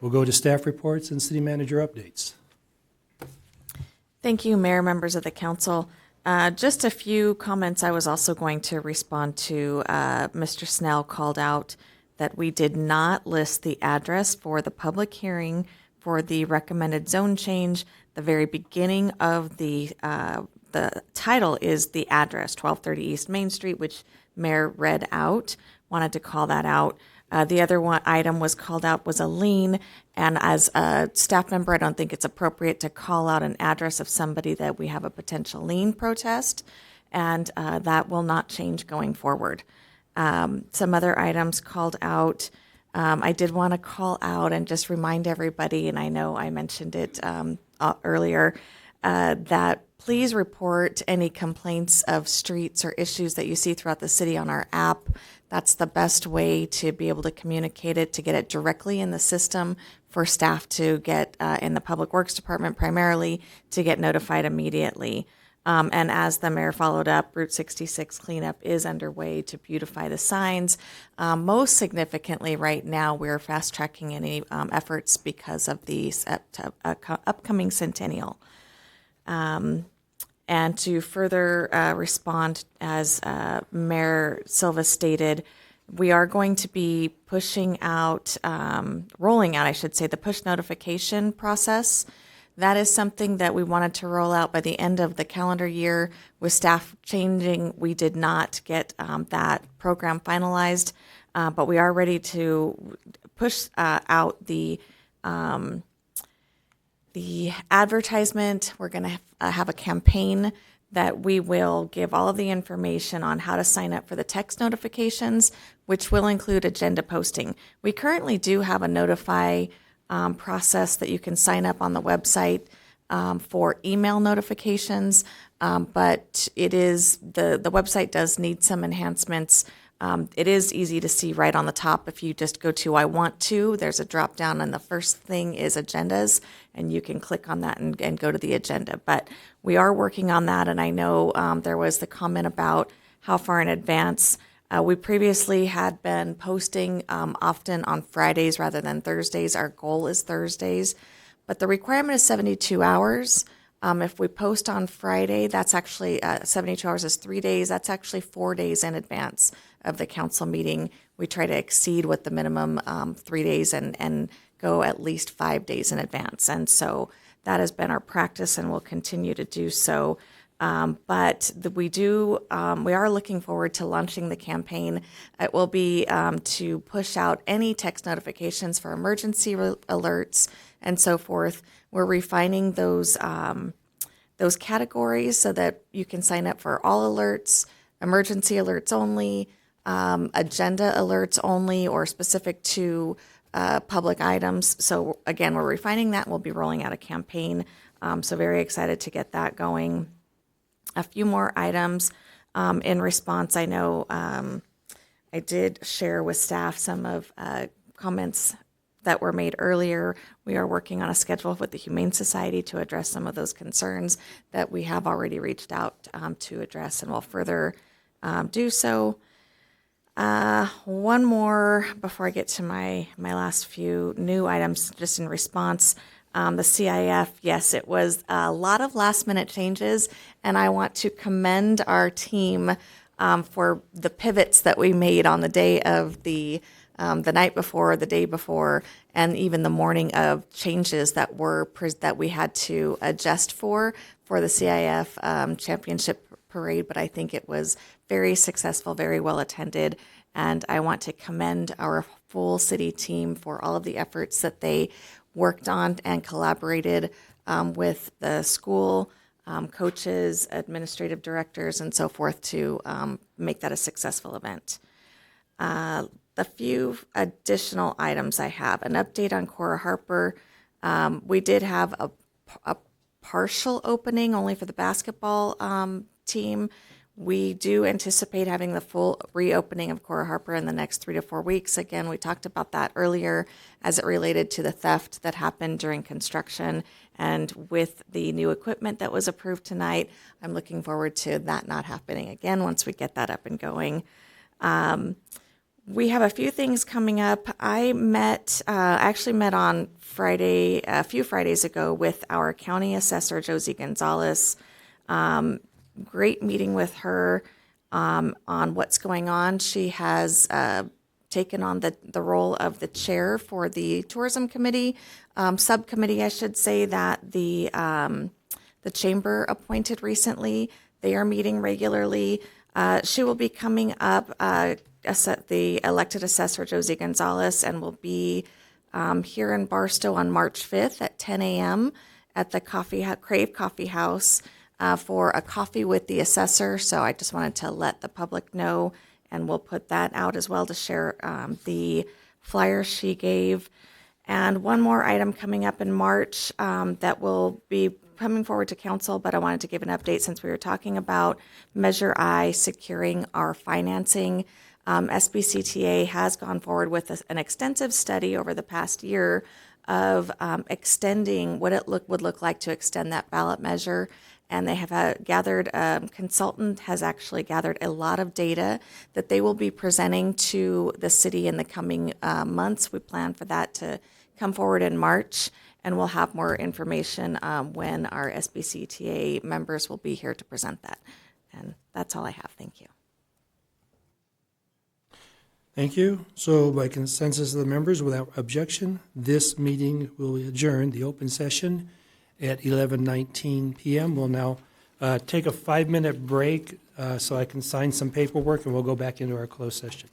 We'll go to staff reports and city manager updates. Thank you, Mayor, members of the council. Just a few comments I was also going to respond to. Mr. Snell called out that we did not list the address for the public hearing for the recommended zone change. The very beginning of the title is the address, 1230 East Main Street, which Mayor read out. Wanted to call that out. The other one item was called out was a lien, and as a staff member, I don't think it's appropriate to call out an address of somebody that we have a potential lien protest, and that will not change going forward. Some other items called out. I did want to call out and just remind everybody, and I know I mentioned it earlier, that please report any complaints of streets or issues that you see throughout the city on our app. That's the best way to be able to communicate it, to get it directly in the system for staff to get in the Public Works Department primarily to get notified immediately. And as the mayor followed up, Route 66 cleanup is underway to beautify the signs. Most significantly right now, we're fast tracking any efforts because of the upcoming centennial. And to further respond, as Mayor Silva stated, we are going to be pushing out, rolling out, I should say, the push notification process. That is something that we wanted to roll out by the end of the calendar year. With staff changing, we did not get that program finalized, but we are ready to push out the advertisement. We're going to have a campaign that we will give all of the information on how to sign up for the text notifications, which will include agenda posting. We currently do have a notify process that you can sign up on the website for email notifications, but it is the website does need some enhancements. It is easy to see right on the top. If you just go to I want to, there's a drop down, and the first thing is agendas, and you can click on that and go to the agenda. But we are working on that, and I know there was the comment about how far in advance. We previously had been posting often on Fridays rather than Thursdays. Our goal is Thursdays, but the requirement is 72 hours. If we post on Friday, that's actually 72 hours is 3 days. That's actually 4 days in advance of the council meeting. We try to exceed what the minimum 3 days and go at least 5 days in advance. And so that has been our practice and will continue to do so. We are looking forward to launching the campaign. It will be to push out any text notifications for emergency alerts and so forth. We're refining those categories so that you can sign up for all alerts, emergency alerts only, agenda alerts only, or specific to public items. So again, we're refining that. We'll be rolling out a campaign. So very excited to get that going. A few more items in response. I know I did share with staff some of comments that were made earlier. We are working on a schedule with the Humane Society to address some of those concerns that we have already reached out to address, and will further do so. One more before I get to my last few new items, just in response. The CIF, yes, it was a lot of last minute changes, and I want to commend our team for the pivots that we made on the day of the night before, the day before, and even the morning of changes that we had to adjust for the CIF championship parade. But I think it was very successful, very well attended, and I want to commend our full city team for all of the efforts that they worked on and collaborated with the school, coaches, administrative directors, and so forth to make that a successful event. The few additional items I have, an update on Cora Harper. We did have a partial opening only for the basketball team. We do anticipate having the full reopening of Cora Harper in the next 3 to 4 weeks. Again, we talked about that earlier as it related to the theft that happened during construction. And with the new equipment that was approved tonight, I'm looking forward to that not happening again once we get that up and going. We have a few things coming up. I actually met on Friday, a few Fridays ago, with our county assessor, Josie Gonzalez. Great meeting with her on what's going on. She has taken on the role of the chair for the tourism committee, subcommittee, I should say, that the chamber appointed recently. They are meeting regularly. She will be coming up, the elected assessor, Josie Gonzalez, and will be here in Barstow on March 5th at 10 a.m. at the Crave Coffee House. For a coffee with the assessor. So I just wanted to let the public know, and we'll put that out as well to share the flyer she gave. And one more item coming up in March that will be coming forward to council, but I wanted to give an update since we were talking about Measure I securing our financing. SBCTA has gone forward with an extensive study over the past year of extending what it would look like to extend that ballot measure. And they have gathered, consultant has actually gathered a lot of data that they will be presenting to the city in the coming months. We plan for that to come forward in March, and we'll have more information when our SBCTA members will be here to present that. And that's all I have. Thank you. Thank you. So by consensus of the members, without objection, this meeting will adjourn, the open session, at 11:19 p.m. We'll now take a 5-minute break so I can sign some paperwork, and we'll go back into our closed session.